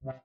Bust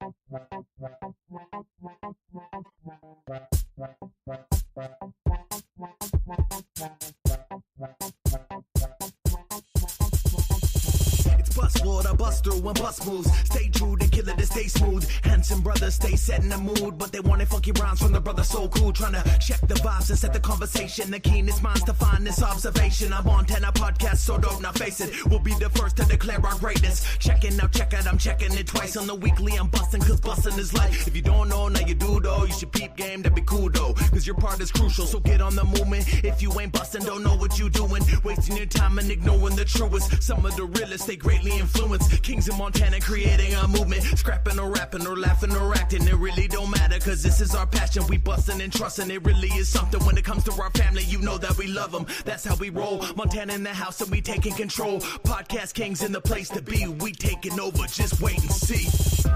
I bust through and bust moves. Stay true, they kill it, they stay smooth. Handsome brothers stay set in the mood, but they wanted funky rhymes from the brother so cool. Trying to check the vibes and set the conversation. The keenest minds to find this observation. I'm on 10 podcast, so don't not face it. We'll be the first to declare our greatness. Checking out, check out, I'm checking it twice on the weekly. I'm busting, cause busting is life. If you don't know, now you do though. You should peep game, that'd be cool though. Cause your part is crucial, so get on the movement. If you ain't busting, don't know what you doing. Wasting your time and ignoring the truest. Some of the realest, they greatly influence. Kings in Montana creating a movement. Scrapping or rapping or laughing or acting. It really don't matter, cause this is our passion. We busting and trusting, it really is something. When it comes to our family, you know that we love them. That's how we roll. Montana in the house and we taking control. Podcast kings in the place to be. We taking over, just wait and see.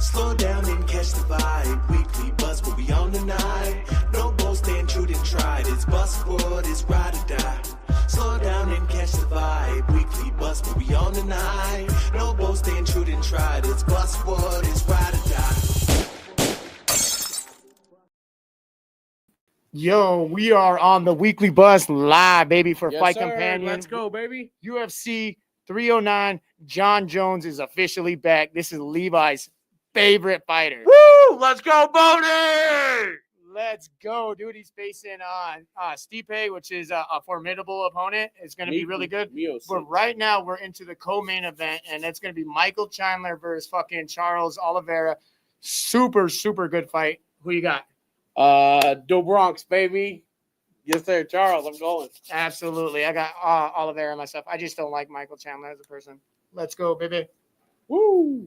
Slow down and catch the vibe. Weekly buzz will be on tonight. No boasting, true and tried. It's Buzzword, it's ride or die. Slow down and catch the vibe. Weekly buzz will be on tonight. No boasting, true and tried. It's Buzzword, it's ride or die. Yo, we are on the Weekly Buzz live, baby, for Yes, Fight sir. Companion. Let's go, baby. UFC 309. John Jones is officially back. This is Levi's favorite fighter. Woo! Let's go, Bodie! Let's go, dude. He's facing Stipe, which is a formidable opponent. It's going to be really good. MIOCIC. But right now, we're into the co-main event, and it's going to be Michael Chandler versus fucking Charles Oliveira. Super, super good fight. Who you got? Do Bronx, baby. Yes, sir, Charles. I'm going. Absolutely. I got Oliveira myself. I just don't like Michael Chandler as a person. Let's go, baby. Woo!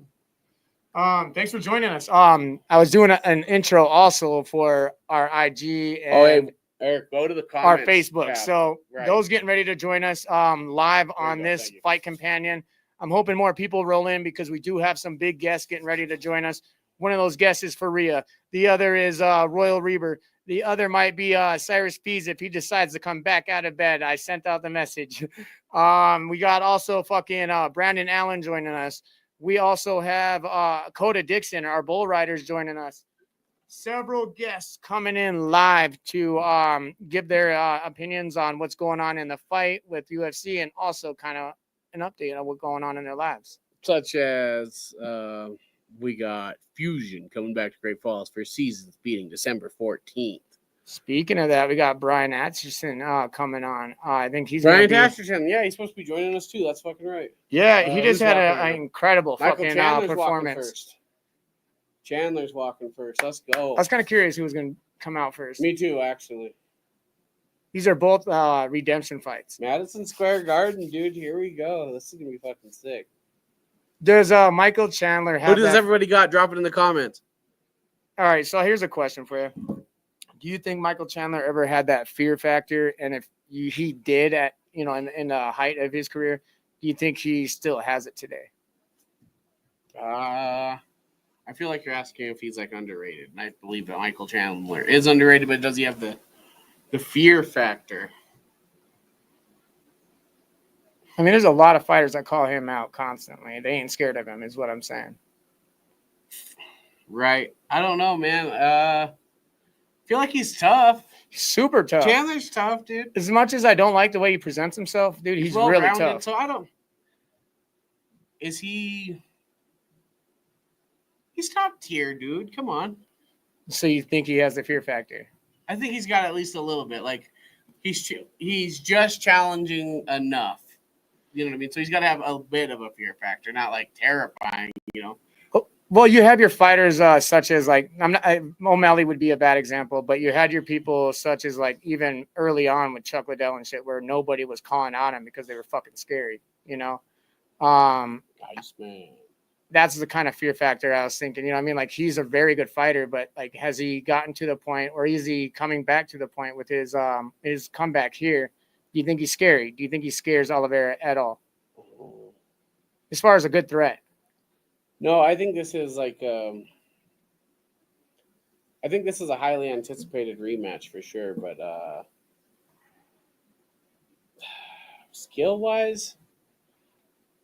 Thanks for joining us. I was doing an intro also for our IG and Eric, go to the our comments. Facebook. tab. So Right. those getting ready to join us live on go, this thank you. Fight Companion. I'm hoping more people roll in because we do have some big guests getting ready to join us. One of those guests is Faria. The other is Royal Reaver. The other might be Cyrus Pease if he decides to come back out of bed. I sent out the message. We got also fucking Brandon Allen joining us. We also have Coda Dixon, our bull riders, joining us. Several guests coming in live to give their opinions on what's going on in the fight with UFC and also kind of an update on what's going on in their lives. Such as we got Fusion coming back to Great Falls for seasons beating December 14th. Speaking of that, we got Brian Atchison coming on. I think he's Brian gonna be, Tasherton, yeah, he's supposed to be joining us too. That's fucking right. yeah, he just who's had walking an in? incredible Michael fucking Chandler's walking performance. first. Chandler's walking first. Let's go. I was kind of curious who was going to come out first. Me too, actually. These are both redemption fights. Madison Square Garden, dude. Here we go. This is gonna be fucking sick. Does Michael Chandler Who have does that? everybody got? Drop it in the comments. All right, so here's a question for you. Do you think Michael Chandler ever had that fear factor? And if he did at, in the height of his career, do you think he still has it today? I feel like you're asking if he's like underrated, and I believe that Michael Chandler is underrated, but does he have the fear factor? I mean, there's a lot of fighters that call him out constantly. They ain't scared of him, is what I'm saying. Right. I don't know, man. I feel like he's tough. Super tough. Chandler's tough, dude. As much as I don't like the way he presents himself, dude, he's really well-rounded, tough. So I don't. Is he? He's top tier, dude. Come on. So you think he has the fear factor? I think he's got at least a little bit. Like he's just challenging enough. You know what I mean? So he's got to have a bit of a fear factor, not like terrifying. Well, you have your fighters such as like O'Malley would be a bad example, but you had your people such as like even early on with Chuck Liddell and shit, where nobody was calling on him because they were fucking scary. Iceman. That's the kind of fear factor I was thinking. You know what I mean? Like he's a very good fighter, but like has he gotten to the point, or is he coming back to the point with his comeback here? Do you think he's scary? Do you think he scares Oliveira at all? As far as a good threat? No, I think this is like I think this is a highly anticipated rematch for sure, but skill wise,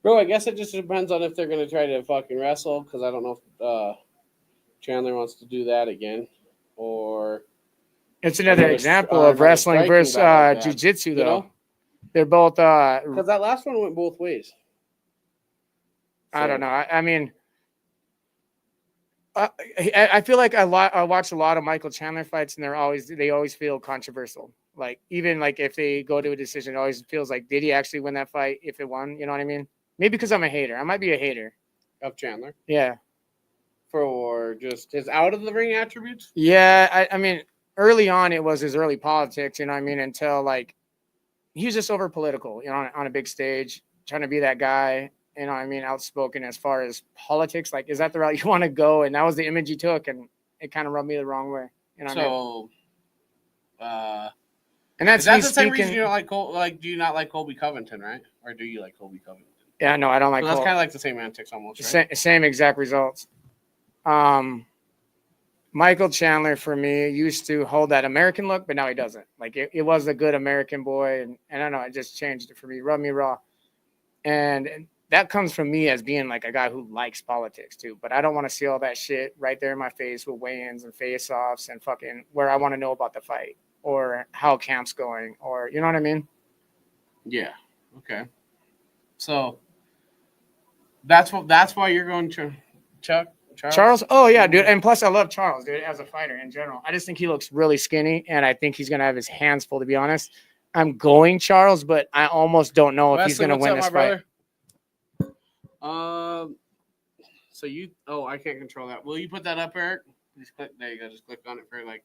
bro, I guess it just depends on if they're gonna try to fucking wrestle, because I don't know if Chandler wants to do that again, or It's another example of wrestling versus jiu-jitsu, though. know? They're both. Because that last one went both ways. I don't know. I mean, I feel like I watch a lot of Michael Chandler fights, and they always feel controversial. Like even like if they go to a decision, it always feels like, did he actually win that fight? If it won, you know what I mean? Maybe because I'm a hater. I might be a hater of Chandler. Yeah. For just his out of the ring attributes. Yeah, I mean, early on it was his early politics. You know what I mean? Until like he was just over political. You know, on a big stage, trying to be that guy. You know what I mean? Outspoken as far as politics. Like, is that the route you want to go? And that was the image he took, and it kind of rubbed me the wrong way. You know what I mean? And that's the same reason you don't like Cole. Like, do you not like Colby Covington, right? Or do you like Colby Covington? Yeah, no, I don't like. So that's kind of like the same antics, almost. Right? Same exact results. Michael Chandler for me used to hold that American look, but now he doesn't. Like it was a good American boy, and I don't know, it just changed it for me. Rubbed me raw, and that comes from me as being like a guy who likes politics too. But I don't want to see all that shit right there in my face with weigh-ins and face-offs and fucking where I want to know about the fight or how camp's going, or you know what I mean? Yeah. Okay. So that's why you're going to Charles? Oh yeah, dude. And plus I love Charles, dude, as a fighter in general. I just think he looks really skinny, and I think he's gonna have his hands full, to be honest. I'm going Charles, but I almost don't know if he's gonna win this fight. So I can't control that. Will you put that up, Eric? Just click. There you go. Just click on it for like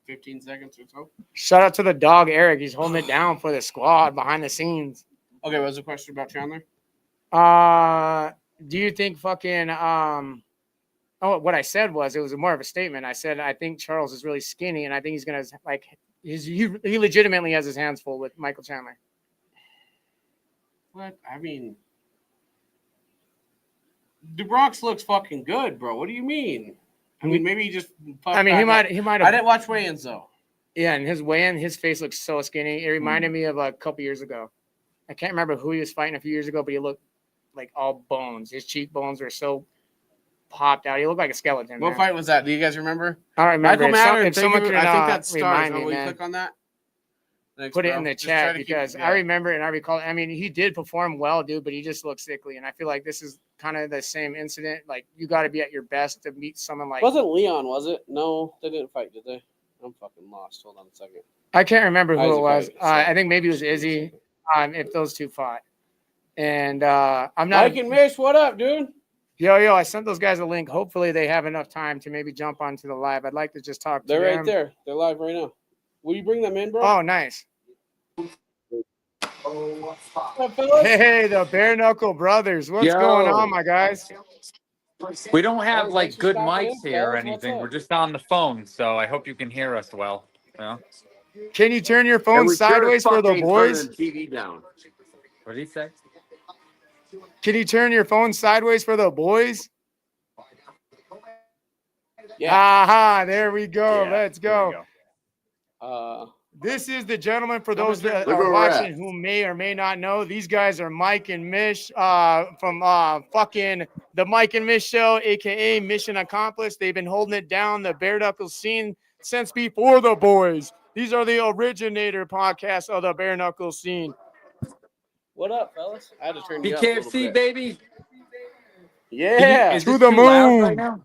15 seconds or so. Shout out to the dog, Eric. He's holding it down for the squad behind the scenes. Okay, what was the question about Chandler? Do you think fucking what I said was, it was more of a statement. I said I think Charles is really skinny, and I think he's gonna like he legitimately has his hands full with Michael Chandler. What? I mean, DeBronx looks fucking good, bro. What do you mean? I mean, maybe he just. I mean, he might have. I didn't watch weigh-ins though. Yeah, and his weigh-in, his face looks so skinny. It reminded me of a couple years ago. I can't remember who he was fighting a few years ago, but he looked like all bones. His cheekbones were so popped out. He looked like a skeleton. What fight was that? Do you guys remember? I don't remember. Michael Matter. I think that's stars. remind me, Will you man. click on that? Thanks, Put it bro. in the Just chat because I remember and I recall. I mean, he did perform well, dude, but he just looked sickly. And I feel like this is kind of the same incident. Like, you got to be at your best to meet someone like. Wasn't Leon? Was it? No, they didn't fight, did they? I'm fucking lost. Hold on a second. I can't remember who Isaac it was. Isaac. I think maybe it was Izzy. If those two fought, and I'm not. Mike and Mish, what up, dude? Yo, I sent those guys a link. Hopefully, they have enough time to maybe jump onto the live. I'd like to just talk to them. They're right there. They're live right now. Will you bring them in, bro? Oh, nice. Hey, the Bare Knuckle Brothers. What's going on, my guys? We don't have like good mics here or anything. We're just on the phone, so I hope you can hear us well. Yeah. Can you turn your phone sideways for the boys? TV down. What did he say? Can you turn your phone sideways for the boys? Yeah. Aha, there we go. Yeah, Let's go. go. This is the gentleman, for those that are watching who may or may not know. These guys are Mike and Mish from fucking the Mike and Mish Show, a.k.a. Mission Accomplished. They've been holding it down, the Bare Knuckles scene, since before the boys. These are the originator podcasts of the Bare Knuckles scene. What up, fellas? I had to turn you up BKFC, baby. Yeah. To the moon. Right now?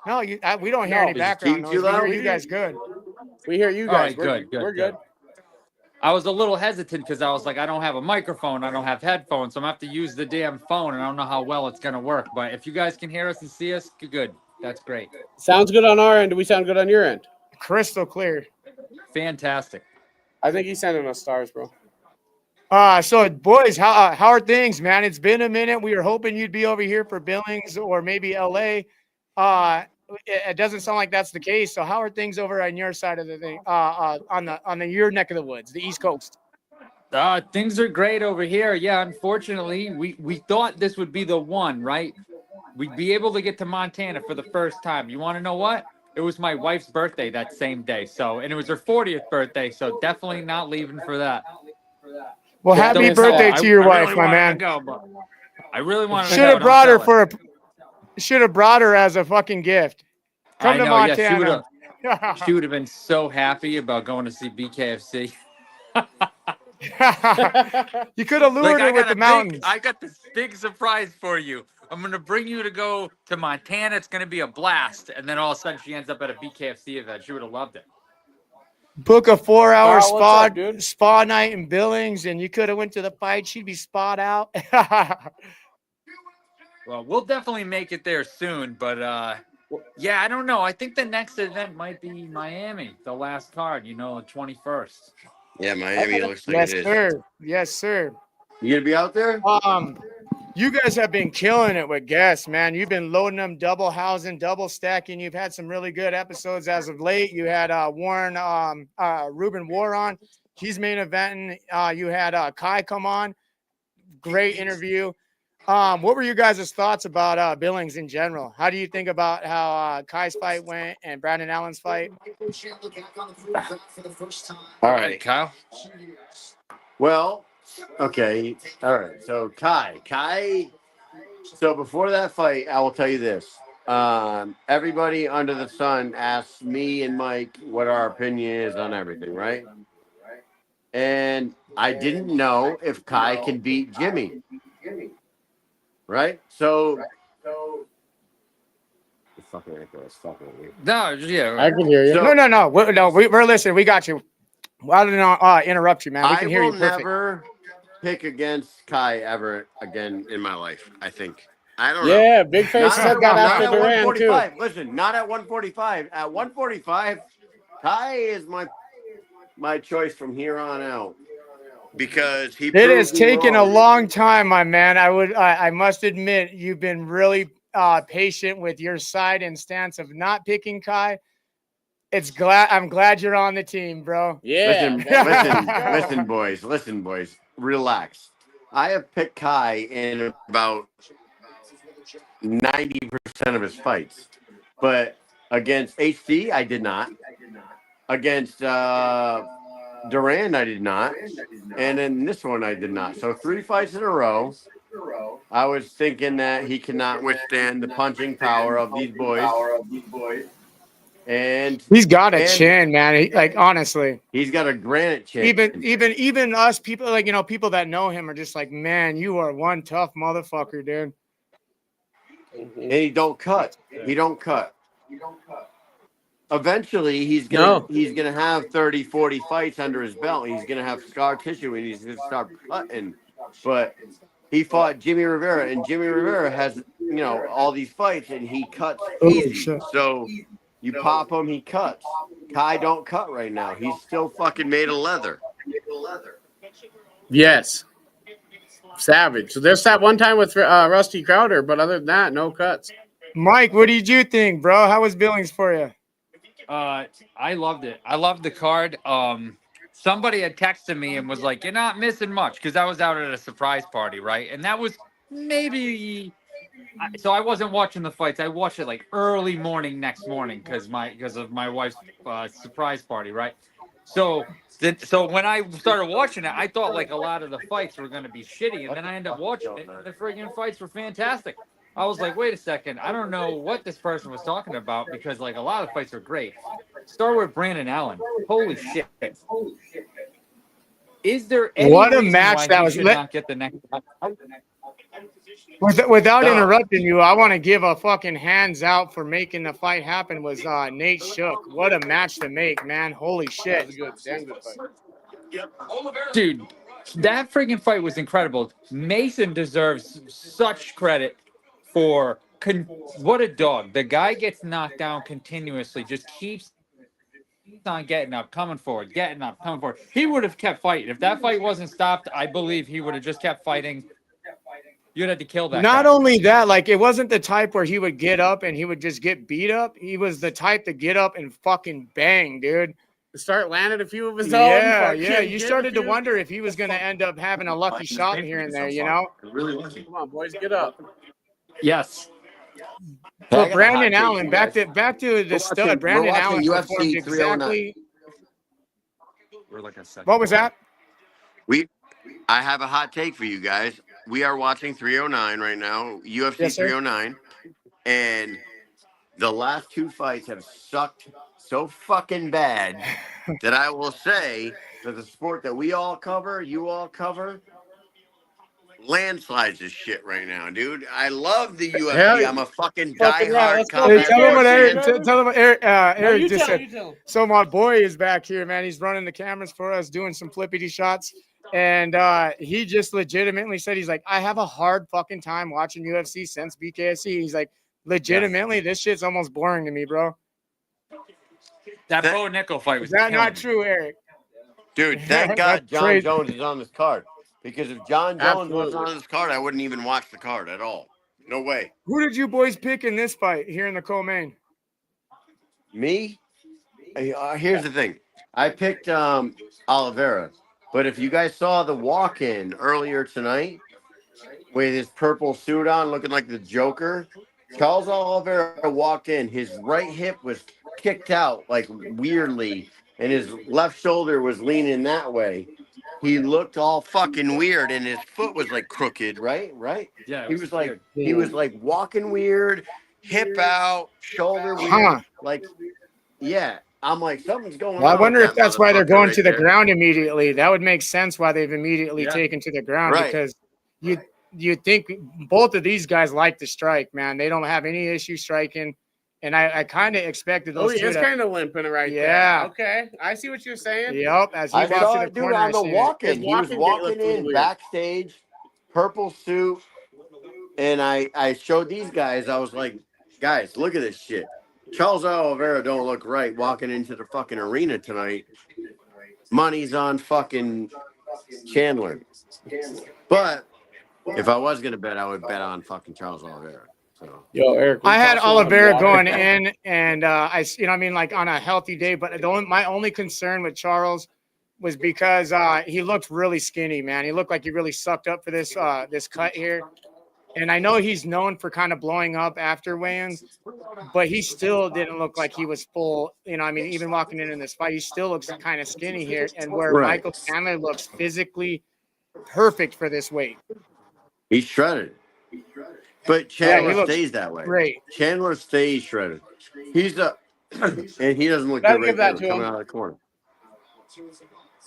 No, we don't hear any background noise. We hear you guys good. We hear you All guys. right, We're good. I was a little hesitant because I was like, I don't have a microphone. I don't have headphones. So I'm going to have to use the damn phone, and I don't know how well it's going to work. But if you guys can hear us and see us, good. That's great. Sounds good on our end. Do we sound good on your end? Crystal clear. Fantastic. I think he's sending us stars, bro. So boys, how are things, man? It's been a minute. We were hoping you'd be over here for Billings or maybe LA. It doesn't sound like that's the case. So how are things over on your side of the thing? On your neck of the woods, the East Coast? Things are great over here. Yeah, unfortunately, we thought this would be the one, right? We'd be able to get to Montana for the first time. You want to know what? It was my wife's birthday that same day. And it was her 40th birthday. So definitely not leaving for that. Well, happy birthday to your wife, my man. I really want to Should have brought her for a. Should have brought her as a fucking gift. Come I to know, yeah, Montana. she would have been so happy about going to see BKFC. You could have lured her with the mountains. I got this big surprise for you. I'm gonna bring you to go to Montana. It's gonna be a blast. And then all of a sudden she ends up at a BKFC event. She would have loved it. Book a 4-hour Carl, what's up, spa night in Billings, and you could have went to the fight. She'd be spot out. Well, we'll definitely make it there soon, but yeah, I don't know. I think the next event might be Miami, the last card, the 21st. Yeah, Miami looks like Yes, it is. sir. Yes, sir. You gonna be out there? You guys have been killing it with guests, man. You've been loading them, double housing, double stacking. You've had some really good episodes as of late. You had Ruben War on. He's main eventing. You had Kai come on. Great interview. What were you guys' thoughts about Billings in general? How do you think about how Kai's fight went and Brandon Allen's fight? All right, Kyle. Well, okay. All right. So Kai. So before that fight, I will tell you this. Everybody under the sun asks me and Mike what our opinion is on everything, right? And I didn't know if Kai can beat Jimmy. Right? So fucking No, yeah. I can hear you. So- No. We're listening. We got you. I didn't interrupt you, man. We can hear you perfect. I will never pick against Kai ever again in my life, I think. I don't know. Yeah, Big Face Not said that at after Duran, too. 145. Listen, not at 145. At 145, Kai is my choice from here on out. Because he It has proved me taken a wrong. long time, my man. I must admit, you've been really patient with your side and stance of not picking Kai. I'm glad you're on the team, bro. Yeah. Listen, boys, relax. I have picked Kai in about 90% of his fights, but against HC, I did not. Against Duran, I did not, and then this one I did not. So 3 fights in a row. I was thinking that he cannot withstand the punching power of these boys. And He's got a chin, man. Honestly, he's got a granite chin. Even us people, people that know him are just like, man, you are one tough motherfucker, dude. And he don't cut. Eventually, he's gonna have 30, 40 fights under his belt. He's gonna have scar tissue, and he's gonna start cutting. But he fought Jimmy Rivera, and Jimmy Rivera has all these fights, and he cuts easy. Shit. So you pop him, he cuts. Kai don't cut right now. He's still fucking made of leather. Yes. Savage. So there's that one time with Rusty Crowder, but other than that, no cuts. Mike, what did you think, bro? How was Billings for you? I loved it. I loved the card. Somebody had texted me and was like, "You're not missing much," because I was out at a surprise party, right? And that was maybe. So I wasn't watching the fights. I watched it like early morning next morning because of my wife's surprise party, right? So when I started watching it, I thought like a lot of the fights were going to be shitty, and then I ended up watching it, and the friggin' fights were fantastic. I was like, wait a second, I don't know what this person was talking about because like a lot of the fights are great. Start with Brandon Allen. Holy shit! Is there any What a reason match why that he was should lit. not get the next? Without No. interrupting you, I want to give a fucking hands out for making the fight happen. Was Nate Shook? What a match to make, man! Holy shit! Damn good fight. Dude, that freaking fight was incredible. Mason deserves such credit for what a dog. The guy gets knocked down continuously, just keeps on getting up, coming forward, getting up, coming forward. He would have kept fighting. If that fight wasn't stopped, I believe he would have just kept fighting. You'd have to kill that Not guy. only that, like it wasn't the type where he would get up and he would just get beat up. He was the type to get up and fucking bang, dude. Start landing a few of his own. Yeah. fucking You get started a to few. wonder if he was going to end up having a lucky shot here and there, you know? Come on, boys, get up. Yes. But Brandon Allen, back to the stud. Brandon watching Allen UFC performed 309. exactly. We're like a second. What was that? I have a hot take for you guys. We are watching 309 right now, UFC Yes, sir. 309, And the last 2 fights have sucked so fucking bad that I will say that the sport that we all cover, you all cover, landslides this shit right now, dude. I love the UFC. Hell, I'm a fucking Fucking right, diehard let's go. Hey, combat tell him what sports Eric. fan. Tell him what Eric. No, Eric you just tell him. said. You tell him. So my boy is back here, man. He's running the cameras for us, doing some flippity shots, and he just legitimately said he's like, I have a hard fucking time watching UFC since BKFC. He's like, legitimately, this shit's almost boring to me, bro. That Bo Nickel fight was Is that killing not me. true, Eric? Dude, thank God That's John crazy. Jones is on this card. Because if John Jones wasn't Absolutely. on this card, I wouldn't even watch the card at all. No way. Who did you boys pick in this fight here in the co-main? Me? Here's the thing. I picked Oliveira. But if you guys saw the walk-in earlier tonight with his purple suit on looking like the Joker, Charles Oliveira walked in. His right hip was kicked out like weirdly, and his left shoulder was leaning that way. He looked all fucking weird, and his foot was like crooked, right? Yeah, He was like walking weird, hip out, shoulder weird. Huh. Like, yeah. I'm like, something's going Well, I on. wonder with if that that's why they're motherfucker going right to the there. ground immediately. That would make sense why they've immediately Yeah. taken to the ground Right. because you think both of these guys like to strike, man. They don't have any issue striking, and I kind of expected Oh, those he two is to. kind of limping right Yeah. there. Okay, I see what you're saying. Yep, as he I walked saw to it, the dude, corner, on I the seen it. walk-in. His He was walk-in gait walking looked a little in weird. backstage, purple suit, and I showed these guys. I was like, guys, look at this shit. Charles Oliveira don't look right walking into the fucking arena tonight. Money's on fucking Chandler. But if I was gonna bet, I would bet on fucking Charles Oliveira. So Yo, Eric, I had Oliveira going in. in, and I mean, like on a healthy day. But my only concern with Charles was because he looked really skinny, man. He looked like he really sucked up for this cut here. And I know he's known for kind of blowing up after weigh-ins, but he still didn't look like he was full. I mean, even walking in this fight, he still looks kind of skinny here. And where Right. Michael Chandler looks physically perfect for this weight. he's shredded. But Chandler looks stays that way. great. Chandler stays shredded. He's a and he doesn't look Gotta good give right that there to coming him. out of the corner.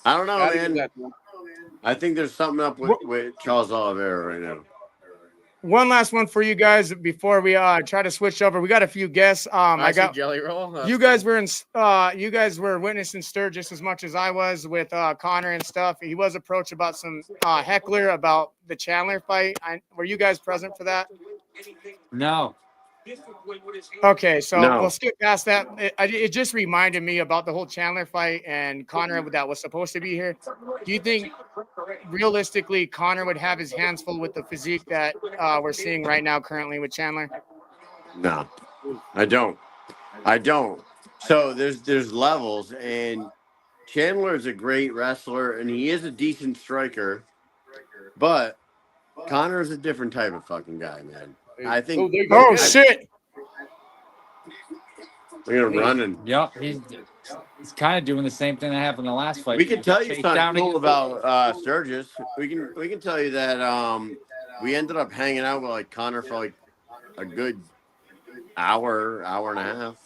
I don't know, Gotta give man. that to him. I think there's something up with Charles Oliveira right now. One last one for you guys before we try to switch over. We got a few guests. I see got jelly roll. That's you guys were in. You guys were witnessing Stir just as much as I was with Connor and stuff. He was approached about some heckler about the Chandler fight. Were you guys present for that? No. Okay, so No. we'll skip past that. It just reminded me about the whole Chandler fight and Connor that was supposed to be here. Do you think realistically Connor would have his hands full with the physique that we're seeing right now currently with Chandler? No, I don't. So there's levels, and Chandler is a great wrestler, and he is a decent striker, but Connor is a different type of fucking guy, man. I think there you go. Oh shit! we're gonna run and Yep. He's kind of doing the same thing that happened in the last fight. we can tell you Chase something down cool against- about Sturgis. We can tell you that we ended up hanging out with like Connor for like a good hour and a half.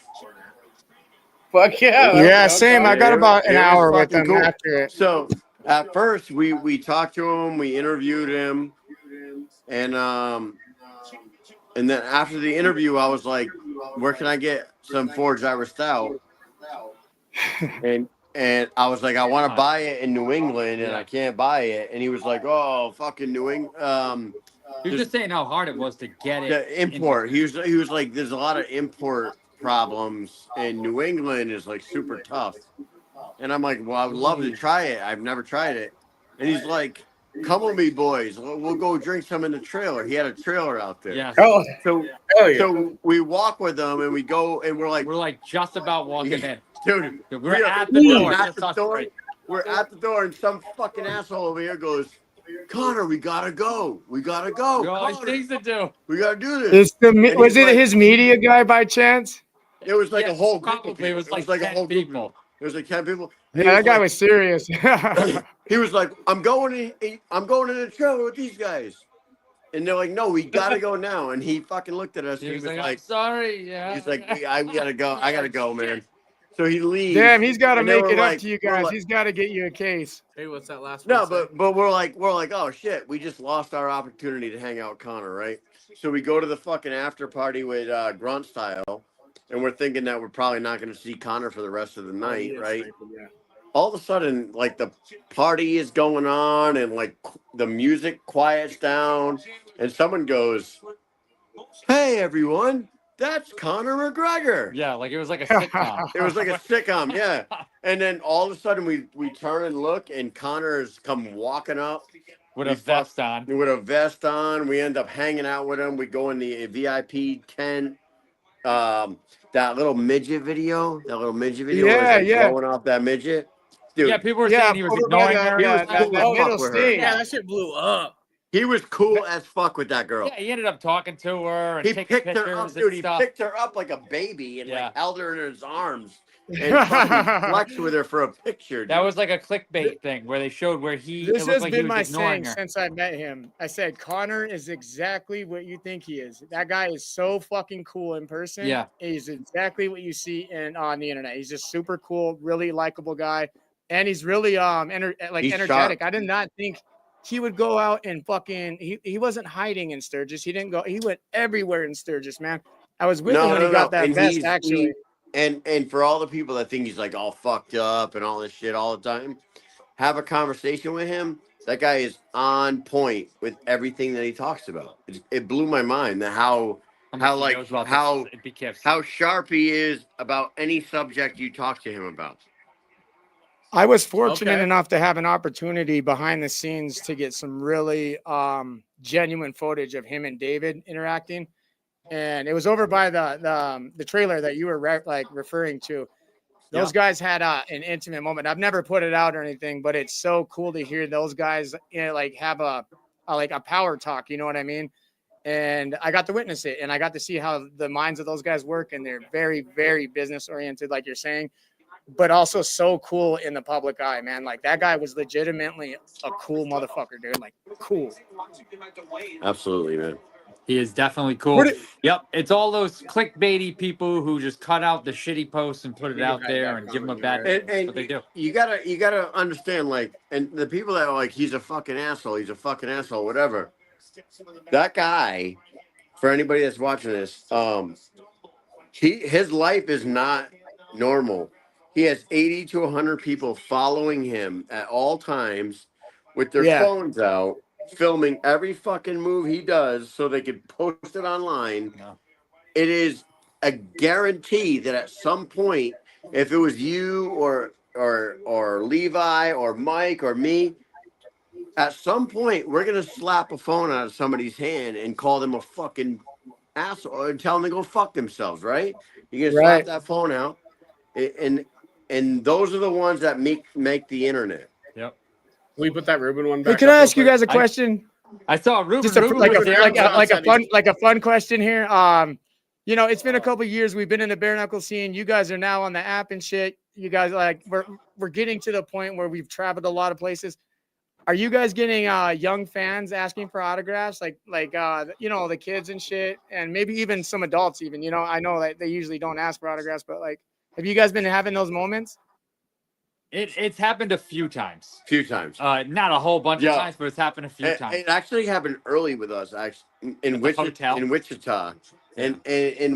Fuck yeah. Yeah, same. I got about an It was hour with fucking him cool. after it. So at first we talked to him, we interviewed him, and then after the interview I was like, where can I get some Forged Irish Stout? and I was like, I want to buy it in New England and I can't buy it. And he was like, oh, fucking New England. He was just saying how hard it was to get it. The import. He was like, there's a lot of import problems in New England is like super tough. And I'm like, well, I would love to try it. I've never tried it. And he's like, come with me, boys. We'll go drink some in the trailer. He had a trailer out there. Yeah. Oh, So, hell yeah. so we walk with them and we go and we're like, We're like just about walking in. dude, We're at the door. At Just the us door. three. We're at the door, and some fucking asshole over here goes, Connor, we gotta go. We gotta go. We got all these Connor, things to do. we gotta do this. Was it like- his media guy by chance? It was like Yeah, a whole group of probably. people. It was like a 10 whole group. people. It was like 10 people. Yeah, that guy was serious. He was like, I'm going in the trailer with these guys. And they're like, no, we gotta go now. And he fucking looked at us. He He was was like, like, I'm sorry. Yeah. he's like, I gotta go. I gotta go, man. So he leaves. Damn, he's got to and then make we're it up like- to you we're guys. like- He's got to get you a case. Hey, what's that last No, one? say? but we're like, oh shit, we just lost our opportunity to hang out with Connor, right? So we go to the fucking after party with Grunt Style, and we're thinking that we're probably not going to see Connor for the rest of the night, Yeah, right? sniping, yeah. All of a sudden, like the party is going on, and like the music quiets down, and someone goes, "Hey, everyone, that's Conor McGregor." Yeah, like it was like a sitcom. It was like a sitcom, yeah. And then all of a sudden, we turn and look, and Connor's come walking up With We a vest on. with a vest on. We end up hanging out with him. We go in the VIP tent. That little midget video. Where he's Yeah, like yeah. blowing off that midget. Dude, Yeah, people were Yeah, saying he was over by ignoring the, her. He was that cool as middle fuck with her. stage. Yeah, that shit blew up. he was cool as fuck with that girl. Yeah, he ended up talking to her and He taking picked pictures her up, and dude. He stuff. picked her up like a baby and Yeah. like held her in his arms and fucking flexed with her for a picture. That dude. was like a clickbait thing where they showed where he. This it looked has like he been was my ignoring saying her. since I met him. I said, Connor is exactly what you think he is. That guy is so fucking cool in person. Yeah. He's exactly what you see on the internet. He's just super cool, really likable guy. And he's really He's energetic. sharp. I did not think he would go out and fucking he wasn't hiding in Sturgis. He went everywhere in Sturgis, man. I was with him when he got that And vest, actually. And for all the people that think he's like all fucked up and all this shit all the time, have a conversation with him. That guy is on point with everything that he talks about. It blew my mind that how like how sharp he is about any subject you talk to him about. I was fortunate Okay. enough to have an opportunity behind the scenes to get some really genuine footage of him and David interacting, and it was over by the trailer that you were referring to. Those guys had an intimate moment. I've never put it out or anything, but it's so cool to hear those guys like have a power talk. You know what I mean? And I got to witness it, and I got to see how the minds of those guys work, and they're very, very business oriented, like you're saying, but also so cool in the public eye, man. Like that guy was legitimately a cool motherfucker, dude. Like cool. Absolutely, man. He is definitely cool. Yep, it's all those clickbaity people who just cut out the shitty posts and put it out there and give them a bad. And what they do. You gotta understand, like, and the people that are like, he's a fucking asshole, whatever. That guy, for anybody that's watching this, his life is not normal. He has 80 to 100 people following him at all times with their phones out, filming every fucking move he does so they can post it online. No. It is a guarantee that at some point, if it was you or Levi or Mike or me, at some point we're gonna slap a phone out of somebody's hand and call them a fucking asshole and tell them to go fuck themselves, right? You're gonna slap that phone out, and those are the ones that make the internet. Yep. Can we put that Ruben one back? Hey, can I up ask you real guys a question? I saw Ruben. Just Ruben like was a fun question here. You know, it's been a couple years. We've been in the bare knuckle scene. You guys are now on the app and shit. You guys we're getting to the point where we've traveled a lot of places. Are you guys getting young fans asking for autographs, like you know, the kids and shit, and maybe even some adults even? You know, I know that they usually don't ask for autographs, but like, have you guys been having those moments? It's happened a few times. Not a whole bunch of times, but it's happened a few times. It actually happened early with us, actually, in Wichita. In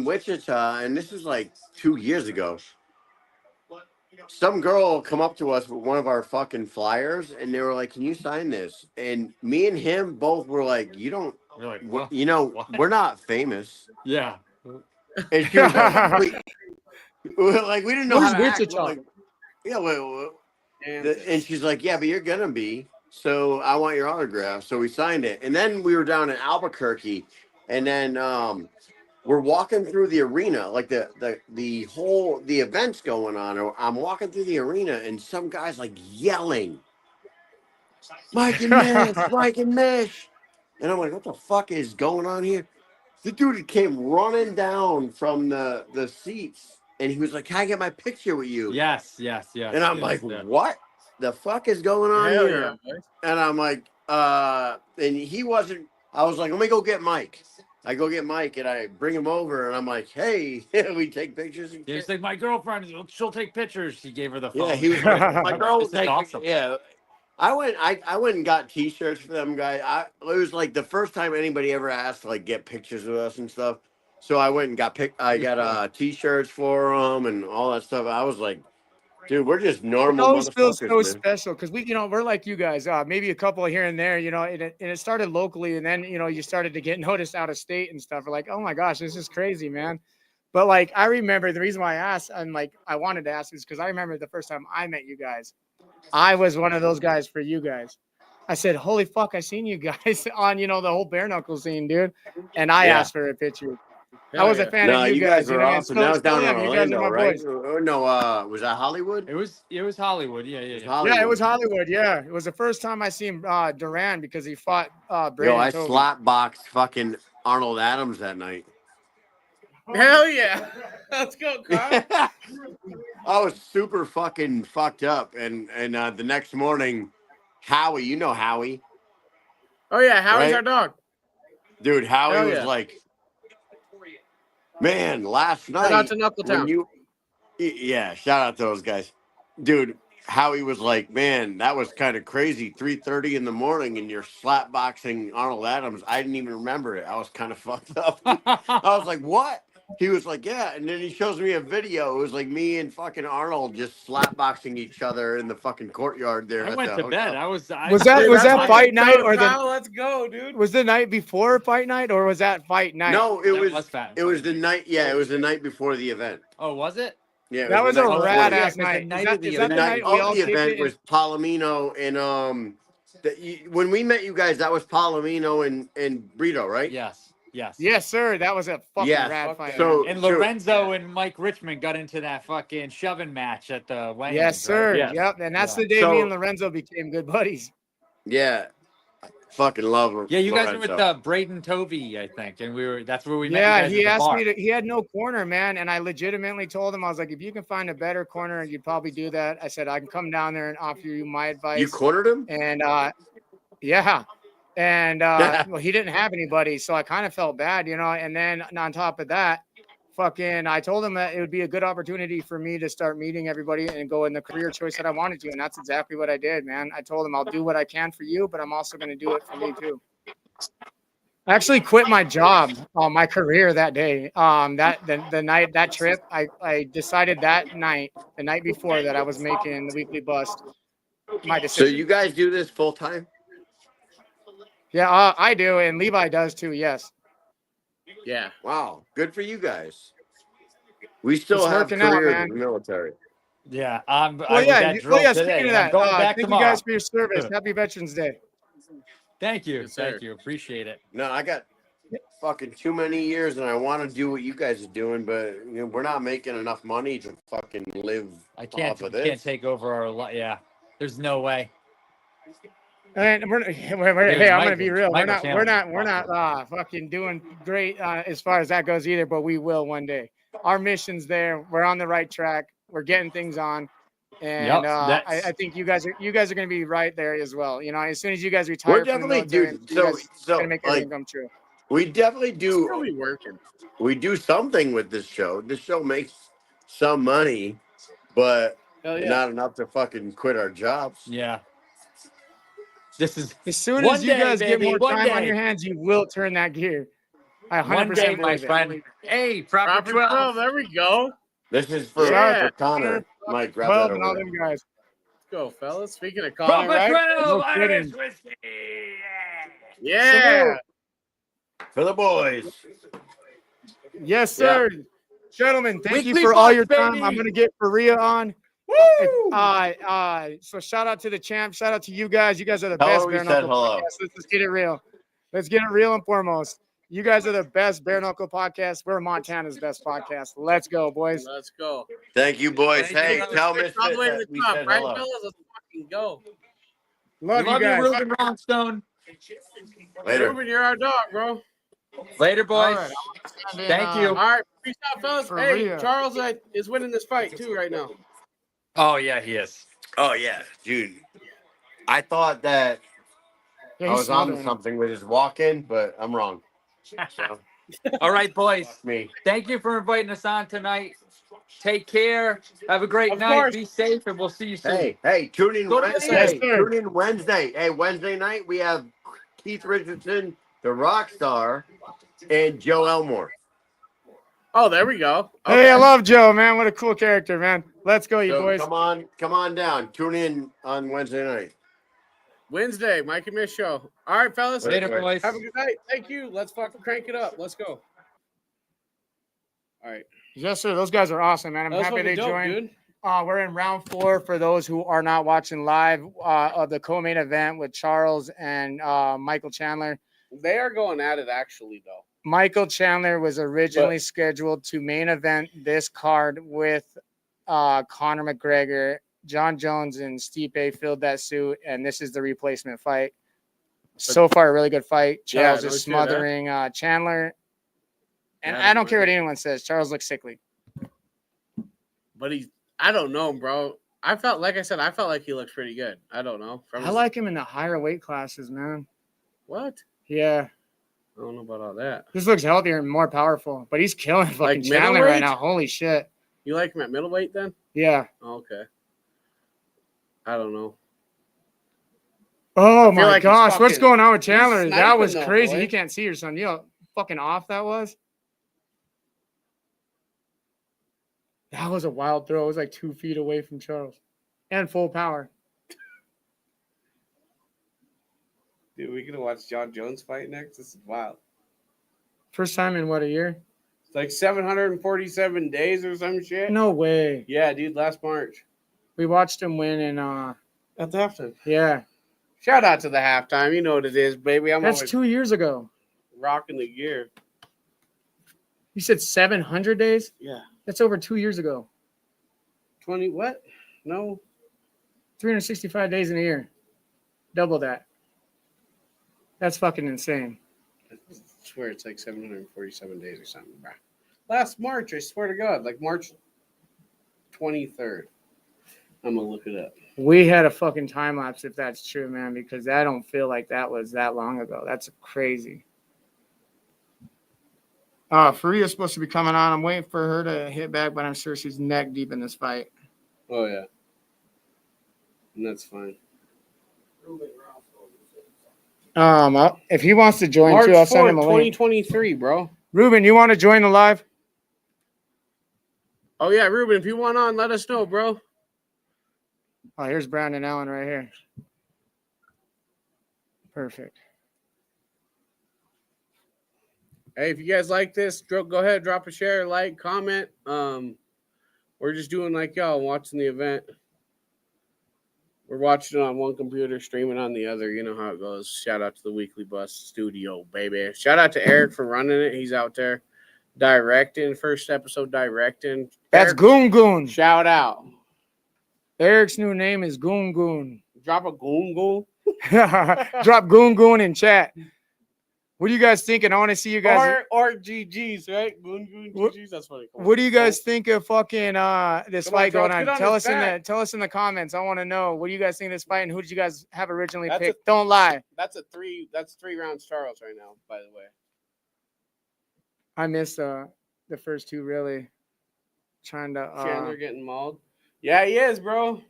Wichita, and this is like 2 years ago. Some girl come up to us with one of our fucking flyers, and they were like, "Can you sign this?" And me and him both were like, "You don't, We're like, what? you know, What? we're not famous." Yeah. And she was like, we didn't know Where's how to act. Wichita? We're like, yeah, wait. And she's like, "Yeah, but you're gonna be. So I want your autograph." So we signed it, and then we were down in Albuquerque, and then we're walking through the arena, like the event's going on. I'm walking through the arena, and some guy's like yelling, "Mike and Mish," and I'm like, "What the fuck is going on here?" The dude came running down from the seats. And he was like, "Can I get my picture with you?" Yes. And I'm like, "What the fuck is going on Hell here?" yeah, And I'm like, and he wasn't I was like, let me go get Mike. I go get Mike and I bring him over and I'm like, hey, we take pictures. And He's like, my girlfriend, she'll take pictures. He gave her the phone. yeah, he was like, my girl This was is like, awesome. yeah. I went and got T-shirts for them guys. It was like the first time anybody ever asked to like get pictures with us and stuff. So I went and got T-shirts for them and all that stuff. I was like, dude, we're just It normal always feels motherfuckers, so man. special because we're like you guys, maybe a couple here and there, and it started locally, and then you started to get noticed out of state and stuff. We're like, oh my gosh, this is crazy, man. But like, I remember the reason why I asked, and like I wanted to ask is because I remember the first time I met you guys, I was one of those guys for you guys. I said, holy fuck, I seen you guys on the whole bare knuckle scene, dude, and I Yeah. asked for a picture. I Hell was yeah. a fan No, of you guys were and awesome. That was down in am. You guys are Orlando, my right? boys. Or no, was that Hollywood? It was Hollywood. Yeah, yeah, yeah. Yeah, it was Hollywood. Yeah, it was the first time I seen Duran because he fought Yo, Brandon I Toby. slap boxed fucking Arnold Adams that night. Hell yeah. Let's go, Kyle. I was super fucking fucked up, and the next morning, Howie, you know Howie, Oh yeah, Howie's Right? our dog. dude. Howie Hell was yeah. like, man, last Shout out night to Knuckletown. when you, yeah, shout out to those guys, dude. Howie was like, man, that was kind of crazy. 3:30 in the morning, and you're slap boxing Arnold Adams. I didn't even remember it. I was kind of fucked up. I was like, what? He was like, yeah. And then he shows me a video. It was like me and fucking Arnold just slap boxing each other in the fucking courtyard there. I at went the to bed. hotel. Was that Dude, was that's that fucking fight night dope, or Kyle, let's go, dude. was the night before fight night or was that fight night? No, it That was was fat. it was the night. Yeah, it was the night before the event. Oh, was it? Yeah, it That was the a night before rad the ass event. the night. night Is that, of the is The that the night night we all of the kicked event it? was Palomino and when we met you guys, that was Palomino and Brito, right? Yes, yes. Yes, sir. That was a fucking Yes. rad Fuck fight. yeah. So And Lorenzo and Mike Richmond got into that fucking shoving match at the weigh-ins, Yes, sir. Yes. Yep. And that's Yeah. the day So- me and Lorenzo became good buddies. yeah, I fucking love. Yeah, you guys were with Lorenzo. Braden Tovey, I think, and that's where we met. Yeah, you guys he at the asked bar. me to. He had no corner, man, and I legitimately told him I was like, if you can find a better corner, you'd probably do that. I said I can come down there and offer you my advice. You cornered him? And yeah, and well, he didn't have anybody, so I kind of felt bad, And then on top of that, I told him that it would be a good opportunity for me to start meeting everybody and go in the career choice that I wanted to, and that's exactly what I did, man. I told him I'll do what I can for you, but I'm also going to do it for me too. I actually quit my job, my career that day. The night that trip, I decided that night, the night before, that I was making the weekly bust. My So decision. you guys do this full time? Yeah, I do, and Levi does too. Yes. Yeah. Wow, good for you guys. We still It's have working out, careers man. in the military. Yeah, Well, yeah. today. Speaking of I'm that, going back thank tomorrow. you guys for your service. Happy Veterans Day. Thank you, Yes, sir. thank you, appreciate it. No, I got fucking too many years, and I want to do what you guys are doing, but we're not making enough money to fucking live I can't off of this. can't take over our life. Yeah, there's no way. And hey, I'm gonna be real. We're not fucking doing great as far as that goes either, but we will one day. Our mission's there. We're on the right track. We're getting things on, and I think you guys are gonna be right there as well. As soon as you guys retire, We're definitely, dude. So gonna make everything like, come true. we definitely Still be do. working. We do something with this show. This show makes some money, but Hell yeah. not enough to fucking quit our jobs. Yeah, this is As soon One as you day, guys get baby, more one time on day. your hands, you will turn that gear. I 100% one day, my believe it. friend. Hey, proper Proper 12. 12. There we go. This is for, Yeah. for Connor. Mike, grab 12 that and all over. them guys. Let's go, fellas. Speaking of Connor, Proper right? 12, No Irish kidding. whiskey. Yeah. For the boys. Yes, sir. Gentlemen, thank Weekly you for all boss, your time. baby. I'm going to get Faria on. Woo! So shout out to the champ. Shout out to you guys. You guys are the Tell her best we bare said knuckle hello. podcast. Let's get it real. Let's get it real and foremost. You guys are the best bare knuckle podcast. We're Montana's best podcast. Let's go, boys. Let's go. Thank you, boys. Thank Hey, you. tell Let's Misfit all the way to that the we top, said right, hello. fellas? Let's fucking go. Love you Love you, guys. Ruben Roundstone. Later. Ruben, you're our dog, bro. Later, boys. All right, Thank you. All right, peace out, fellas. For Hey, real. Charles is winning this fight too right now. Oh yeah, he is. Oh, yeah, dude. I thought that Yeah, I he's was on to smothering him. something with his walk-in, but I'm wrong. So, All right, boys. me. Thank you for inviting us on tonight. Take care. Have a great Of night. course. Be safe, and we'll see you soon. Hey, tune in Go to Wednesday. Yes, Vegas. sir. Tune in Wednesday. Hey, Wednesday night we have Keith Richardson, the rock star, and Joe Elmore. Oh, there we go. Hey, I Okay. love Joe, man. What a cool character, man. Let's go, you So boys. come on down. Tune in on Wednesday night. Wednesday, Mike and Miss show. All right, fellas. Later, boys. Have a good night. Thank you. Let's fucking crank it up. Let's go. All right. Yes, sir. Those guys are awesome, man. I'm That was happy they fucking dope, joined. dude. We're in round 4 for those who are not watching live of the co-main event with Charles and Michael Chandler. They are going at it, actually, though. Michael Chandler was originally scheduled to main event this card with Conor McGregor. John Jones and Stipe filled that suit, and this is the replacement fight. So far, a really good fight. Charles no is shit, smothering Chandler. And Yeah, I don't care what anyone says. Charles looks sickly. But I don't know, bro. I felt like he looks pretty good. I don't know. I like him in the higher weight classes, man. What? Yeah. I don't know about all that. This looks healthier and more powerful, but he's killing fucking Like Chandler right middleweight? now. Holy shit. You like him at middleweight then? Yeah. Oh, okay. I don't know. Oh my like he's gosh. What's fucking- going on with Chandler? he's That was sniping though, crazy. boy. You can't see your son. You know how fucking off that was? That was a wild throw. It was like 2 feet away from Charles. And full power. Dude, we gonna watch John Jones fight next? This is wild. First time in what, a year? It's like 747 days or some shit. No way. Yeah, dude, last March. We watched him win in At the halftime. yeah. Shout out to the halftime. You know what it is, baby. I'm That's always 2 years ago. rocking the gear. You said 700 days? Yeah. That's over 2 years ago. 20 what? No. 365 days in a year. Double that. That's fucking insane. I swear it's like 747 days or something, bro. Last March, I swear to God, like March 23rd. I'm gonna look it up. We had a fucking time lapse if that's true, man, because I don't feel like that was that long ago. That's crazy. Faria's supposed to be coming on. I'm waiting for her to hit back, but I'm sure she's neck deep in this fight. Oh yeah. And that's fine. If he wants to join March too, I'll send 4th, him a link. 2023, bro. Ruben, you want to join the live? Oh yeah, Ruben, if you want on, let us know, bro. Oh, here's Brandon Allen right here. Perfect. Hey, if you guys like this, go ahead, drop a share, like, comment. We're just doing like y'all, watching the event. We're watching it on one computer, streaming on the other. You know how it goes. Shout out to the Weekly Bus Studio, baby. Shout out to Eric for running it. He's out there directing. First episode directing. That's Eric, Goon Goon. shout out. Eric's new name is Goon Goon. Drop a goon goon. Drop Goon Goon in chat. What are you guys thinking? I want to see you guys. Or GGs, right? Goon goon GGs. That's funny. Come on. What do you guys think of fucking this Come on, fight going Charles, on? get on Tell his us back. tell us in the comments. I want to know. What do you guys think of this fight and who did you guys have originally That's picked? Don't lie. That's 3 rounds Charles right now, by the way. I missed the first two really. Trying to Chandler getting mauled. Yeah, he is, bro.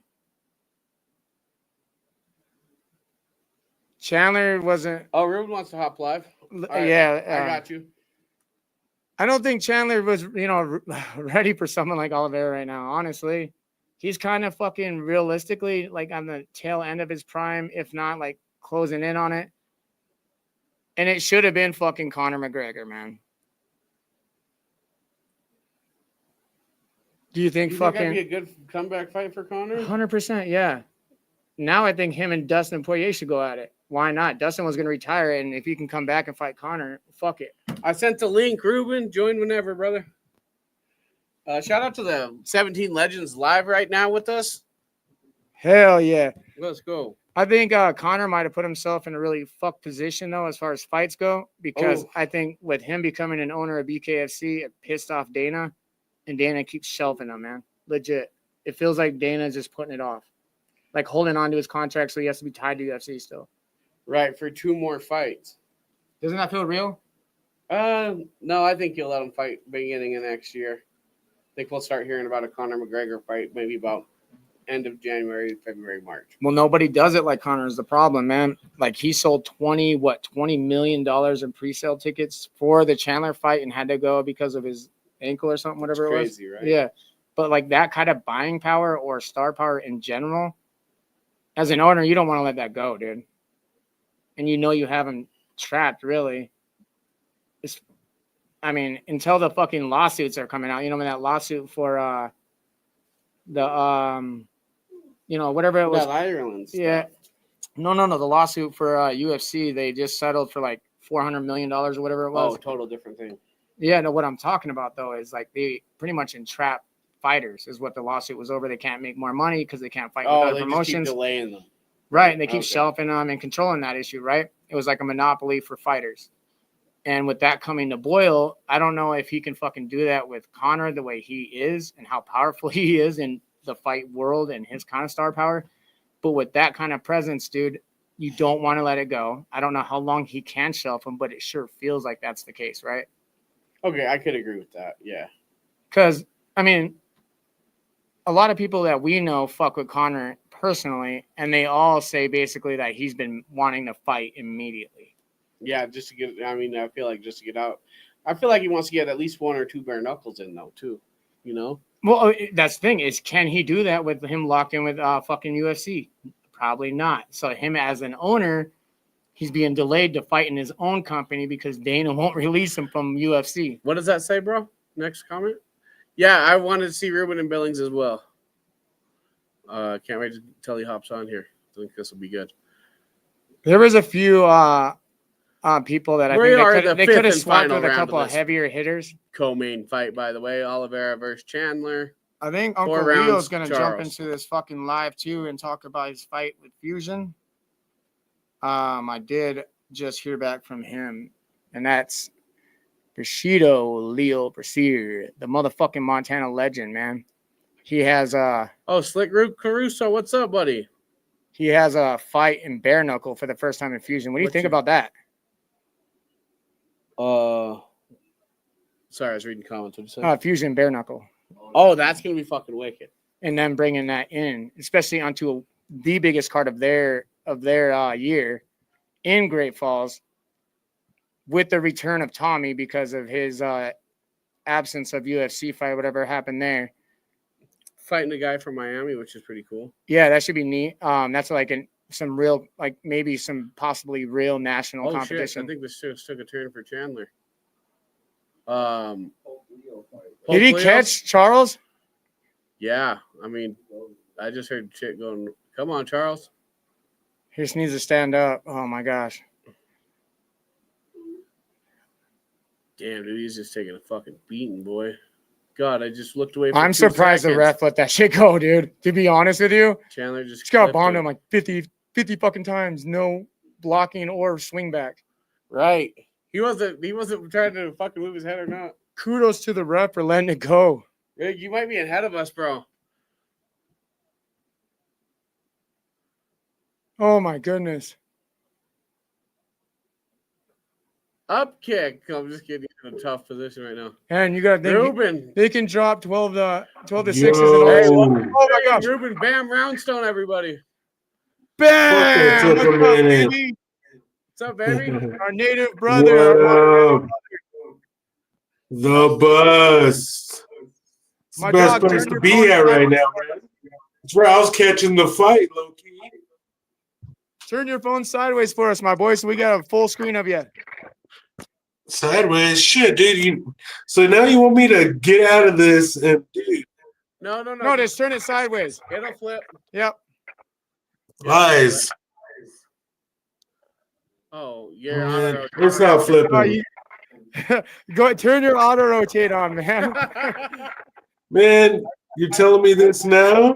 Chandler wasn't Oh, Ruben wants to hop live. right, yeah. I got you. I don't think Chandler was, ready for someone like Oliveira right now. Honestly, he's kind of fucking realistically like on the tail end of his prime, if not like closing in on it. And it should have been fucking Conor McGregor, man. Do you think You think that'd fucking be a good comeback fight for Conor? 100%? Yeah. Now I think him and Dustin Poirier should go at it. Why not? Dustin was going to retire, and if he can come back and fight Conor, fuck it. I sent the link, Ruben. Join whenever, brother. Shout out to the 17 Legends live right now with us. Hell yeah. Let's go. I think Conor might have put himself in a really fucked position, though, as far as fights go, because I think with him becoming an owner of BKFC, it pissed off Dana, and Dana keeps shelving him, man. Legit. It feels like Dana's just putting it off, like holding on to his contract so he has to be tied to UFC still. Right, for 2 more fights. Doesn't that feel real? No, I think he'll let him fight beginning of next year. I think we'll start hearing about a Conor McGregor fight maybe about end of January, February, March. Well, nobody does it like Conor is the problem, man. Like he sold $20 million in pre-sale tickets for the Chandler fight and had to go because of his ankle or something, whatever it was. Crazy, right? Yeah. But like that kind of buying power or star power in general, as an owner, you don't want to let that go, dude. And you know you have him trapped, really. Until the fucking lawsuits are coming out. You know, that lawsuit for whatever it was. That Ireland stuff. Yeah. No. The lawsuit for UFC, they just settled for like $400 million or whatever it was. Oh, total different thing. Yeah, no, what I'm talking about, though, is like they pretty much entrap fighters is what the lawsuit was over. They can't make more money because they can't fight with other promotions. Just keep delaying them. Right, and they keep shelving them and controlling that issue, right? It was like a monopoly for fighters. And with that coming to boil, I don't know if he can fucking do that with Conor the way he is and how powerful he is in the fight world and his kind of star power. But with that kind of presence, dude, you don't want to let it go. I don't know how long he can shelf him, but it sure feels like that's the case, right? Okay, I could agree with that. Yeah. Because, a lot of people that we know fuck with Conor personally, and they all say basically that he's been wanting to fight immediately. Yeah, just to get. I feel like just to get out. I feel like he wants to get at least 1 or 2 bare knuckles in, though, too. You know. Well, that's the thing is, can he do that with him locked in with fucking UFC? Probably not. So him as an owner, he's being delayed to fight in his own company because Dana won't release him from UFC. What does that say, bro? Next comment. Yeah, I wanted to see Ruben and Billings as well. Can't wait until he hops on here. I think this will be good. There was a few people that I think they could have swapped with a couple of heavier hitters. Co-main fight, by the way, Oliveira versus Chandler. I think Uncle Rio's going to jump into this fucking live too and talk about his fight with Fusion. I did just hear back from him, and that's Bushido Leo Brasier, the motherfucking Montana legend, man. He has Slick Root Caruso, what's up, buddy? He has a fight in bare knuckle for the first time in Fusion. What do you think about that? Sorry, I was reading comments. What did you say? Fusion bare knuckle. Oh, that's gonna be fucking wicked. And then bringing that in, especially onto the biggest card of their year in Great Falls, with the return of Tommy because of his absence of UFC fight, whatever happened there. Fighting a guy from Miami, which is pretty cool. Yeah, that should be neat. That's like some real, like maybe some possibly real national competition. Shit. I think this just took a turn for Chandler. Did he catch Charles? Yeah, I just heard shit going. Come on, Charles. He just needs to stand up. Oh my gosh. Damn, dude, he's just taking a fucking beating, boy. God, I just looked away. I'm surprised the ref let that shit go, dude. To be honest with you, Chandler just got bombed him like 50 fucking times. No blocking or swing back. Right. He wasn't trying to fucking move his head or not. Kudos to the ref for letting it go. Rick, you might be ahead of us, bro. Oh my goodness. Up kick. I'm just kidding. You're in a tough position right now. And you got Ruben. They can drop 12 to 6s. Oh my gosh. Ruben, bam, roundstone, everybody. Bam! What's up, baby? Our native brother. The bus. It's the best place to be at right now, man. That's where I was catching the fight, low key. Turn your phone sideways for us, my boy, so we got a full screen of you. Sideways? Shit, dude. So now you want me to get out of this and, dude. No, just turn it sideways. It'll flip. Yep. Lies. Oh, yeah. It's not flipping. Go turn your auto rotate on, man. Man, you're telling me this now?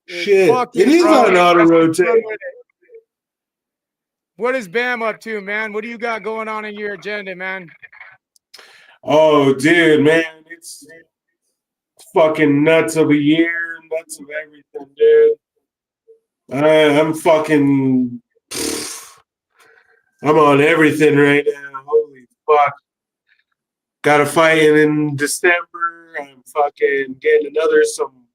Shit. It is on auto rotate. What is Bam up to, man? What do you got going on in your agenda, man? Oh, dude, man. It's fucking nuts of a year, nuts of everything, dude. I'm fucking I'm on everything right now. Holy fuck. Got a fight in December. I'm fucking getting some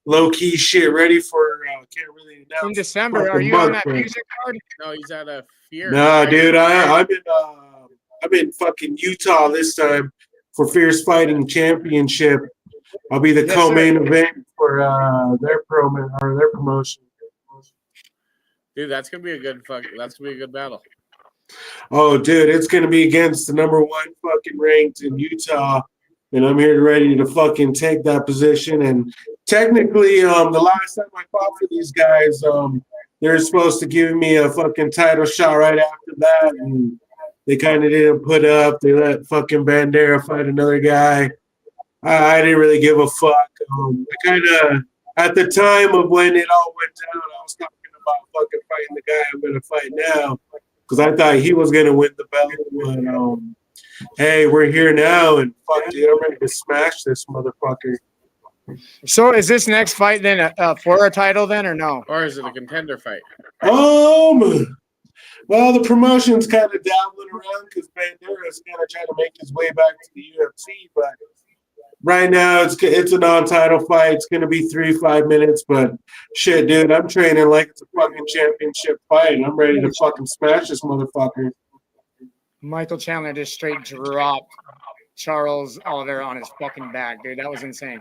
low-key shit ready for, can't really announce. In December, are fucking you on month, that but- music card? No, he's at a Fear. Nah, right? dude, I'm in fucking Utah this time for Fierce Fighting Championship. I'll be the Yes, co-main event for their promotion. Dude, that's gonna be a good battle. Oh, dude, it's gonna be against the number one fucking ranked in Utah, and I'm here ready to fucking take that position. And technically, the last time I fought for these guys, they're supposed to give me a fucking title shot right after that, and they kind of didn't put up. They let fucking Bandera fight another guy. I didn't really give a fuck. I kind of, at the time of when it all went down, I was talking about fucking fighting the guy I'm gonna fight now, because I thought he was gonna win the belt. But hey, we're here now, and fuck, dude, I'm ready to smash this motherfucker. So is this next fight then for a title then or no? Or is it a contender fight? Well, the promotion's kind of dabbling around because Bandera's kind of trying to make his way back to the UFC, but right now it's a non-title fight. It's gonna be 3-5 minutes, but shit, dude, I'm training like it's a fucking championship fight, and I'm ready to fucking smash this motherfucker. Michael Chandler just straight dropped Charles Oliveira on his fucking back, dude. That was insane.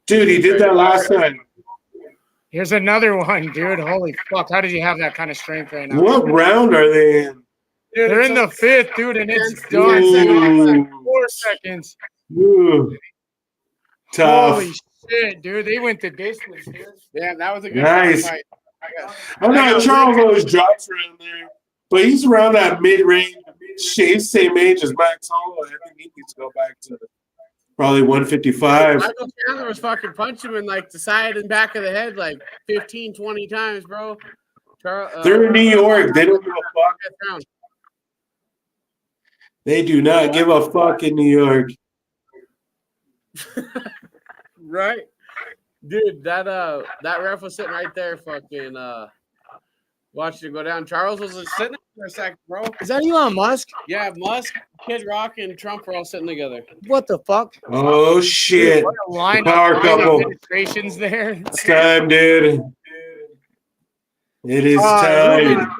Dude, he did that last time. Here's another one, dude. Holy fuck. How did you have that kind of strength right now? What round are they in? Dude, They're it's in the only fifth, dude, and it's 10 done. seconds. 4 seconds. Ooh. Tough. Holy shit, dude. They went the distance, dude. Yeah, that was a good Nice. fight. I know Charles always drops around there, but he's around that mid-range. He's same age as Max Holloway. I think he needs to go back to probably 155. Michael Chandler was fucking punching him in like the side and back of the head like 15, 20 times, bro. They're in New York. They don't give a fuck. They do not give a fuck in New York. Right, dude. That ref was sitting right there, fucking watching it go down. Charles was just sitting there for a second, bro. Is that Elon Musk? Yeah, Musk, Kid Rock, and Trump were all sitting together. What the fuck? Oh, shit. What a line Power of couple. administrations there. It's time, dude. It is time.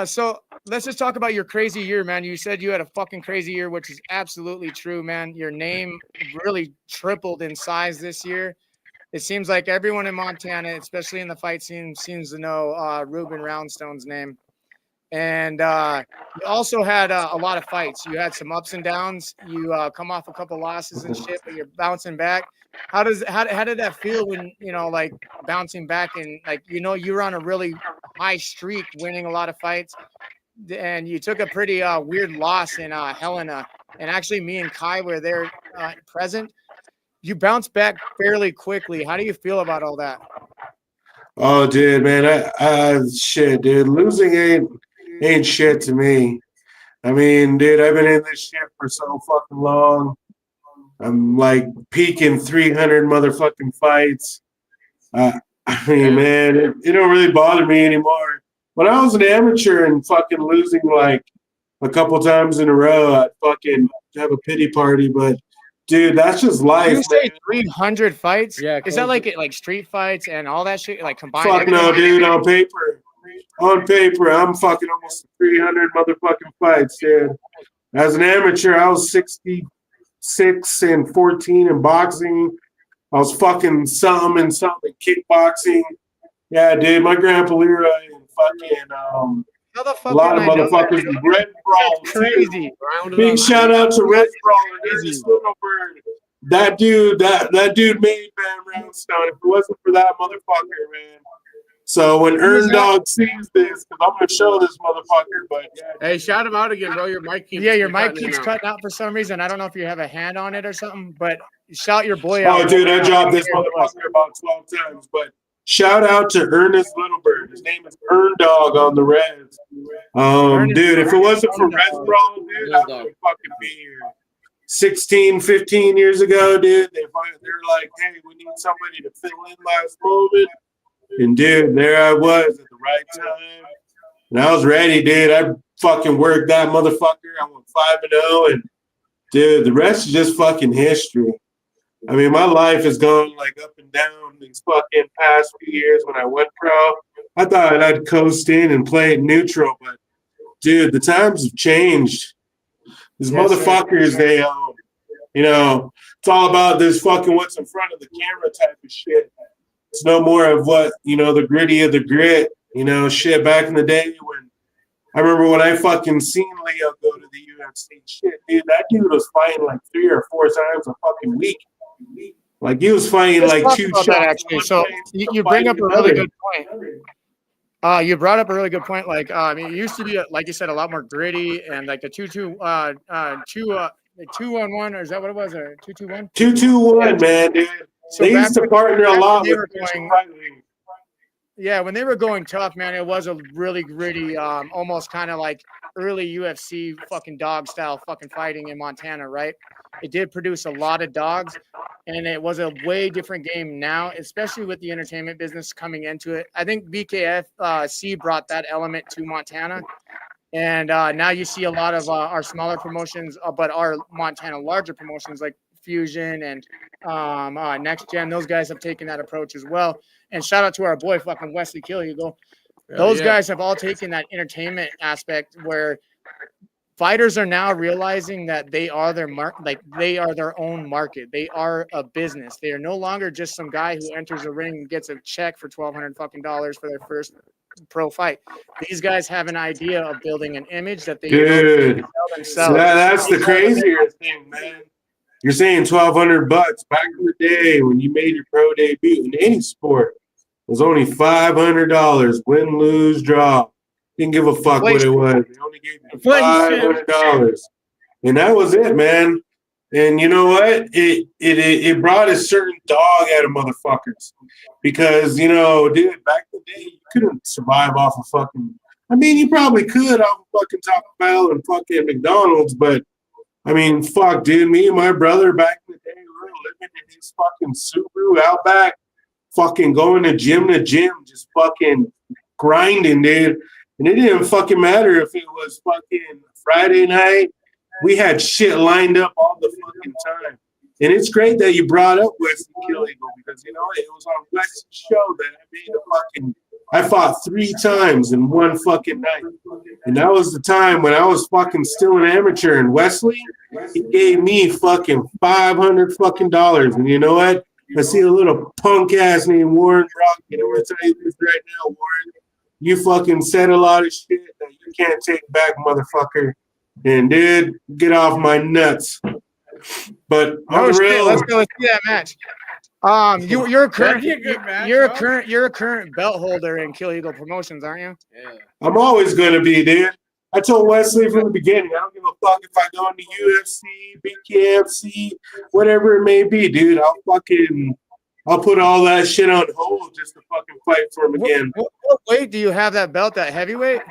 So let's just talk about your crazy year, man. You said you had a fucking crazy year, which is absolutely true, man. Your name really tripled in size this year. It seems like everyone in Montana, especially in the fight scene, seems to know Ruben Roundstone's name. And you also had a lot of fights. You had some ups and downs. You come off a couple losses and shit, but you're bouncing back. How did that feel when, like bouncing back and you were on a really high streak, winning a lot of fights, and you took a pretty weird loss in Helena, and actually me and Kai were there present. You bounced back fairly quickly. How do you feel about all that? Oh, dude, man, shit, dude, losing ain't shit to me. I mean, dude, I've been in this shit for so fucking long. I'm like peaking 300 motherfucking fights. I mean, man, it don't really bother me anymore. When I was an amateur and fucking losing like a couple times in a row, I'd fucking have a pity party. But dude, that's just life. You say 300 fights? Yeah. Is that like street fights and all that shit, like combined? Fuck no, dude. On paper, I'm fucking almost 300 motherfucking fights, dude. As an amateur, I was 66 and 14 in boxing. I was fucking something in kickboxing. Yeah, dude, my grandpa Leroy and fucking How the fuck a lot of did I know that? motherfuckers. Red Brawl, Crazy. big shout out to Red Brawl and Ernest Littlebird. That dude made Van Roundstone. If it wasn't for that motherfucker, man. So when Earn Dog sees this, because I'm gonna show this motherfucker, but yeah. Hey, shout him out again, bro. Your mic keeps Your mic cutting keeps out. cutting out for some reason. I don't know if you have a hand on it or something, but shout your boy out. Oh, dude, I dropped this motherfucker about 12 times. But shout out to Ernest Littlebird. His name is Earn Dog on the Reds. Dude, if it wasn't for Red Brawl, dude, I wouldn't fucking be here. 16, 15 years ago, dude, they're like, hey, we need somebody to fill in last moment. And dude, there I was at the right time. And I was ready, dude. I fucking worked that motherfucker. I went 5-0, and dude, the rest is just fucking history. I mean, my life has gone like up and down these fucking past few years. When I went pro, I thought I'd coast in and play it neutral, but dude, the times have changed. These motherfuckers, they, you know, it's all about this fucking what's in front of the camera type of shit. It's no more of what, you know, the gritty of the grit, you know, shit. Back in the day when I remember when I fucking seen Leo go to the UFC, shit, dude, that dude was fighting like 3 or 4 times a fucking week. Like he was fighting Let's like talk 2 about shots. that, actually. So you bring up a really good point. You brought up a really good point. Like, I mean, it used to be, like you said, a lot more gritty, and like the 2-on-1, or is that what it was? Or 2-2-1? 2-2-1, man, dude. So they used to partner a lot with yeah, when they were going tough, man, it was a really gritty, almost kind of like early UFC fucking dog style fucking fighting in Montana, right? It did produce a lot of dogs, and it was a way different game now, especially with the entertainment business coming into it. I think BKFC brought that element to Montana, and now you see a lot of our smaller promotions, but our Montana larger promotions like Fusion and Next Gen, those guys have taken that approach as well. And shout out to our boy fucking Wesley Killiego. Those guys have all taken that entertainment aspect where fighters are now realizing that they are their they are their own market. They are a business. They are no longer just some guy who enters a ring and gets a check for $1,200 fucking for their first pro fight. These guys have an idea of building an image that they Dude, sell themselves. So that's the crazier thing, man. You're saying $1,200 back in the day when you made your pro debut in any sport. It was only $500. Win, lose, draw. Didn't give a fuck what it was. They only gave you $500, and that was it, man. And you know what? It brought a certain dog out of motherfuckers because you know, dude, back in the day, you couldn't survive off of fucking. I mean, you probably could off of fucking Taco Bell and fucking McDonald's, but I mean, fuck, dude. Me and my brother back in the day, we were living in his fucking Subaru Outback, fucking going to gym, just fucking grinding, dude. And it didn't fucking matter if it was fucking Friday night. We had shit lined up all the fucking time. And it's great that you brought up Wesley Killiego because, you know, it was on Wes's show that I fought 3 times in one fucking night. And that was the time when I was fucking still an amateur. And Wesley, he gave me fucking $500 fucking dollars. And you know what? I see a little punk ass named Warren Brock. And I'm going to tell you this right now, Warren. You fucking said a lot of shit that you can't take back, motherfucker. And dude, get off my nuts. But let's go see that match. You're a current belt holder in Kill Eagle Promotions, aren't you? Yeah. I'm always gonna be, dude. I told Wesley from the beginning, I don't give a fuck if I go into UFC, BKFC, whatever it may be, dude. I'll put all that shit on hold just to fucking fight for him again. What weight do you have that belt? That heavyweight?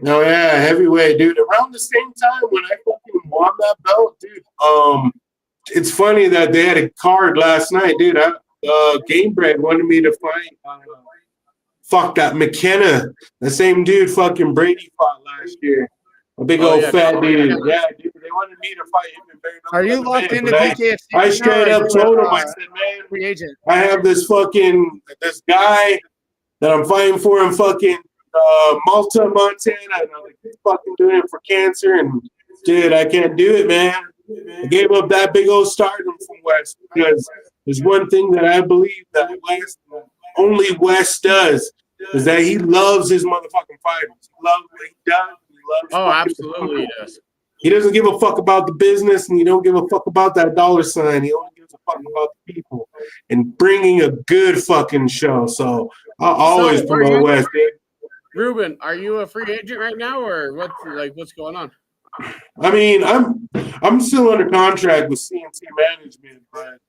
Oh yeah, heavyweight, dude. Around the same time when I fucking won that belt, dude. It's funny that they had a card last night, dude. Gamebred wanted me to fight. Fuck that McKenna, the same dude fucking Brady fought last year. A big old fat dude. Yeah, dude. They wanted me to fight him. Are you locked into BKFC? I straight up told him, I said, man, free agent. I have this guy that I'm fighting for in fucking Malta, Montana. And I'm like, he's fucking doing it for cancer. And dude, I can't do it, man. I gave up that big old stardom from West because there's one thing that I believe that only West does is that he loves his motherfucking fighters. He loves what he does. Absolutely he does. He doesn't give a fuck about the business, and he don't give a fuck about that dollar sign. He only gives a fuck about the people and bringing a good fucking show. So I'll always promote West, dude. Ruben, are you a free agent right now, or what's going on? I mean, I'm still under contract with CNC Management, but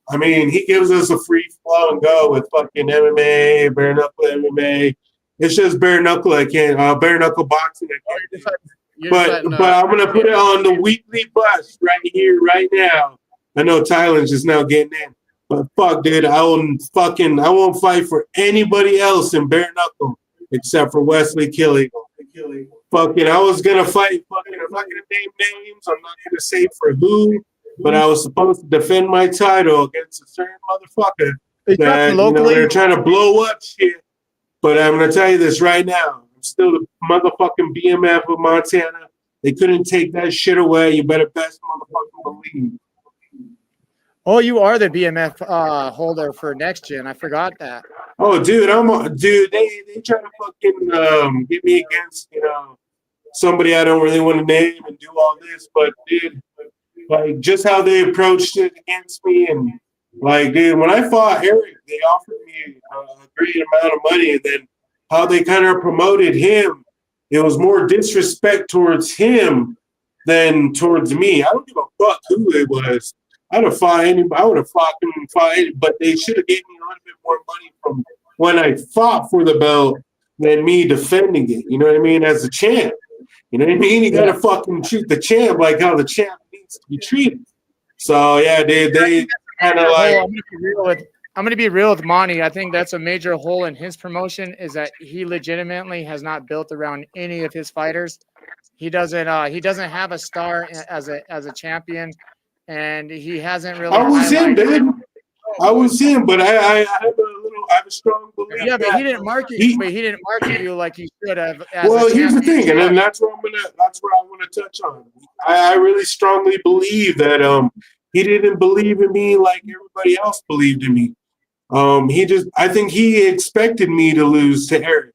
I mean, he gives us a free flow and go with fucking MMA, bare knuckle MMA. It's just bare knuckle. I can't bare knuckle boxing. I can't do. But I'm gonna put it on the weekly bus right here, right now. I know Thailand's just now getting in, but fuck, dude, I won't fight for anybody else in bare knuckle except for Wesley Killiego. Fucking, I was gonna fight. Fucking, I'm not gonna name names. I'm not gonna say for who, but I was supposed to defend my title against a certain motherfucker that they're trying to blow up shit. But I'm gonna tell you this right now. I'm still the motherfucking BMF of Montana. They couldn't take that shit away. You better best motherfucking believe. Oh, you are the BMF holder for Next Gen. I forgot that. Oh, dude, They try to fucking get me against somebody I don't really want to name and do all this, but dude, like just how they approached it against me, and like, dude, when I fought Eric, they offered me a great amount of money, and then how they kind of promoted him, it was more disrespect towards him than towards me. I don't give a fuck who it was. I'd have fought anybody. I would have fought him, but they should have gave me a little bit more money from when I fought for the belt than me defending it. You know what I mean? As a champ. You know what I mean? You gotta fucking treat the champ like how the champ needs to be treated. So yeah, they kind of like. I'm going to be real with Monty. I think that's a major hole in his promotion is that he legitimately has not built around any of his fighters. He doesn't have a star as a champion, and he hasn't really. I was him, dude. I was him, but I have a strong belief. Yeah, but he didn't market you like he should have. Well, here's the thing, and then that's where I want to touch on. I really strongly believe that he didn't believe in me like everybody else believed in me. I think he expected me to lose to Eric.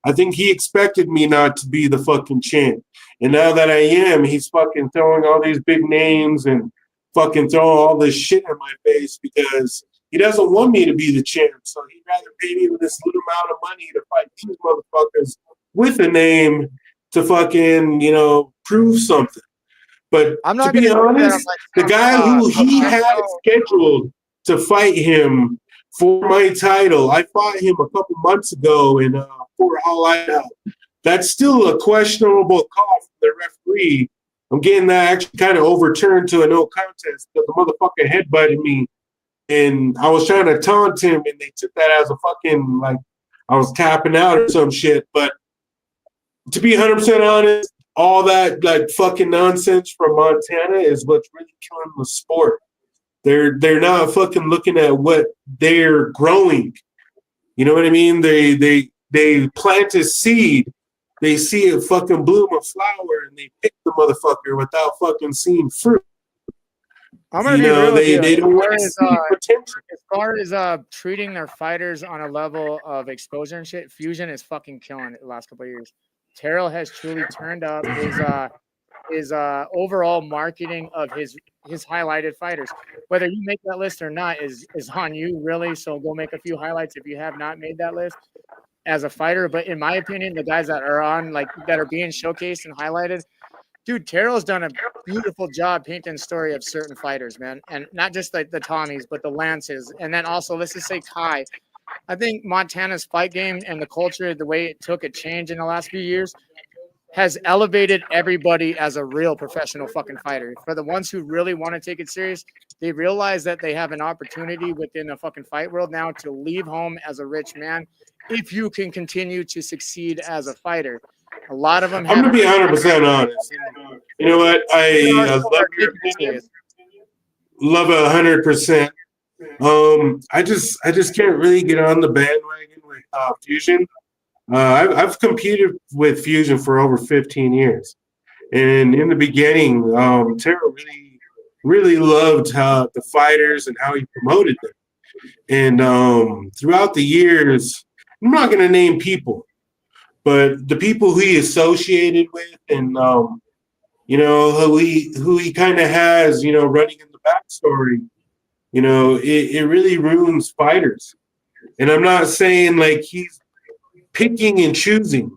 I think he expected me not to be the fucking champ. And now that I am, he's fucking throwing all these big names and fucking throwing all this shit in my face because he doesn't want me to be the champ. So he'd rather pay me this little amount of money to fight these motherfuckers with a name to fucking, prove something. But to be honest, the guy who he had scheduled to fight him for my title, I fought him a couple months ago for All Out. That's still a questionable call from the referee. I'm getting that actually kind of overturned to a no contest because the motherfucker headbutted me, and I was trying to taunt him, and they took that as a fucking like I was tapping out or some shit. But to be 100% honest, all that like fucking nonsense from Montana is what's really killing the sport. They're not fucking looking at what they're growing. You know what I mean? They plant a seed, they see it fucking bloom a flower, and they pick the motherfucker without fucking seeing fruit. I'm gonna be real with you. They don't want to see potential. As far as treating their fighters on a level of exposure and shit, Fusion is fucking killing it the last couple of years. Terrell has truly turned up his overall marketing of his highlighted fighters. Whether you make that list or not is on you, really. So go make a few highlights if you have not made that list as a fighter. But in my opinion, the guys that are on, like, that are being showcased and highlighted, dude, Terrell's done a beautiful job painting the story of certain fighters, man. And not just like the Tommies, but the Lances. And then also, let's just say Kai. I think Montana's fight game and the culture, the way it took a change in the last few years, has elevated everybody as a real professional fucking fighter. For the ones who really want to take it serious, they realize that they have an opportunity within the fucking fight world now to leave home as a rich man if you can continue to succeed as a fighter. A lot of them I'm going to be 100% honest. You know what? I love your opinion. Love it 100%. I just can't really get on the bandwagon with Fusion. I've competed with Fusion for over 15 years, and in the beginning, Tara really loved the fighters and how he promoted them. And throughout the years, I'm not going to name people, but the people who he associated with, and who he kind of has, running in the backstory. It really ruins fighters. And I'm not saying like he's picking and choosing,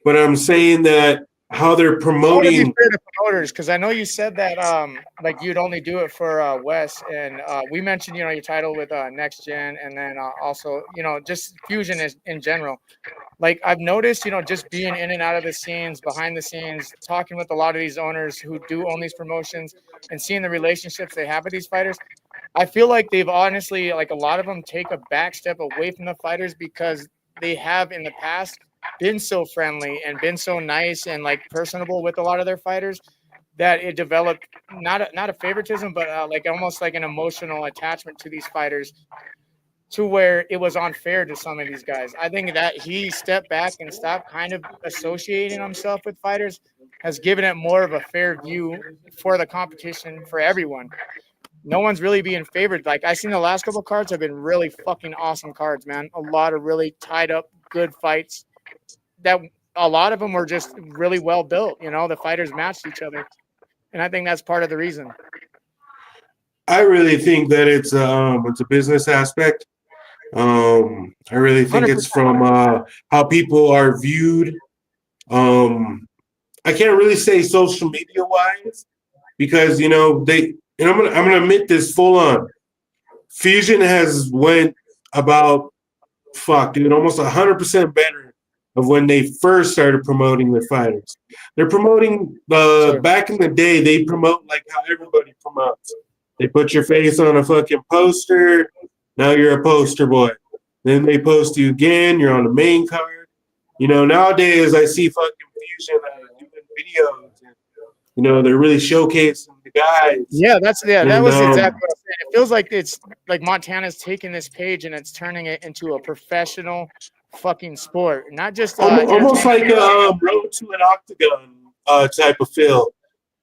but I'm saying that how they're promoting promoters, because I know you said that like you'd only do it for Wes, and we mentioned your title with Next Gen, and then also just Fusion in general. Like I've noticed, just being in and out of the scenes, behind the scenes, talking with a lot of these owners who do own these promotions, and seeing the relationships they have with these fighters. I feel like they've honestly, like a lot of them take a back step away from the fighters because they have in the past been so friendly and been so nice and like personable with a lot of their fighters that it developed not a favoritism, but like almost like an emotional attachment to these fighters, to where it was unfair to some of these guys. I think that he stepped back and stopped kind of associating himself with fighters has given it more of a fair view for the competition for everyone. No one's really being favored. Like I seen the last couple of cards have been really fucking awesome cards, man. A lot of really tied up good fights that a lot of them were just really well built. You know, the fighters matched each other. And I think that's part of the reason. I really think that it's a business aspect. I really think 100%. it's from how people are viewed. I can't really say social media wise because you know they. And I'm gonna admit this full on. Fusion has went about almost 100% better of when they first started promoting their fighters. They're promoting back in the day. They promote like how everybody promotes. They put your face on a fucking poster. Now you're a poster boy. Then they post you again. You're on the main card. You know, nowadays I see fucking Fusion doing videos. And, you know, they're really showcasing the guys. Yeah, that was exactly what I'm saying. It feels like it's like Montana's taking this page and it's turning it into a professional fucking sport, not just almost like a road to an octagon type of feel.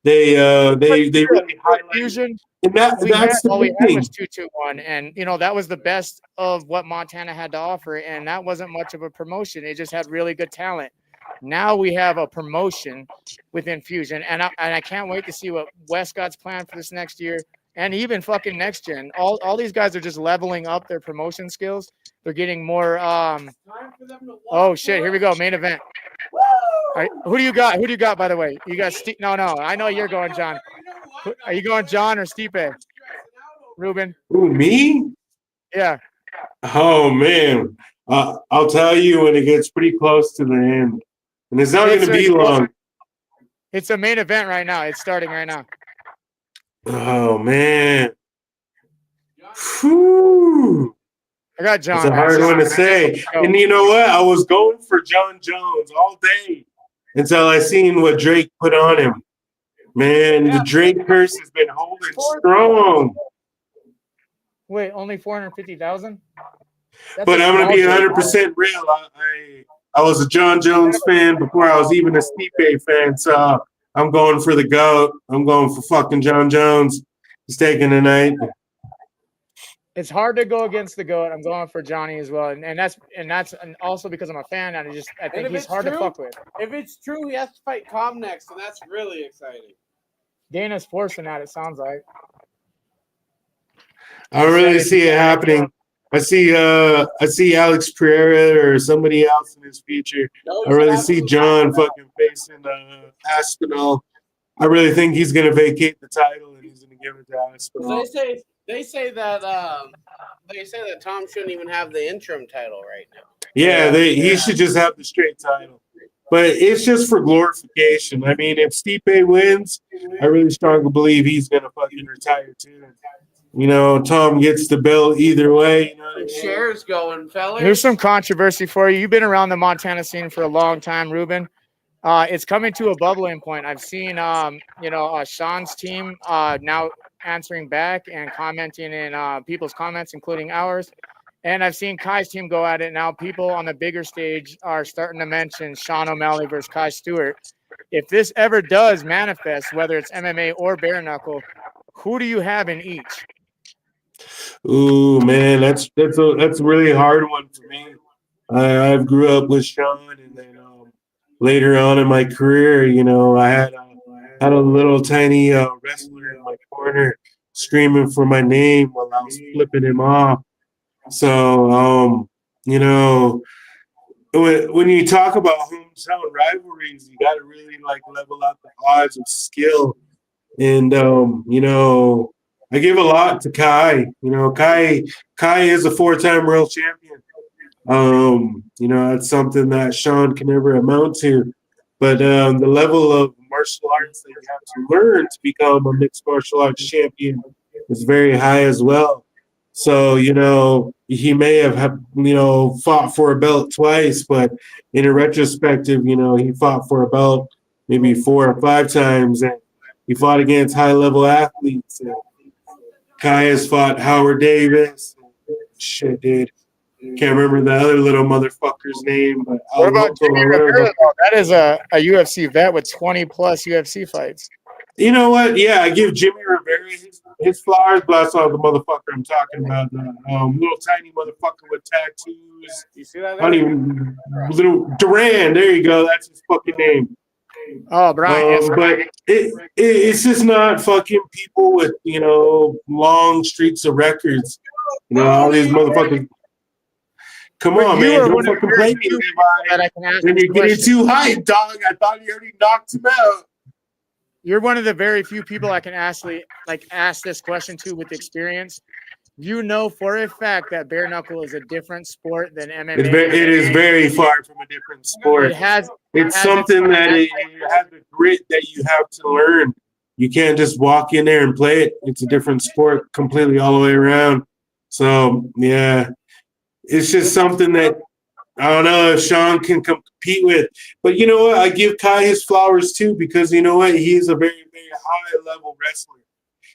They really highlight Fusion. And that's the all we thing. had was 221, and you know that was the best of what Montana had to offer, and that wasn't much of a promotion. It just had really good talent. Now we have a promotion within Fusion, and I can't wait to see what Westcott's plan for this next year, and even fucking next gen. All these guys are just leveling up their promotion skills. They're getting more. Oh shit! Here we go. Main event. All right, who do you got? Who do you got? By the way, you got Steve. No. I know you're going, John. Are you going John or Stipe? Ruben? Who, me? Yeah. Oh man, I'll tell you when it gets pretty close to the end, and it's not going to be long. It's a main event right now. It's starting right now. Oh man. Whew. I got John. It's a hard one to say. And you know what? I was going for John Jones all day until I seen what Drake put on him. Man, the Drake curse has been holding strong. Wait, only 450,000? But I'm gonna be 100% real. I was a John Jones fan before I was even a Stipe fan, so I'm going for the GOAT. I'm going for fucking John Jones. He's taking the night. It's hard to go against the GOAT. I'm going for Johnny as well, and that's also because I'm a fan. And I think he's hard to fuck with. If it's true, he has to fight Tom next, and that's really exciting. Dana's forcing that. It sounds like. I don't really see it happening. I see Alex Pereira or somebody else in his future. I really see John fucking facing Aspinall. I really think he's gonna vacate the title and he's gonna give it to Aspinall. They say that Tom shouldn't even have the interim title right now. Yeah, he should just have the straight title. But it's just for glorification. I mean, if Stipe wins, I really strongly believe he's gonna fucking retire too. You know, Tom gets the belt either way. You know, shares going, fellas. Here's some controversy for you. You've been around the Montana scene for a long time, Ruben. It's coming to a bubbling point. I've seen, Sean's team now answering back and commenting in people's comments, including ours. And I've seen Kai's team go at it now. People on the bigger stage are starting to mention Sean O'Malley versus Kai Stewart. If this ever does manifest, whether it's MMA or bare knuckle, who do you have in each? Ooh, man, that's a really hard one for me. I've grew up with Sean, and then later on in my career, you know, I had a little tiny wrestler in my corner screaming for my name while I was flipping him off. So, you know, when you talk about hometown rivalries, you got to really like level out the odds of skill. And, you know, I give a lot to Kai. You know, Kai is a 4-time world champion. You know, that's something that Sean can never amount to. But the level of martial arts that you have to learn to become a mixed martial arts champion is very high as well. So, he may have, fought for a belt twice, but in a retrospective, he fought for a belt maybe 4 or 5 times, and he fought against high-level athletes. And Kai has fought Howard Davis. Shit, dude. Can't remember the other little motherfucker's name, but What about Jimmy Rivera, though? That is a UFC vet with 20-plus UFC fights. You know what? Yeah, I give Jimmy Rivera his flowers, but I saw the motherfucker I'm talking about, the little tiny motherfucker with tattoos. You see that? I don't even little Duran. There you go. That's his fucking name. Oh, Brian. But it's just not fucking people with long streaks of records. All these motherfuckers. Come on, man! Don't fucking play me, Levi. When you're getting too hyped, dog. I thought you already knocked him out. You're one of the very few people I can ask this question to with experience. You know for a fact that bare knuckle is a different sport than MMA. It is very far from a different sport. It's something that it has the grit that you have to learn. You can't just walk in there and play it. It's a different sport completely all the way around. So, yeah, it's just something that I don't know if Sean can compete with. But you know what? I give Kai his flowers too, because you know what? He is a very, very high-level wrestler.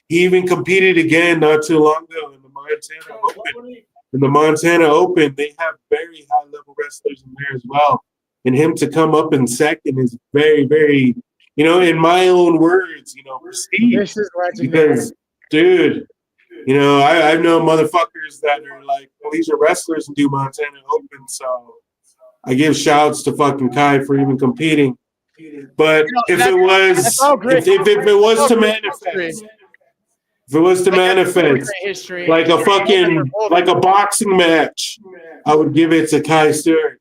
He even competed again not too long ago in the Montana Open. In the Montana Open, they have very high-level wrestlers in there as well. And him to come up in second is very, very, in my own words, prestige. This is legendary. Because, dude, I know motherfuckers that are like, well, these are wrestlers and do Montana Open, so I give shouts to fucking Kai for even competing. But if it was to manifest, like a boxing match, I would give it to Kai Stewart.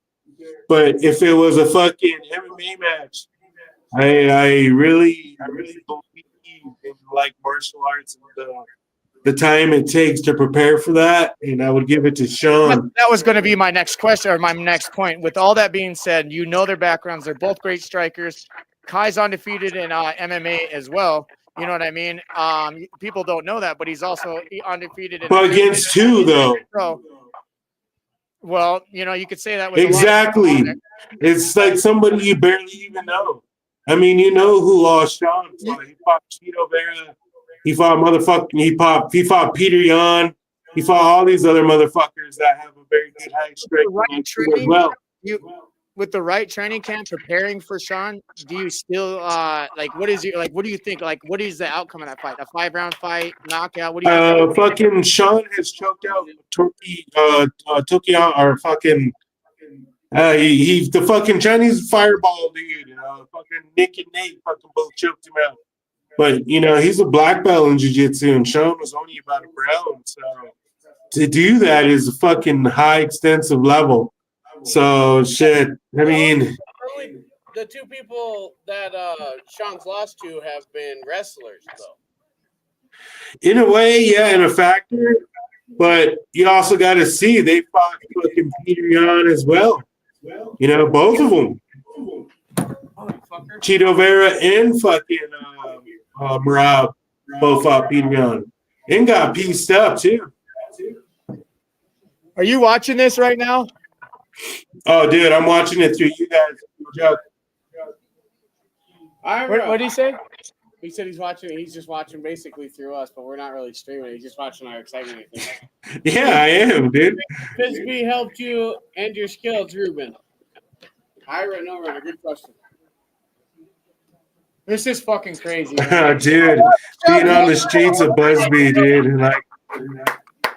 But if it was a fucking MMA match, I really believe in like martial arts and the time it takes to prepare for that, and I would give it to Sean. That was going to be my next question or my next point. With all that being said, their backgrounds. They're both great strikers. Kai's undefeated in MMA as well. You know what I mean? People don't know that, but he's also undefeated. But against two, though. Well, you could say that with exactly. It's like somebody you barely even know. I mean, who lost Sean? He fought Cheeto Vera. He fought Peter Yan. He fought all these other motherfuckers that have a very good high strike as well. With the right training camp preparing for Sean, do you still what do you think? Like, what is the outcome of that fight? A 5-round fight, knockout? What do you think? Fucking Sean has choked out Tokyo or fucking he's the fucking Chinese fireball dude. Fucking Nick and Nate fucking both choked him out. But he's a black belt in jiu-jitsu, and Sean was only about a brown. So to do that is a fucking high, extensive level. So shit. I mean, the two people that Sean's lost to have been wrestlers, though. In a way, yeah, in a factor. But you also got to see they fought fucking Peter Yan as well. Both of them. Cheeto Vera and fucking Marab both fought Peter Yan and got pieced up too. Are you watching this right now? Oh, dude, I'm watching it through you guys. No joke. What did he say? He said he's watching. He's just watching basically through us, but we're not really streaming. He's just watching our excitement. Yeah, I am, dude. Bisbee helped you and your skills, Ruben. Ira, no runner. Good question. This is fucking crazy. Dude, being on the streets of Busby, dude,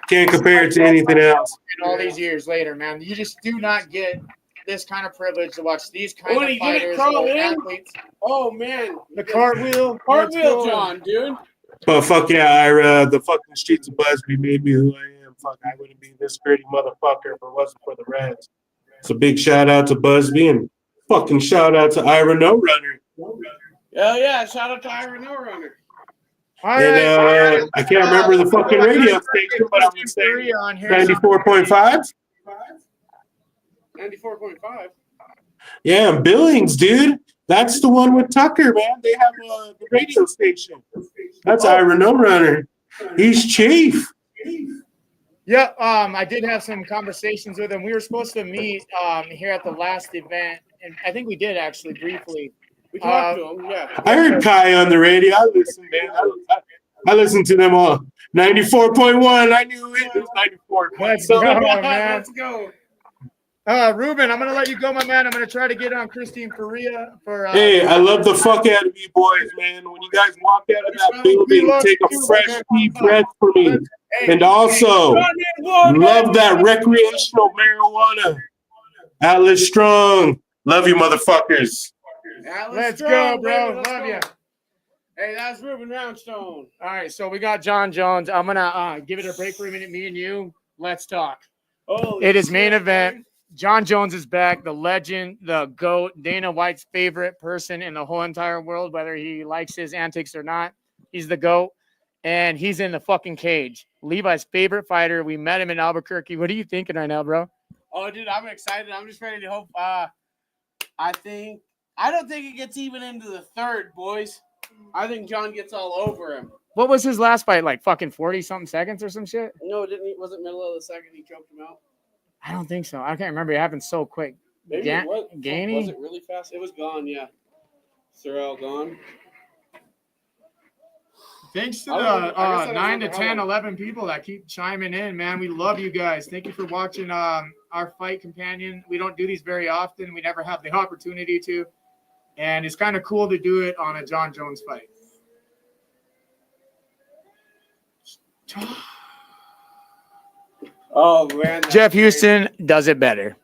can't compare it to anything else. All these years later, man, you just do not get this kind of privilege to watch these kind of fighters, athletes. Oh man, the cartwheel, John, dude. But fuck yeah, Ira, the fucking streets of Busby made me who I am. Fuck, I wouldn't be this gritty motherfucker if it wasn't for the Reds. So big shout out to Busby and fucking shout out to Ira No Runner. Hell yeah, shout out to Ira No Runner. And I can't remember the fucking radio station, but I'm going to say 94.5. 94.5. Yeah, Billings, dude. That's the one with Tucker, man. They have the radio station. That's Ira No Runner. He's chief. Yeah, I did have some conversations with him. We were supposed to meet here at the last event, and I think we did actually briefly. We talked to him, yeah. I heard Kai on the radio. I listened, man. I listened to them all. 94.1. I knew it was 94. Let's go, man. Let's go. Ruben, I'm gonna let you go, my man. I'm gonna try to get on Christine Faria for. Hey, I love the fuck out of you boys, man. When you guys walk out of that building, take a fresh deep breath for me. And also, love that recreational marijuana. Atlas Strong. Love you, motherfuckers. Let's go, bro. Love you. Hey, that's Ruben Roundstone. All right, so we got John Jones. I'm gonna give it a break for a minute. Me and you, let's talk. It is main event. John Jones is back, the legend, the GOAT, Dana White's favorite person in the whole entire world, whether he likes his antics or not. He's the GOAT, and he's in the fucking cage. Levi's favorite fighter. We met him in Albuquerque. What are you thinking right now, bro? Oh, dude, I'm excited. I'm just ready to hope. I don't think it gets even into the third, boys. I think John gets all over him. What was his last fight, like fucking 40-something seconds or some shit? No, didn't he? Was it middle of the second he choked him out? I don't think so. I can't remember. It happened so quick. Maybe it was. Gainey? Was it really fast? It was gone, yeah. Sorrell gone. Thanks to the 9 to 10, 11 people that keep chiming in, man. We love you guys. Thank you for watching our fight companion. We don't do these very often. We never have the opportunity to. And it's kind of cool to do it on a John Jones fight. Oh, man. Jeff Houston does it better.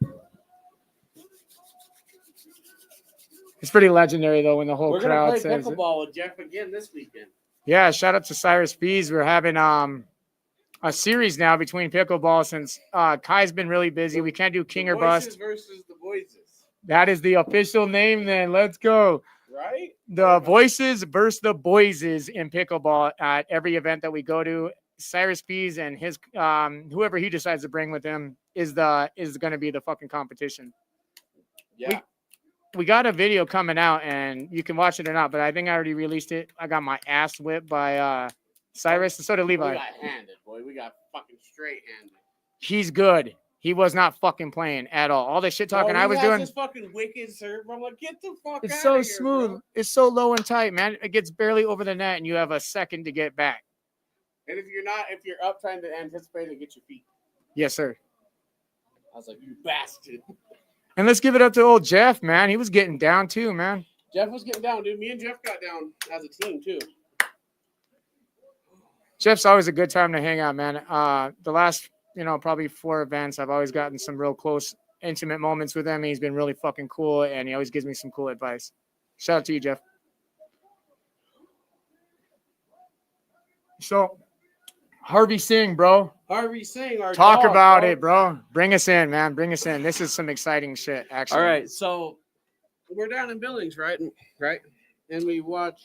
It's pretty legendary, though, when the whole crowd says it. We're going to play pickleball with Jeff again this weekend. Yeah, shout out to Cyrus Fees. We're having a series now between pickleball since Kai's been really busy. We can't do King or Bust. Voices versus the Voices. That is the official name then. Let's go. Right? The Voices versus the Boyses in pickleball at every event that we go to. Cyrus Fees and his whoever he decides to bring with him is going to be the fucking competition. Yeah. We got a video coming out, and you can watch it or not, but I think I already released it. I got my ass whipped by Cyrus, and so did Levi. We got handed, boy. We got fucking straight handed. He's good. He was not fucking playing at all. All the shit talking I was doing. This fucking wicked serve. I'm like, get the fuck It's out so of here, smooth. bro. It's so low and tight, man. It gets barely over the net, and you have a second to get back. And if you're up trying to anticipate it, get your feet. Yes, sir. I was like, you bastard. And let's give it up to old Jeff, man. He was getting down too, man. Jeff was getting down, dude. Me and Jeff got down as a team, too. Jeff's always a good time to hang out, man. The last, probably 4 events, I've always gotten some real close, intimate moments with him. He's been really fucking cool, and he always gives me some cool advice. Shout out to you, Jeff. So, Harvey Singh, bro. Harvey Singh, our Talk dog, about bro. it, bro. Bring us in, man. Bring us in. This is some exciting shit, actually. All right, so we're down in Billings, right? And we watch.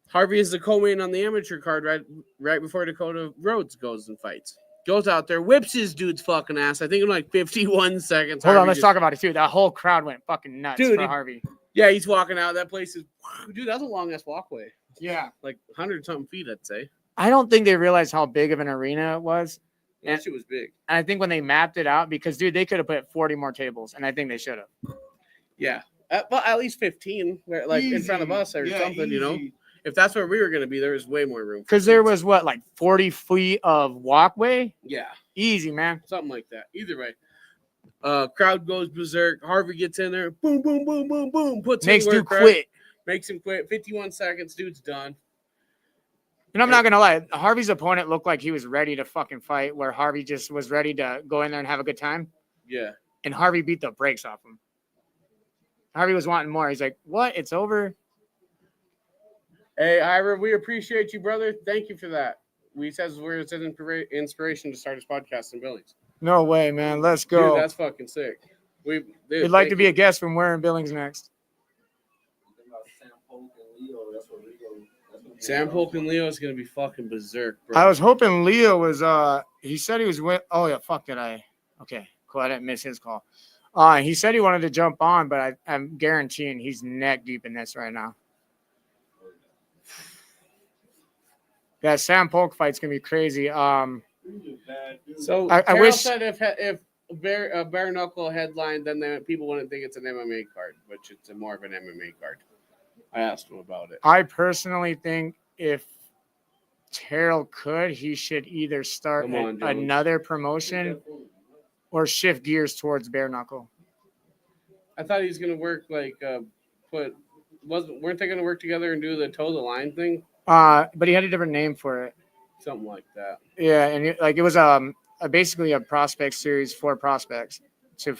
Harvey is the co-main on the amateur card right before Dakota Rhodes goes and fights. Goes out there, whips his dude's fucking ass. I think in like 51 seconds. Hold Harvey on, let's talk about it, too. That whole crowd went fucking nuts Dude, for Harvey. Yeah, he's walking out. That place is, dude, that's a long ass walkway. Yeah. Like 100-something feet, I'd say. I don't think they realized how big of an arena it was. That shit was big. And I think when they mapped it out, because, dude, they could have put 40 more tables, and I think they should have. Yeah. Well, at least 15, like in front of us or something, easy. If that's where we were going to be, there was way more room. Because there was, 40 feet of walkway? Yeah. Easy, man. Something like that. Either way. Crowd goes berserk. Harvey gets in there. Boom, boom, boom, boom, boom. Makes dude quit. Makes him quit. 51 seconds. Dude's done. And I'm not going to lie. Harvey's opponent looked like he was ready to fucking fight, where Harvey just was ready to go in there and have a good time. Yeah. And Harvey beat the brakes off him. Harvey was wanting more. He's like, what? It's over? Hey, Ira, we appreciate you, brother. Thank you for that. It's an inspiration to start his podcast in Billings. No way, man. Let's go. Dude, that's fucking sick. We'd like to be a guest when we're in Billings next. Sam Polk and Leo is going to be fucking berserk, bro. I was hoping Leo was, he said he was with, oh yeah, fuck did I? Okay, cool. I didn't miss his call. He said he wanted to jump on, but I'm guaranteeing he's neck deep in this right now. That Sam Polk fight's going to be crazy. So I Terrell wish- said if bare knuckle headline, then people wouldn't think it's an MMA card, which it's more of an MMA card. I asked him about it. I personally think if Terrell could, he should either start Come on, Jones. another promotion or shift gears towards bare knuckle. I thought he was gonna work like weren't they gonna work together and do the toe the line thing? But he had a different name for it. Something like that. Yeah, and it was basically a prospect series for prospects to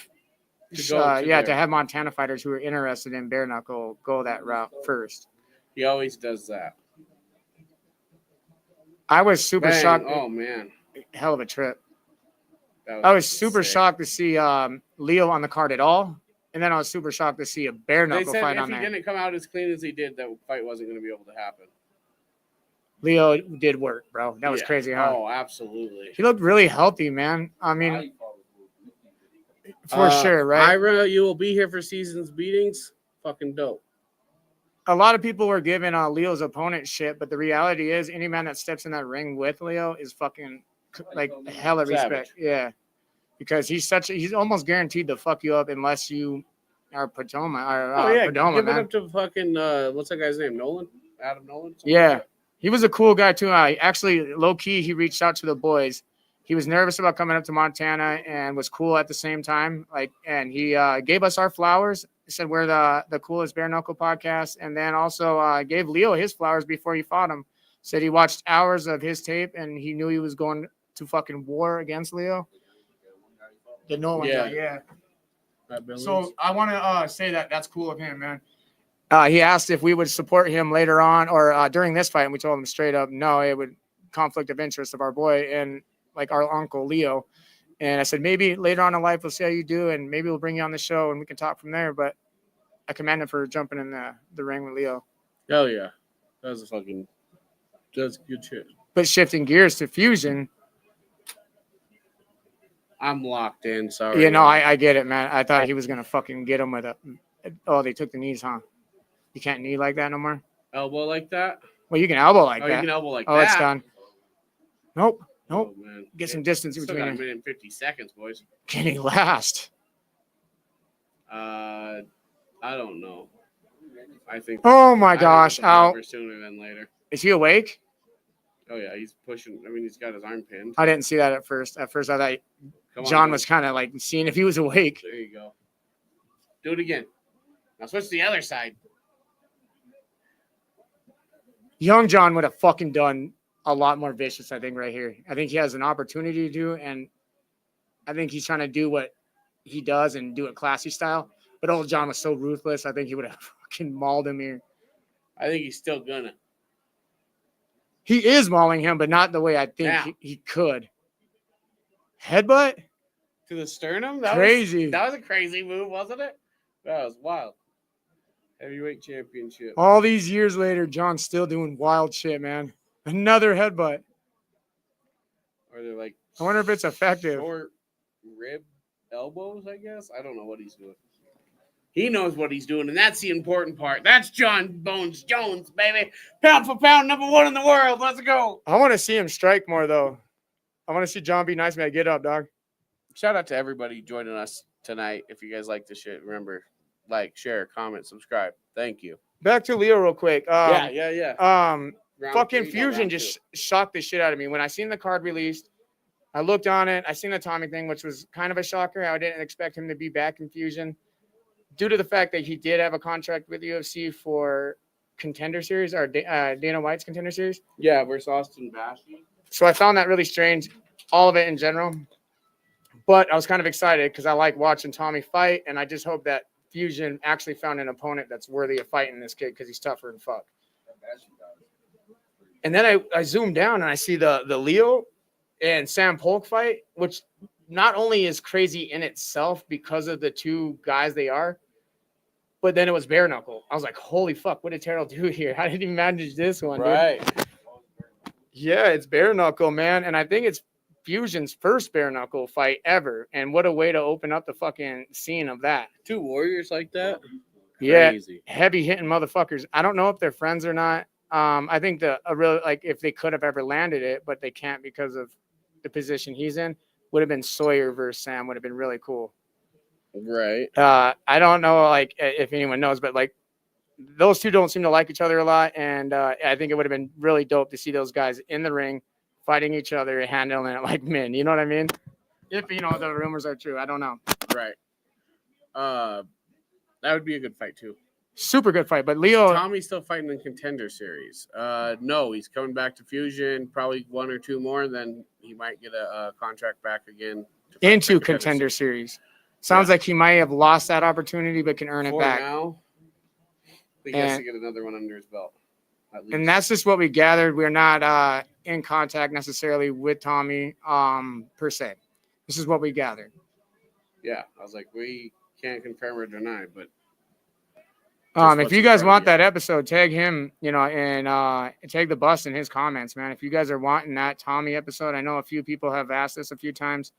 have Montana fighters who are interested in bare knuckle go that route first. He always does that. I was super Bang. shocked. Oh man, Hell of a trip. that I was super sick. shocked to see Leo on the card at all, and then I was super shocked to see a bare They knuckle said fight if on he there. didn't come out as clean as he did, that fight wasn't going to be able to happen. Leo did work, bro. That was Yeah. crazy, huh? Oh, absolutely. He looked really healthy, man. I mean, for sure, right? Ira, you will be here for season's beatings. Fucking dope. A lot of people were giving Leo's opponent shit, but the reality is, any man that steps in that ring with Leo is fucking like hella Savage. respect. Yeah, because he's almost guaranteed to fuck you up unless you are Padoma or Padoma, give man. it up to fucking what's that guy's name? Nolan? Adam Nolan? Something Yeah. like that. He was a cool guy too. Actually, low key, he reached out to the boys. He was nervous about coming up to Montana and was cool at the same time. And he gave us our flowers. He said we're the coolest bare knuckle podcast, and then also gave Leo his flowers before he fought him. Said he watched hours of his tape and he knew he was going to fucking war against Leo. The Nolan guy, yeah. So I want to say that's cool of him, man. He asked if we would support him later on or during this fight, and we told him straight up, no, it would conflict of interest of our boy and like our uncle Leo. And I said, maybe later on in life, we'll see how you do, and maybe we'll bring you on the show and we can talk from there. But I commend him for jumping in the ring with Leo. Hell yeah. That's good shit. But shifting gears to Fusion, I'm locked in. Sorry. you know, I get it, man. I thought he was going to fucking get him with they took the knees, huh? You can't knee like that no more? Elbow like that? Well, you can elbow like Oh, that. you can elbow like Oh, that. it's done. Nope. Oh, man. Get some distance Still between got a you. minute and 50 seconds, boys. Can he last? I don't know. I think. Oh my I think gosh. it's Ow. over sooner than later. Is he awake? Oh yeah, he's pushing. I mean, he's got his arm pinned. I didn't see that at first. At first, I thought Come on, John dude. was kind of like seeing if he was awake. There you go. Do it again. Now switch to the other side. Young John would have fucking done a lot more vicious, I think, right here. I think he has an opportunity to do, and I think he's trying to do what he does and do it classy style. But old John was so ruthless, I think he would have fucking mauled him here. I think he's still gonna. He is mauling him, but not the way I think Now. he could. Headbutt? To the sternum? Crazy. That was a crazy move, wasn't it? That was wild. Heavyweight championship. All these years later, John's still doing wild shit, man. Another headbutt. Or they're like I wonder if it's effective. short rib elbows, I guess. I don't know what he's doing. He knows what he's doing, and that's the important part. That's John Bones Jones, baby. Pound for pound, #1 in the world. Let's go. I want to see him strike more, though. I want to see John be nice, man. Get up, dog. Shout out to everybody joining us tonight. If you guys like this shit, remember, like, share, comment, subscribe. Thank you. Back to Leo real quick. Yeah. Round Round fucking 3, Fusion round just shocked the shit out of me. When I seen the card released, I looked on it. I seen the Tommy thing, which was kind of a shocker. I didn't expect him to be back in Fusion due to the fact that he did have a contract with UFC for Contender Series or Dana White's Contender Series. 2. Yeah, versus Austin Bashy. So I found that really strange, all of it in general. But I was kind of excited because I like watching Tommy fight, and I just hope that Fusion actually found an opponent that's worthy of fighting this kid because he's tougher than fuck. And then I zoom down and I see the Leo and Sam Polk fight, which not only is crazy in itself because of the two guys they are, but then it was bare knuckle. I was like, holy fuck, what did Terrell do here? How did he manage this one, dude? Right. Yeah, it's bare knuckle, man. And I think it's Fusion's first bare knuckle fight ever. And what a way to open up the fucking scene of that. 2 warriors like that? Yeah, Crazy. heavy hitting motherfuckers. I don't know if they're friends or not. I think if they could have ever landed it, but they can't because of the position he's in, would have been Sawyer versus Sam. Would have been really cool. Right. I don't know, like, if anyone knows, but like those two don't seem to like each other a lot, and I think it would have been really dope to see those guys in the ring fighting each other, handling it like men. You know what I mean? If the rumors are true, I don't know. Right. That would be a good fight too. Super good fight, but Leo. Tommy's still fighting in Contender Series. No, he's coming back to Fusion, probably 1 or 2 more, then he might get a contract back again Into Contender Series. Sounds like he might have lost that opportunity, but can earn it For back. now, he has to get another one under his belt. And that's just what we gathered. We're not in contact necessarily with Tommy per se. This is what we gathered. Yeah, I was like, we can't confirm or deny, but if you guys want that episode, tag him, and tag the bus in his comments, man. If you guys are wanting that Tommy episode, I know a few people have asked us a few times.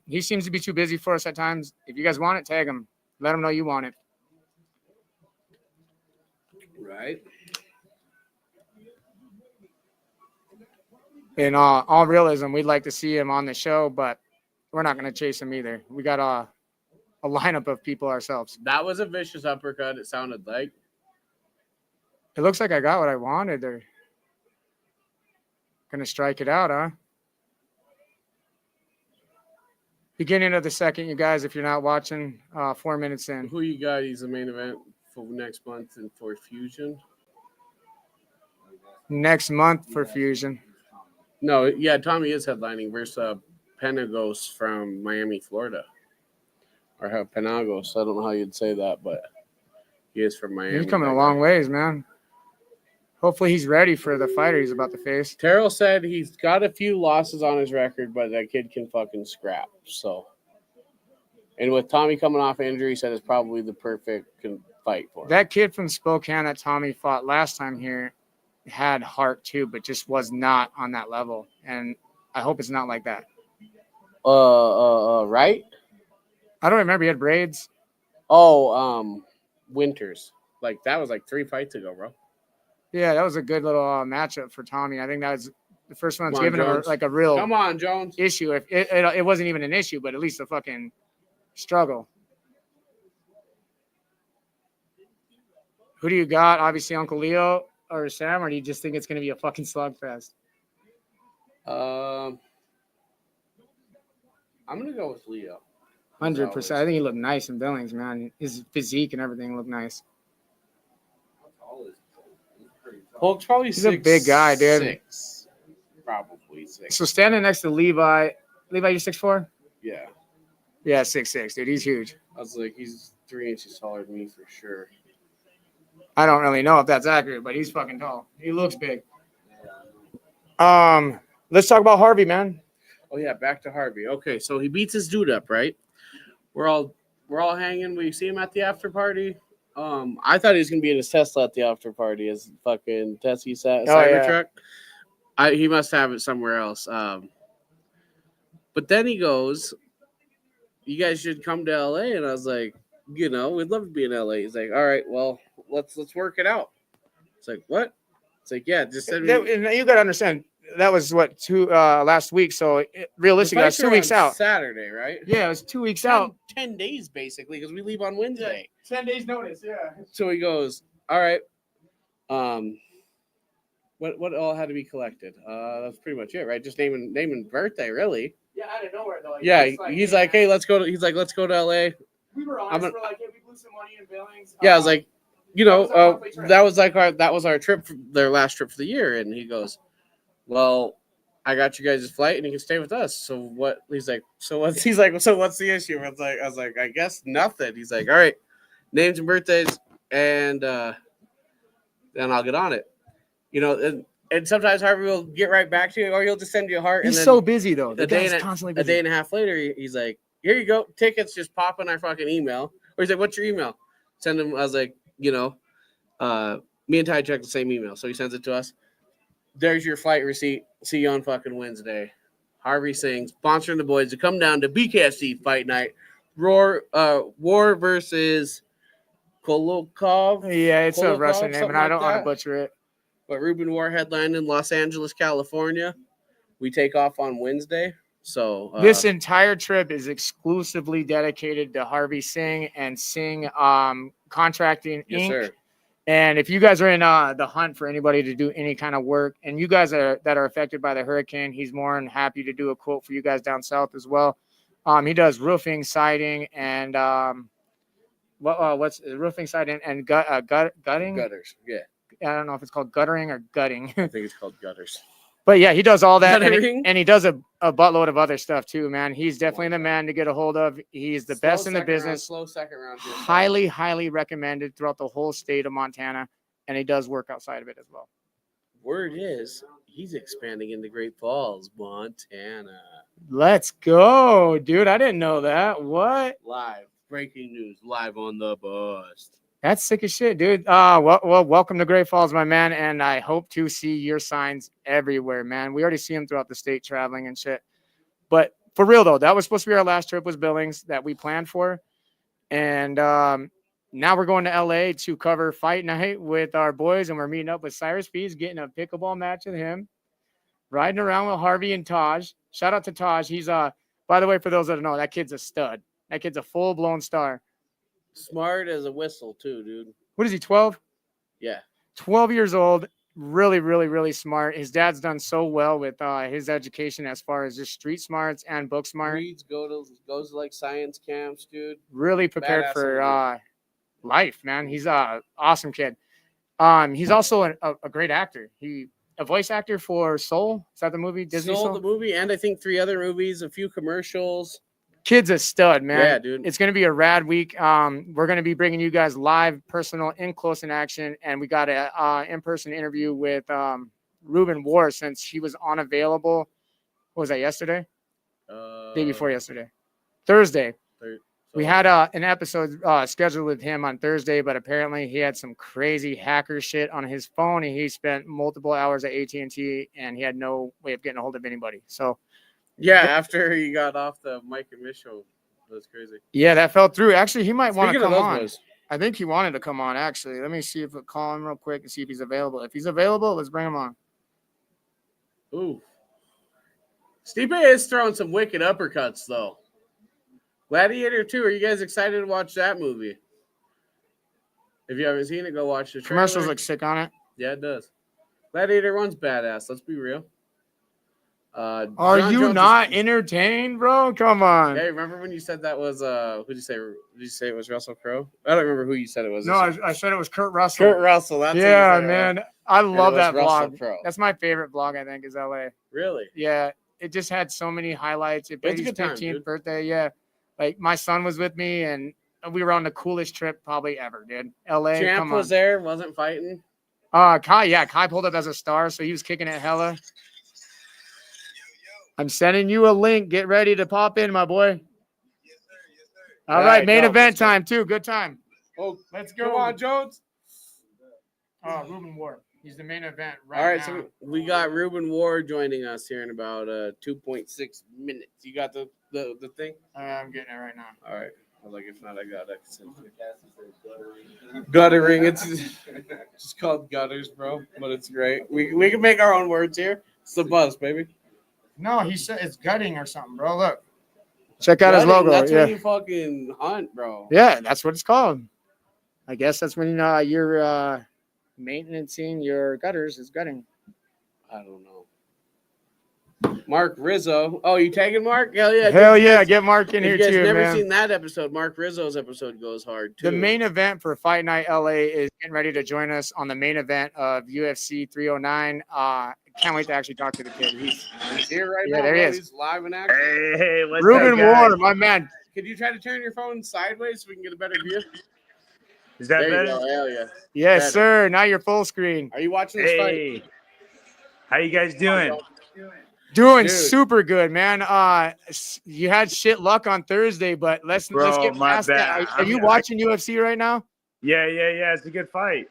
He seems to be too busy for us at times. If you guys want it, tag him. Let him know you want it. Right. In all realism, we'd like to see him on the show, but we're not going to chase him either. We got a lineup of people ourselves. That was a vicious uppercut, it sounded like. It looks like I got what I wanted. They're going to strike it out, huh? Beginning of the second, you guys, if you're not watching, 4 minutes in. Who you got? He's the main event for next month and for Fusion. Next month for Fusion. No, yeah, Tommy is headlining versus Penagos from Miami, Florida. Or Penagos. I don't know how you'd say that, but he is from Miami. He's coming a long ways, man. Hopefully he's ready for the fighter he's about to face. Terrell said he's got a few losses on his record, but that kid can fucking scrap. So, and with Tommy coming off injury, he said it's probably the perfect fight for him. That kid from Spokane that Tommy fought last time here had heart too, but just was not on that level. And I hope it's not like that. Right? I don't remember. He had braids. Oh, Winters. Like that was like 3 fights ago, bro. Yeah, that was a good little matchup for Tommy. I think that was the first one that's given him like a real come on, Jones issue. If it wasn't even an issue, but at least a fucking struggle. Who do you got? Obviously, Uncle Leo or Sam, or do you just think it's going to be a fucking slugfest? I'm gonna go with Leo. 100%. I think he looked nice in Billings, man. His physique and everything looked nice. Polk's probably He's a big guy, dude. 6. Probably 6. So standing next to Levi, you're 6'4"? Yeah. Yeah, 6'6", dude. He's huge. I was like, he's 3 inches taller than me for sure. I don't really know if that's accurate, but he's fucking tall. He looks big. Let's talk about Harvey, man. Oh yeah, back to Harvey. Okay, so he beats his dude up, right? We're all hanging. We see him at the after party. I thought he was gonna be in his Tesla at the after party, his fucking Tesla Cybertruck. He must have it somewhere else. But then he goes, "You guys should come to LA," and I was like, we'd love to be in LA. He's like, "All right, well, let's work it out." It's like, what? It's like, yeah, just send me. You gotta understand. That was last week. So realistically, that's 2 weeks out. Saturday, right? Yeah, it was 2 weeks out. 10 days basically, because we leave on Wednesday. 10 days notice. Yeah. So he goes, all right. What all had to be collected? That's pretty much it, right? Just name and birthday, really. Yeah, out of nowhere though. Yeah, he's like, hey, let's go to. He's like, let's go to LA. We were honest. We're like, hey, we blew some money in Billings. Yeah, I was like, that was our trip, their last trip for the year, and he goes, well, I got you guys' flight and you can stay with us. So what? He's like, so what's the issue? I was like, I guess nothing. He's like, all right, names and birthdays, and then I'll get on it. And sometimes Harvey will get right back to you, or he'll just send you a heart. He's and then so busy though. A day and a half later, he's like, here you go, tickets. Just pop in our fucking email. Or he's like, what's your email? Send him. I was like, me and Ty check the same email, so he sends it to us. There's your flight receipt. See you on fucking Wednesday. Harvey Sings, sponsoring the boys to come down to BKFC fight night. War versus Kolokov. Yeah, it's a wrestling name, and I don't want to butcher it. But Ruben War headlined in Los Angeles, California. We take off on Wednesday. So This entire trip is exclusively dedicated to Harvey Singh and Singh Contracting yes, Inc. sir. And if you guys are in the hunt for anybody to do any kind of work, and you guys that are affected by the hurricane, he's more than happy to do a quote for you guys down south as well. He does roofing, siding, and what's roofing, siding, and gutting? Gutters. Yeah, I don't know if it's called guttering or gutting. I think it's called gutters. But yeah, he does all that, Guttering? and he does a buttload of other stuff too, man. He's definitely the man to get a hold of. He's the best in the business. Slow second round. Here. Highly recommended throughout the whole state of Montana, and he does work outside of it as well. Word is he's expanding into Great Falls, Montana. Let's go, dude. I didn't know that. What? Live breaking news, live on the bust. That's sick as shit, dude. Well, welcome to Great Falls, my man, and I hope to see your signs everywhere, man. We already see them throughout the state traveling and shit. But for real though, that was supposed to be our last trip, was Billings, that we planned for, and now we're going to LA to cover fight night with our boys, and we're meeting up with Cyrus Pease, getting a pickleball match with him, riding around with Harvey and Taj. Shout out to Taj. He's by the way, for those that don't know, that kid's a stud. That kid's a full-blown star. Smart as a whistle, too, dude. What is he, 12? Yeah. 12 years old. Really smart. His dad's done so well with his education as far as just street smarts and book smart. Reads, goes to like science camps, dude. Really prepared Badass for life, man. He's a awesome kid. He's also a great actor. A voice actor for Soul. Is that the movie? Disney Soul? The movie, and I think 3 other movies, a few commercials. Kid's a stud, man. Yeah, dude. It's going to be a rad week. We're going to be bringing you guys live, personal, in close in action. And we got a in-person interview with Ruben War, since he was unavailable. What was that, yesterday? Day before yesterday. Thursday. We had an episode scheduled with him on Thursday, but apparently he had some crazy hacker shit on his phone. And he spent multiple hours at AT&T, and he had no way of getting a hold of anybody. So, yeah, after he got off the Mike and Mish show, that's crazy. Yeah, that fell through. Actually, he might want to come on. Boys. I think he wanted to come on, actually. Let me see if I call him real quick and see if he's available. If he's available, let's bring him on. Ooh. Stipe is throwing some wicked uppercuts, though. Gladiator 2, are you guys excited to watch that movie? If you haven't seen it, go watch the trailer. Commercials look sick on it. Yeah, it does. Gladiator 1's badass. Let's be real. Are you not entertained, bro? Come on. Hey, remember when you said that was who'd you say? Did you say it was Russell Crowe? I don't remember who you said it was. No, I said it was Kurt Russell. Kurt Russell. That's yeah, man. I love that Russell vlog. Crowe. That's my favorite vlog, I think, is LA. Really? Yeah. It just had so many highlights. It It's made a his good time, 15th dude. birthday. Yeah. Like, my son was with me, and we were on the coolest trip probably ever, dude. LA. Champ come on. was there, wasn't fighting. Kai pulled up as a star, so he was kicking it hella. I'm sending you a link. Get ready to pop in, my boy. All right, main event time too. Good time. Oh, Let's go. come on, Jones. Ruben Ward. He's the main event right All right, now. so we got Ruben Ward joining us here in about 2.6 minutes. You got the thing? I'm getting it right now. All right. I was like, if not, I got it. Guttering. It's just called gutters, bro. But it's great. We can make our own words here. It's the buzz, baby. No, he said it's gutting or something, bro. Look. Check out his Gutting, logo. That's Yeah. when you fucking hunt, bro. Yeah, that's what it's called. I guess that's when you're maintaining your gutters is gutting. I don't know. Mark Rizzo. Oh, you tagging Mark? Hell yeah. Hell yeah, get Mark in here If you guys too, never man. seen that episode, Mark Rizzo's episode goes hard too. The main event for Fight Night LA is getting ready to join us on the main event of UFC 309. Can't wait to actually talk to the kid. He's here right Yeah, now. there he bro. is. He's live in action. Hey, what's Ruben up, guys? Ward, my man. Could you try to turn your phone sideways so we can get a better view? Is that There you better? go. Hell yeah. Yes, Better. sir. Now you're full screen. Are you watching this Hey, how you guys doing? Doing Dude. super good, man. You had shit luck on Thursday, but let's Bro, get my past bad. that. Are you watching UFC right now? Yeah. It's a good fight.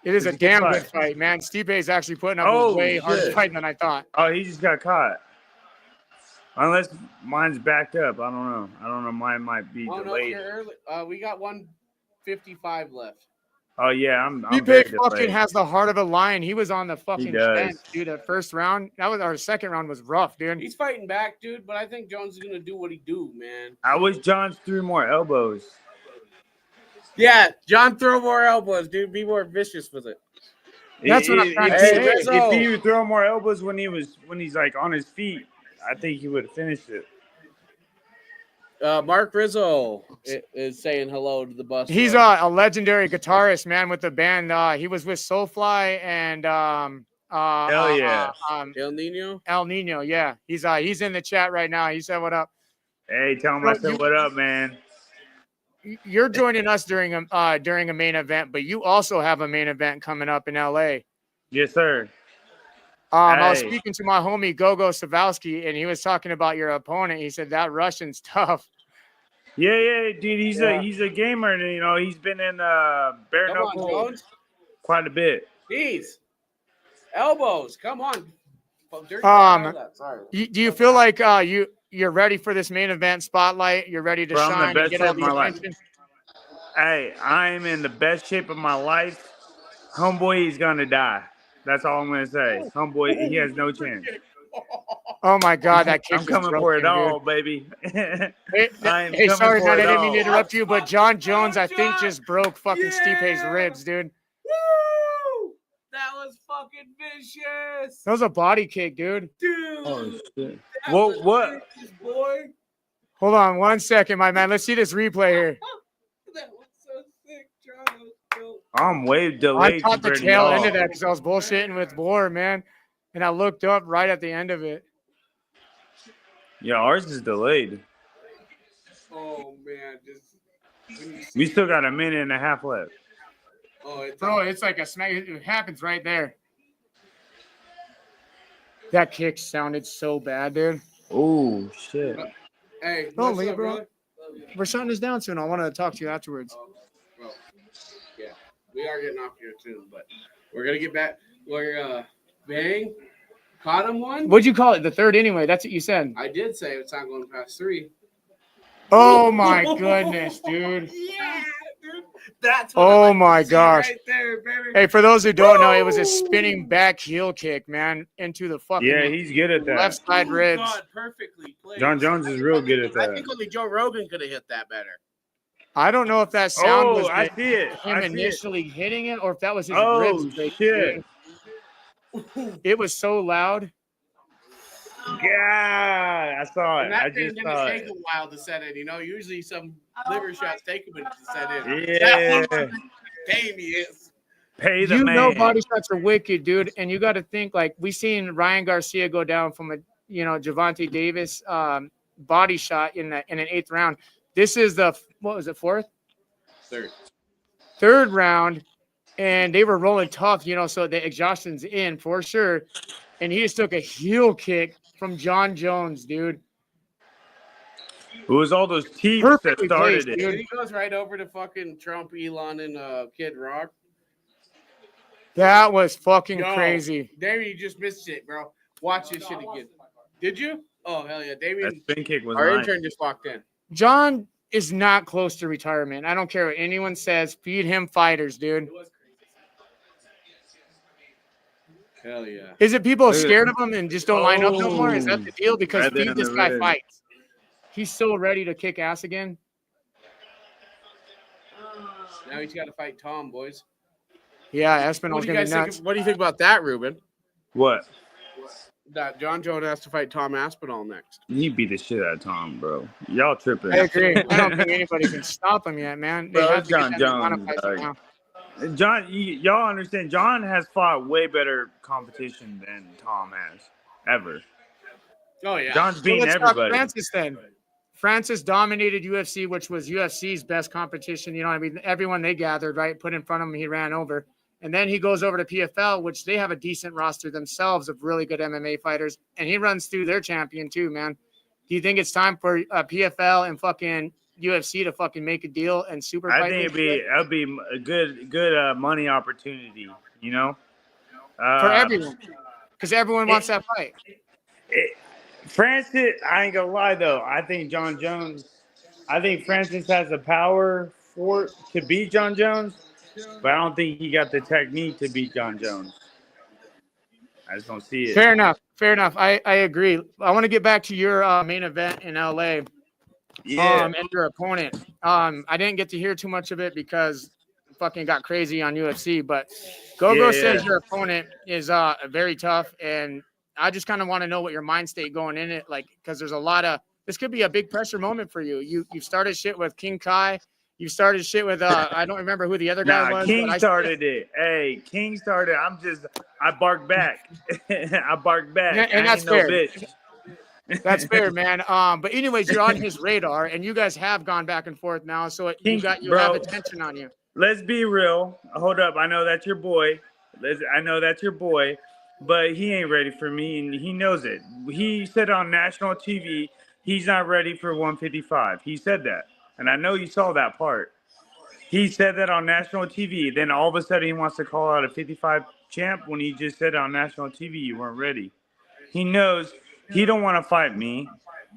It is It's a a good damn fight. good fight, man. Stipe is actually putting up Oh, a way harder shit. fight than I thought. Oh, he just got caught. Unless mine's backed up. I don't know. Mine might be Oh, no, delayed. you're early. We got 155 left. Oh yeah, I'm Stipe very fucking delayed. has the heart of a lion. He was on the fucking does. bench, dude. That first round, that was our second round was rough, dude. He's fighting back, dude. But I think Jones is gonna do what he do, man. I wish John threw more elbows. Yeah, John, throw more elbows, dude. Be more vicious with it. That's what I'm trying to Hey, say. Rizzo. If he would throw more elbows when he's like on his feet, I think he would have finished it. Mark Rizzo is saying hello to the bus. He's a legendary guitarist, man, with the band. He was with Soulfly and Hell yeah. El Nino. El Nino. Yeah, he's in the chat right now. He said, "What up?" Hey, tell him I said what up, man. You're joining us during a main event, but you also have a main event coming up in LA. Yes, sir. I was Hey. speaking to my homie Gogo Savowski, and he was talking about your opponent. He said that Russian's tough. Yeah, dude. He's a gamer, and you know he's been in bare Come on, knuckle Jones. quite a bit. Jeez. Elbows. Come on. Sorry. Do you feel like you're ready for this main event spotlight? You're ready to Bro, I'm the shine and best get shape all of the my life. attention? Hey, I'm in the best shape of my life. Homeboy is gonna die. That's all I'm gonna say. Homeboy, he has no chance. Oh my God, that kick I'm is coming for broken, it all, dude. baby. Hey, I'm hey, coming sorry, for man, I it didn't mean to all. interrupt you, but John Jones, I think, just broke fucking Stipe's ribs, dude. Woo! That was fucking vicious. That was a body kick, dude. Dude. Oh shit! That What? was What? vicious, boy. Hold on 1 second, my man. Let's see this replay here. That was so sick, John. I'm way I delayed caught the compared to tail end y'all. of that because I was bullshitting with War, man. And I looked up right at the end of it. Yeah, ours is delayed. Oh man, We still got a minute and a half left. Bro, it's like a smack. It happens right there. That kick sounded so bad, dude. Oh shit! Hey, Don't what's leave, up, bro. brother? We're shutting this down soon. I want to talk to you afterwards. Bro. Yeah, we are getting off here soon, but we're gonna get back. We're bang, caught him one. What'd you call it? The third anyway. That's what you said. I did say it's not going past 3. Oh my goodness, dude. Yeah, dude. That's what I Oh like to my see gosh. right there, baby. Hey, for those who don't know, it was a spinning back heel kick, man, into the fucking Yeah, he's good at that. left side ribs. God, perfectly played. John Jones is real good at I that. think only Joe Rogan could have hit that better. I don't know if that sound was I see it. him I see it. initially hitting it or if that was his Oh ribs breaking, shit! dude. It was so loud. God, I saw it. And I that thing just didn't saw take it. a while to set in. You know, usually some liver shots take a minute to set in. Yeah. That one game he is. Pay the You man. know body shots are wicked, dude. And you got to think, like, we seen Ryan Garcia go down from a, Javante Davis body shot in an 8th round. This is the, what was it, 4th? Third round. And they were rolling tough, so the exhaustion's in for sure. And he just took a heel kick from John Jones, dude. It was all those teeps Perfectly that started placed, it. dude. And he goes right over to fucking Trump, Elon, and Kid Rock. That was fucking Yo, crazy. Damien, you just missed it, bro. Watch this shit again. Did you? Oh, hell yeah. Damien, That spin kick was our nice. intern just walked in. John is not close to retirement. I don't care what anyone says. Feed him fighters, dude. Hell yeah. Is it people scared of him and just don't line up no more? Is that the deal? Because Right there feed in this the guy ribs. fights. He's so ready to kick ass again. Now he's got to fight Tom, boys. Yeah, Espinal's What do you gonna be guys nuts. think? What do you think about that, Ruben? What? That John Jones has to fight Tom Aspinall next. He beat the shit out of Tom, bro. Y'all tripping. I agree. I don't think anybody can stop him yet, man. They Bro, have it's to get John that amount of Jones, fights dog. now. John, y'all understand? John has fought way better competition than Tom has ever. Oh yeah. John's So beating let's talk everybody. Francis then. Francis dominated UFC, which was UFC's best competition. You know what I mean? Everyone they gathered, right, put in front of him, he ran over. And then he goes over to PFL, which they have a decent roster themselves of really good MMA fighters. And he runs through their champion too, man. Do you think it's time for PFL and fucking UFC to fucking make a deal and super I fight? think it'd be a good money opportunity, you know? For everyone. Because everyone wants that fight. Francis, I ain't gonna lie though. I think Francis has the power to beat John Jones. but I don't think he got the technique to beat John Jones. I just don't see it. Fair enough. Fair enough. I agree. I want to get back to your main event in LA. Yeah. And your opponent. I didn't get to hear too much of it because it fucking got crazy on UFC. But Gogo says your opponent is very tough, and I just kind of want to know what your mind state going in it, like, because there's a lot of this could be a big pressure moment for you. You started shit with King Kai. You started shit with I don't remember who the other guy was. King started it. Hey, King started. I bark back. I bark back. And that's fair. No bitch. That's fair, man. But anyways, you're on his radar, and you guys have gone back and forth now, so you have attention on you. Let's be real. Hold up. I know that's your boy. But he ain't ready for me, and he knows it. He said on national TV he's not ready for 155. He said that. And I know you saw that part. He said that on national TV. Then all of a sudden he wants to call out a 55 champ when he just said on national TV you weren't ready. He knows he don't want to fight me.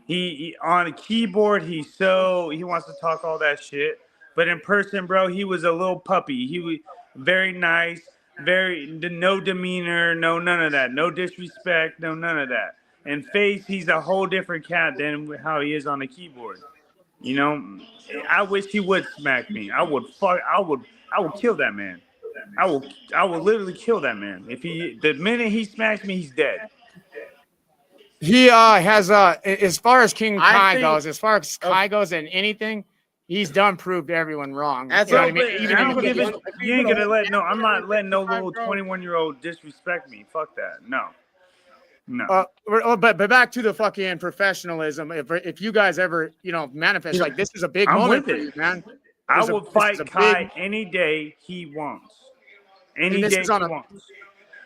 He on a keyboard he wants to talk all that shit. But in person, bro, he was a little puppy. He was very nice, no demeanor, no none of that. No disrespect, no none of that. In face, he's a whole different cat than how he is on the keyboard. You know, I wish he would smack me. I would kill that man. I will literally kill that man. The minute he smacks me, he's dead. He has as far as King Kai goes, as far as Kai goes and anything, he's done proved everyone wrong. That's what I mean. You ain't gonna I'm not letting no little 21-year-old disrespect me. Fuck that. No. But back to the fucking professionalism. If you guys ever manifest like this is a big moment for you, man. I will fight Kai any day he wants. Any day he wants.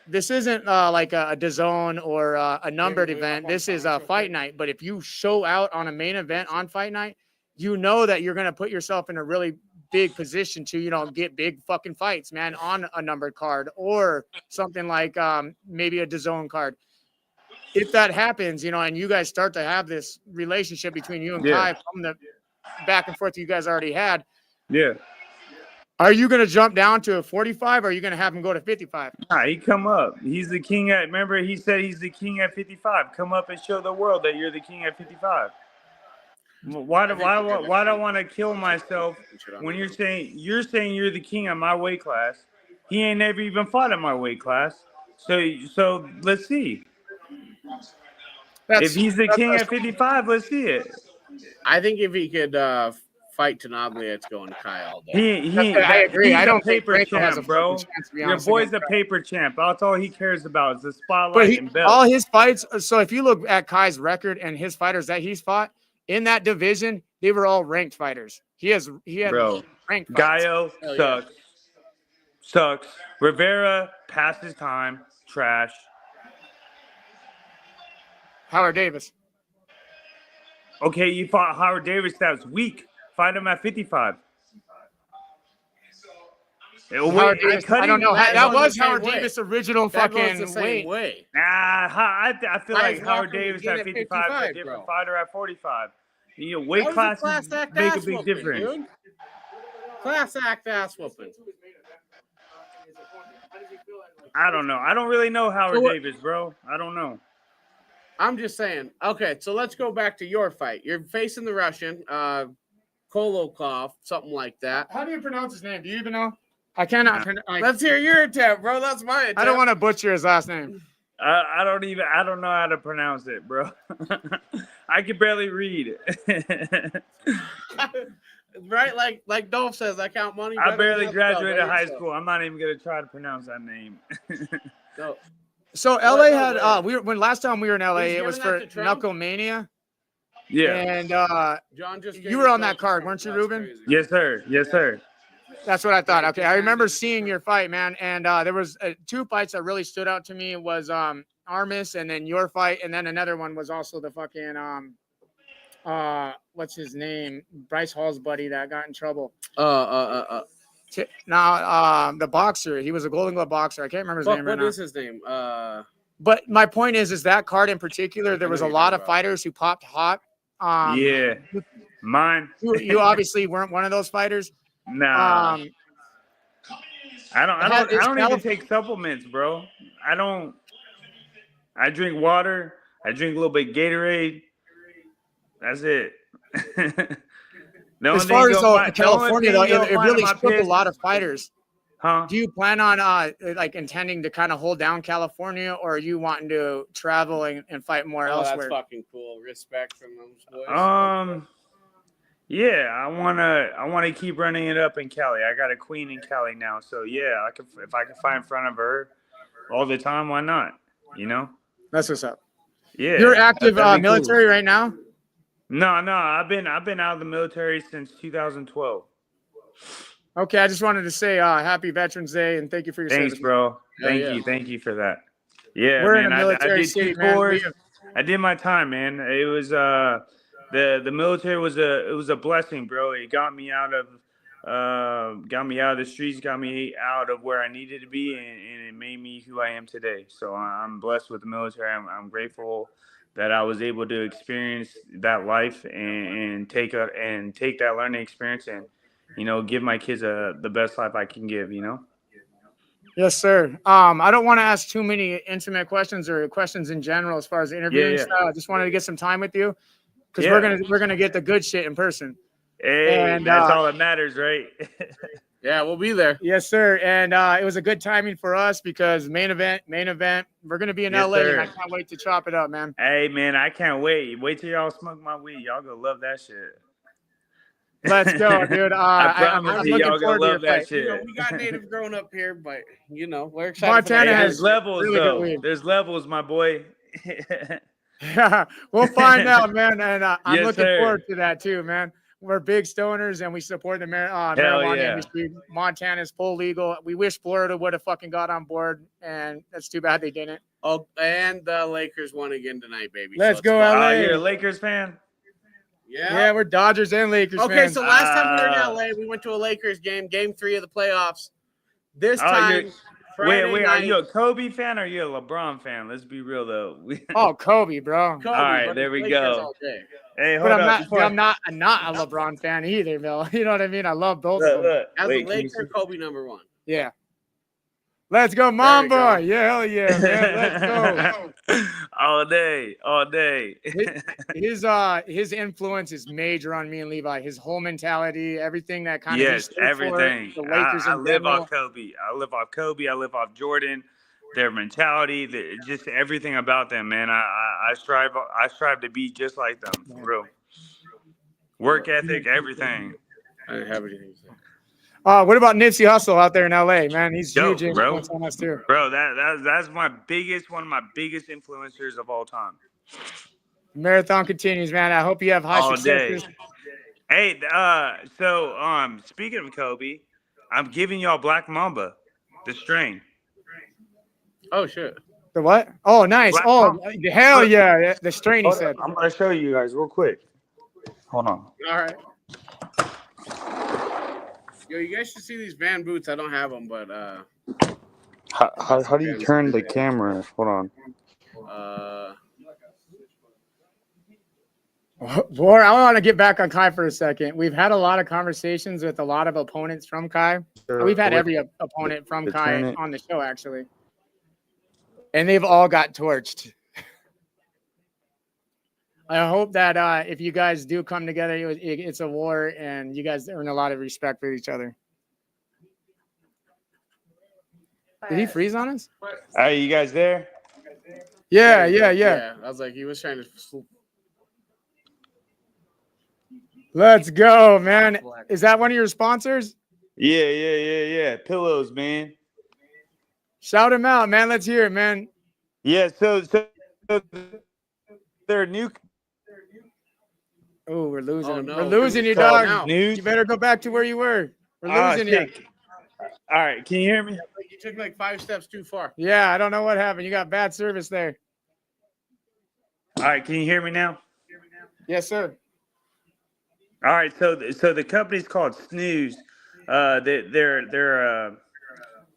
This isn't like a DAZN or a numbered event. This is a fight night. But if you show out on a main event on fight night, you know that you're gonna put yourself in a really big position to get big fucking fights, man, on a numbered card or something like maybe a DAZN card. If that happens, and you guys start to have this relationship between you and Kai from the back and forth you guys already had. Yeah. Are you going to jump down to a 45 or are you going to have him go to 55? Nah, he come up. He's the king remember he said he's the king at 55. Come up and show the world that you're the king at 55. Why do I want to kill myself when you're saying you're the king of my weight class? He ain't never even fought in my weight class. So let's see. If he's the king at 55, let's see it. I think if he could fight Tenaglia, it's going to Kai all day. I agree. I don't think paper champ, has a bro. Your boy's a paper champ. That's all he cares about is the spotlight and belt. All his fights. So if you look at Kai's record and his fighters that he's fought in that division, they were all ranked fighters. He had ranked fights. Gallo sucks. Rivera past his time. Trash. Howard Davis. Okay, you fought Howard Davis. That was weak. Fight him at 55. Howard Davis, I don't know. That was Howard Davis' original fucking weight. Nah, I feel like Howard Davis at 55 is a different fighter at 45. Weight classes make a big difference. Class act ass whooping. I don't know. I don't really know Howard Davis, bro. I don't know. I'm just saying. Okay, so let's go back to your fight. You're facing the Russian, Kolokov, something like that. How do you pronounce his name? Do you even know? I cannot. Let's hear your attempt, bro. That's my attempt. I don't want to butcher his last name. I don't know how to pronounce it, bro. I can barely read it. Right? Like Dolph says, I count money. I barely graduated high school. I'm not even gonna try to pronounce that name. So LA had when last time we were in LA, it was for Knucklemania. Yeah. And John just you were on that card, weren't you, Ruben? Crazy. Yes, sir. Yes, sir. That's what I thought. Okay, I remember seeing your fight, man. And there was two fights that really stood out to me. It was Armis, and then your fight, and then another one was also the fucking what's his name? Bryce Hall's buddy that got in trouble. Now, the boxer, he was a Golden Glove boxer. I can't remember his name right now. What is his name? But my point is that card in particular, there was a lot of fighters who popped hot. Yeah, mine. You obviously weren't one of those fighters. Nah. I don't even take supplements, bro. I drink water. I drink a little bit of Gatorade. That's it. The As only thing far as you'll find, the only California, though, thing you'll it find in really my shook a piss lot is, of fighters. huh? Do you plan on like intending to kind of hold down California, or are you wanting to travel and fight more Oh, elsewhere? that's fucking cool. Respect from those boys. Yeah, I wanna keep running it up in Cali. I got a queen in Cali now, so yeah, if I can fight in front of her all the time, why not? You know? That's what's up. Yeah, You're active that'd be military cool. right now. No, I've been out of the military since 2012. Okay, I just wanted to say happy Veterans Day and thank you for your Thanks, service. bro. Hell yeah. Thank you for that. Yeah, We're in man, a I military did city, two man. tours. I did my time, man. It was the military was a blessing, bro. It got me out of the streets, got me out of where I needed to be, and it made me who I am today. So I'm blessed with the military. I'm grateful that I was able to experience that life and take that learning experience and give my kids the best life I can give. Yes, sir. I don't want to ask too many intimate questions or questions in general as far as interviewing Yeah. style. I just wanted to get some time with you because Yeah. we're gonna get the good shit in person. Hey, And that's all that matters, right? Yeah, we'll be there. yes, sir. And it was a good timing for us because main event. We're gonna be in Yes, LA, and I sir. can't wait to chop it up, man. Hey, man, I can't wait. Wait till y'all smoke my weed. Y'all gonna love that shit. Let's go, dude. I promise I'm you, looking y'all gonna forward to your love that fight. shit. We got native growing up here, but we're excited. Montana Hey, has there's levels really good though. weed. There's levels, my boy. Yeah, we'll find out, man. And I'm Yes, looking sir. forward to that too, man. We're big stoners and we support the Hell marijuana yeah. industry. Montana's full legal. We wish Florida would have fucking got on board, and that's too bad they didn't. Oh, and the Lakers won again tonight, baby. Let's go, go. LA. You're a Lakers fan? Yeah, we're Dodgers and Lakers Okay, fans. so last time we were in LA, we went to a Lakers game, game 3 of the playoffs. This Oh, time, Friday wait, are night, you a Kobe fan or are you a LeBron fan? Let's be real though. Oh, Kobe, bro. Kobe, All right, but there we Lakers go. all day. Hey, But hold up. I'm not a LeBron fan either, Bill. You know what I mean? I love both of them. Look. As Wait, a can you Laker, see? Kobe #1. Yeah. Let's go, There we Mamba. go. Yeah, hell yeah, man. Let's go. All day. His influence is major on me and Levi. His whole mentality, everything that kind of Yes, everything. the Lakers I in live general. off Kobe. I live off Jordan. Their mentality, just everything about them, man. I strive to be just like them, for real. Work ethic, everything. I didn't have anything to say. What about Nipsey Hussle out there in LA, man? He's Dope, huge bro. influence on us too. Bro, that's one of my biggest influencers of all time. Marathon continues, man. I hope you have high All day. successes. Hey, so speaking of Kobe, I'm giving y'all Black Mamba, the strain. Oh, shit. The what? Oh, nice. Black Oh, Mamba. hell yeah. The strain, he Hold said. up, I'm gonna show you guys real quick. Hold on. All right. Yo, you guys should see these Van boots. I don't have them, but How do you turn the camera? Hold on. Boy, I want to get back on Kai for a second. We've had a lot of conversations with a lot of opponents from Kai. We've had every opponent from To Kai turn it. on the show, actually. And they've all got torched. I hope that if you guys do come together, it's a war and you guys earn a lot of respect for each other. Did he freeze on us? Are you guys there? Yeah. I was like, he was trying to. Let's go, man. Is that one of your sponsors? Yeah. Pillows, man. Shout him out, man. Let's hear it, man. Yeah, so they're new. Oh, we're losing. Oh, him. no. We're losing you, Call dog. now. News. You better go back to where you were. We're losing you. Shit. All right, can you hear me? You took like 5 steps too far. Yeah, I don't know what happened. You got bad service there. All right, can you hear me now? Yes, sir. All right, so the company's called Snooze. They're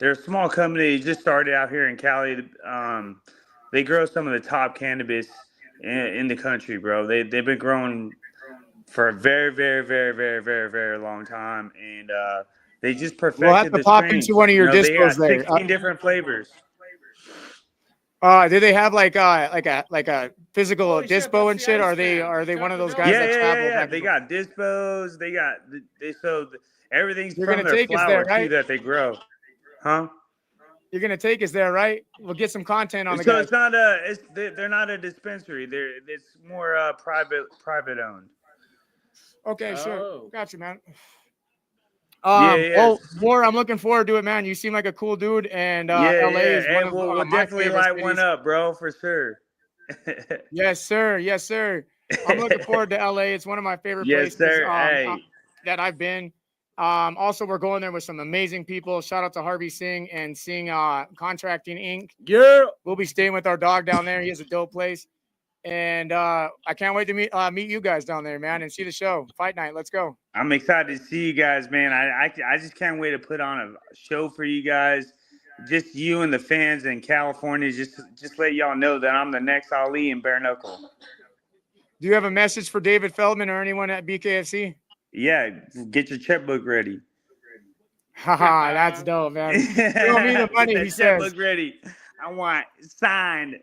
a small company. Just started out here in Cali. They grow some of the top cannabis in the country, bro. They've been growing for a very, very, very, very, very, very long time, and They just We'll have perfected to the pop strains. into one of your They dispos got there. 16 different flavors. Do they have like a physical Holy shit, dispo that's and the shit? ice Are they fan. one of those Dr. guys Yeah, that travel back They and forth? got dispos. They got everything's You're from gonna their take us there, flour too right? that they grow, huh? You're gonna take us there, right? We'll get some content on the So guys. it's not they're not a dispensary. It's more private owned. Okay, sure. Oh. Got you, man. Yeah. Well, War, I'm looking forward to it, man. You seem like a cool dude, and LA is Hey, one of we'll my definitely favorite light one cities. up, bro, for sure. Yes, sir. Yes, sir. I'm looking forward to LA. It's one of my favorite Yes, places sir. Hey. that I've been. Also, we're going there with some amazing people. Shout out to Harvey Singh and Singh Contracting Inc. Yeah. We'll be staying with our dog down there. He has a dope place. And I can't wait to meet you guys down there, man, and see the show. Fight night. Let's go. I'm excited to see you guys, man. I just can't wait to put on a show for you guys. Just you and the fans in California. Just let y'all know that I'm the next Ali in bare knuckle. Do you have a message for David Feldman or anyone at BKFC? Yeah, get your checkbook ready. Haha, that's dope, man. Show me the money, he says. Checkbook ready. I want signed.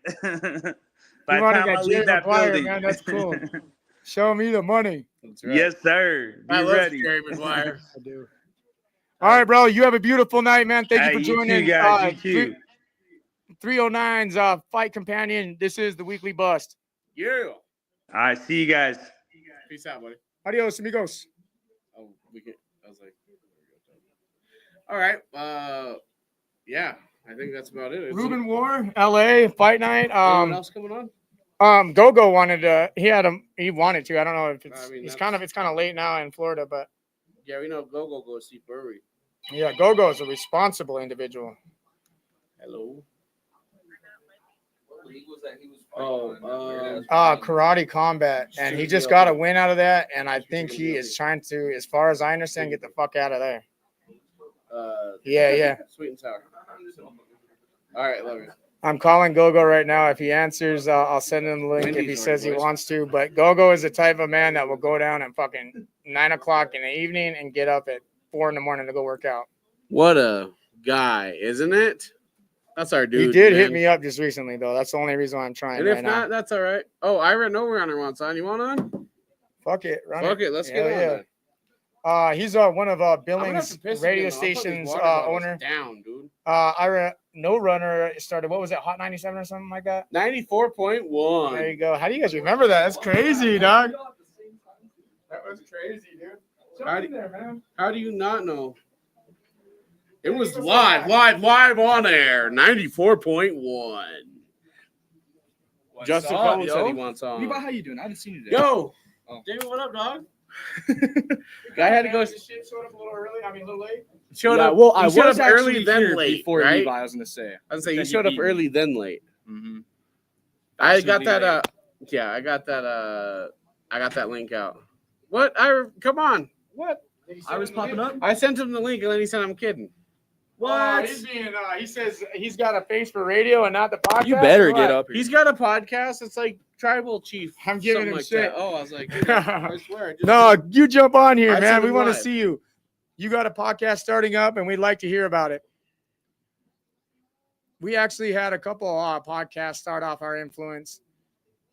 By You the want to time I get leave Jerry that Maguire, building. man. That's cool. Show me the money. That's right. Yes, sir. Be I love ready. Jerry Maguire. I do. All right, bro. You have a beautiful night, man. Thank you for You joining. too, guys. You too. 309's Fight Companion. This is the Weekly Bust. Yeah. All right, see you guys. Peace out, buddy. Adios, amigos. Oh, I was like, all right. Yeah, I think that's about it. Ruben War, LA, Fight Night. Anyone else coming on? Gogo wanted to. He wanted to. I don't know if it's. I mean, it's kind of late now in Florida, but Yeah, we know Gogo goes see Burry. yeah, Gogo is a responsible individual. Hello. Karate Combat, and he just got a win out of that, and I think he is trying to, as far as I understand, get the fuck out of there. Yeah. Sweet and sour. All right, love you. I'm calling Gogo right now. If he answers, I'll send him the link if he says he wants to. But Gogo is the type of man that will go down at fucking 9 o'clock in the evening and get up at 4 in the morning to go work out. What a guy, isn't it? That's our dude. He did man. hit me up just recently, though. That's the only reason why I'm trying. And if right not, now. that's all right. Oh, Ira Runner wants on. You want on? Fuck it. Run Fuck it. Let's get on. yeah. Then. He's one of I'm gonna have Billings to piss radio again, though. I'll put these station's water bottles owner. Down, dude. Ira No Runner started. What was it? Hot 97 or something like that. 94.1. There you go. How do you guys remember that? That's crazy, dog. That was crazy, dude. How do you not know? It was live on air. 94.1. Justin up, Cohen yo? said he wants on. How you doing? I haven't seen you today. Yo, Oh. David, what up, dog? Guy had to go. Shit showed up a little early. I mean, a little late. Showed Yeah, up. well, I he showed was up early actually then here late. before Right? Levi, I was gonna say. I was saying Then you he showed up beat me. early then late. Mm-hmm. I got that. Yeah, I got that. I got that link out. What? Come on. What? I was popping up. I sent him the link and then he said I'm kidding. What? He's being, he says he's got a face for radio and not the podcast. You better What? get up here. He's got a podcast. It's like Tribal Chief. I'm giving something him like shit. that. Oh, I was like, dude, I swear. I just No, you jump on here, I man. sent We him want to live. see you. You got a podcast starting up, and we'd like to hear about it. We actually had a couple podcasts start off our influence.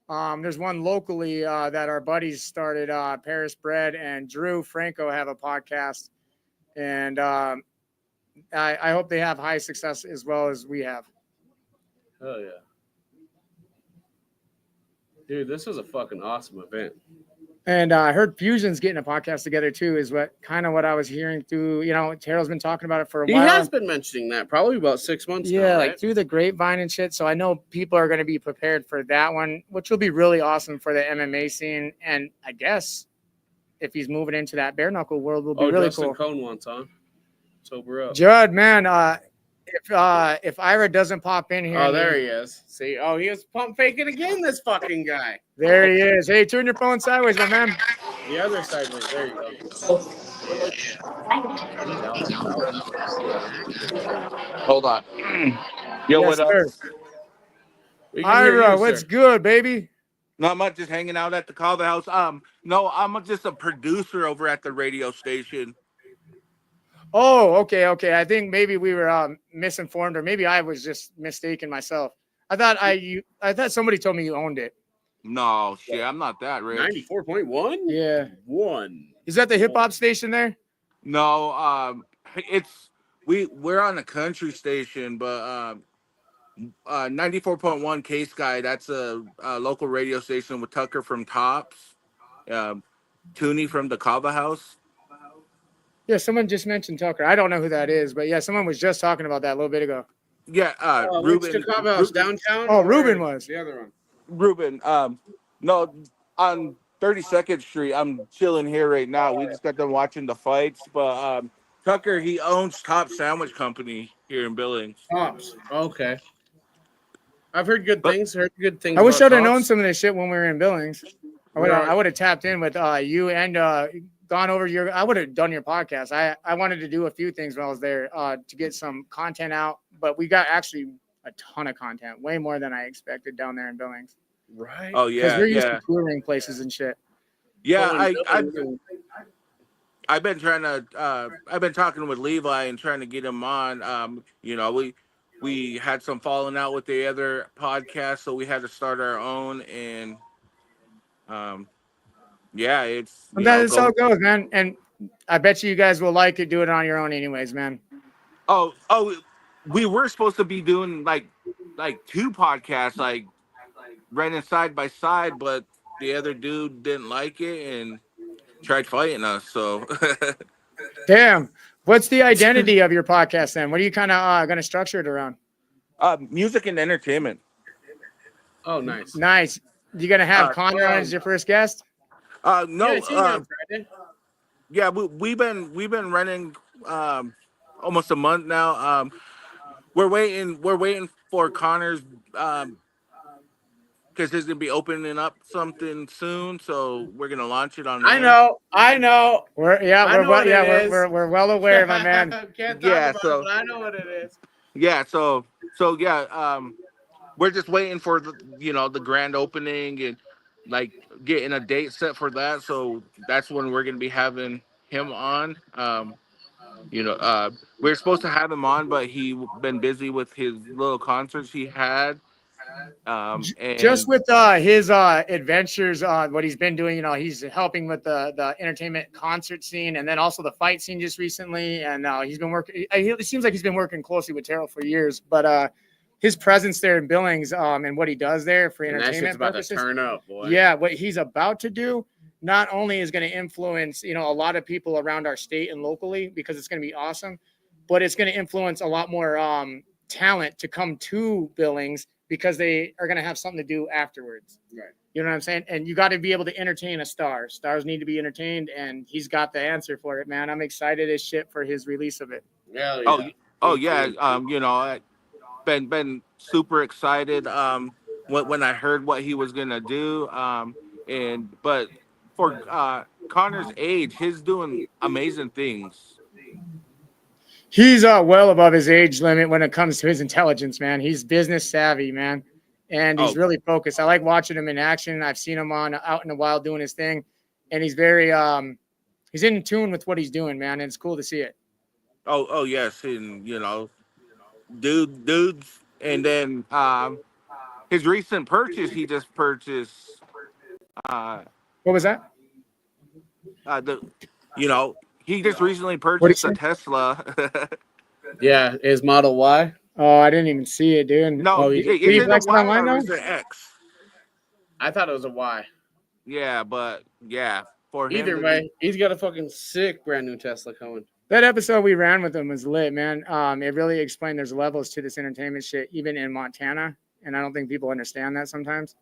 There's one locally that our buddies started. Paris Bread and Drew Franco have a podcast, and I hope they have high success as well as we have. Oh yeah. Dude, this was a fucking awesome event. And I heard Fusion's getting a podcast together too, is what I was hearing through, Terrell's been talking about it for a He while. has been mentioning that probably about 6 months Yeah, now, like right? through the grapevine and shit. So I know people are going to be prepared for that one, which will be really awesome for the MMA scene. And I guess if he's moving into that bare knuckle world, will be really Justin cool. Cohn wants on. Sober up. Judd, man, if Ira doesn't pop in here, Oh, there he is. See, he was pump faking again, this fucking guy. There he is. Hey, turn your phone sideways, my man. The other side was there you go. Hold on. Yo, Yes, what up? sir. We can hear Ira, you, what's sir. good, baby? Not much, just hanging out at the Calder House. No, I'm just a producer over at the radio station. Oh, okay. I think maybe we were misinformed, or maybe I was just mistaken myself. I thought somebody told me you owned it. No, shit, I'm not that rich. 94.1? Yeah. One. Is that the hip hop station there? No, it's we're on a country station, but 94.1 Case Guy. That's a local radio station with Tucker from Tops, Tooney from the Kava House. Yeah, someone just mentioned Tucker. I don't know who that is, but yeah, someone was just talking about that a little bit ago. Yeah, Which Ruben. Chicago House, downtown? Oh, or Ruben was. the other one. Ruben. No, on 32nd Street. I'm chilling here right now. We just got done watching the fights, but Tucker, he owns Top Sandwich Company here in Billings. Tops. Okay. I've heard good things. Heard good things. I wish about I'd have known Tops. some of this shit when we were in Billings. I would have tapped in with you and gone over your. I would have done your podcast. I wanted to do a few things when I was there to get some content out, but we got actually a ton of content, way more than I expected down there in Billings. Right. Oh Because yeah, we're used yeah, to touring places and shit. yeah. Billings. I've been trying to. I've been talking with Levi and trying to get him on. You know, we had some falling out with the other podcast, so we had to start our own. And yeah, it's And that's how it goes, man. And I bet you guys will like it. Do it on your own, anyways, man. Oh, we were supposed to be doing like two podcasts, like running side by side, but the other dude didn't like it and tried fighting us. So. Damn. What's the identity of your podcast then? What are you kind of going to structure it around? Music and entertainment. Oh, nice. Nice. You going to have Connor on as your first guest? No. Yeah, we've been running almost a month now. We're waiting for Connor's because he's gonna be opening up something soon, so we're gonna launch it on there. I know. We're well aware, my man. Can't talk about it, but I know what it is. Yeah, so we're just waiting for the grand opening and like getting a date set for that. So that's when we're gonna be having him on. We're supposed to have him on, but he been busy with his little concerts he had. And Just with his adventures, what he's been doing, he's helping with the entertainment concert scene, and then also the fight scene just recently. And he's been working. It seems like he's been working closely with Terrell for years. But his presence there in Billings, and what he does there for entertainment about purposes, to turn up, boy. Yeah, what he's about to do not only is going to influence, a lot of people around our state and locally, because it's going to be awesome, but it's going to influence a lot more talent to come to Billings, because they are going to have something to do afterwards. Right. You know what I'm saying? And you got to be able to entertain a star. Stars need to be entertained, and he's got the answer for it, man. I'm excited as shit for his release of it. Yeah. Oh yeah. I been super excited when I heard what he was gonna do. But for Connor's age, he's doing amazing things. He's well above his age limit when it comes to his intelligence, man. He's business savvy, man, and he's really focused. I like watching him in action. I've seen him out in the wild doing his thing, and he's very he's in tune with what he's doing, man. And it's cool to see it. Oh yes, and dudes, and then his recent purchase he just purchased. What was that? He just recently purchased a Tesla. Yeah, his Model Y. Oh, I didn't even see it, dude. No, is it a Y or is it X? I thought it was a Y. Yeah, but yeah, for him. Either way, he's got a fucking sick brand new Tesla coming. That episode we ran with him was lit, man. It really explained there's levels to this entertainment shit, even in Montana. And I don't think people understand that sometimes,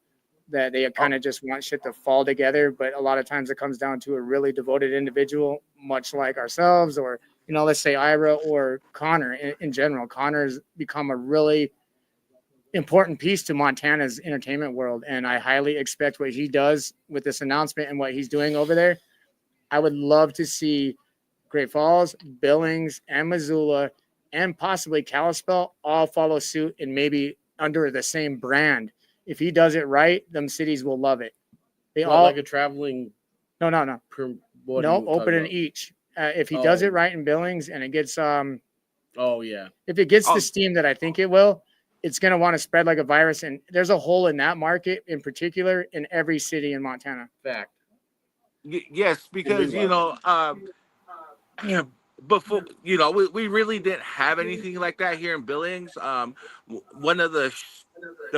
that they kind of just want shit to fall together. But a lot of times it comes down to a really devoted individual, much like ourselves, or, let's say Ira or Connor in general. Connor's become a really important piece to Montana's entertainment world. And I highly expect what he does with this announcement and what he's doing over there. I would love to see Great Falls, Billings, and Missoula, and possibly Kalispell all follow suit, and maybe under the same brand. If he does it right, them cities will love it. They all like a traveling. No. Open in each. if he does it right in Billings and it gets Oh yeah. if it gets the steam that I think it will, it's going to want to spread like a virus. And there's a hole in that market in particular in every city in Montana. Fact. Yes, because before we really didn't have anything like that here in Billings. One of the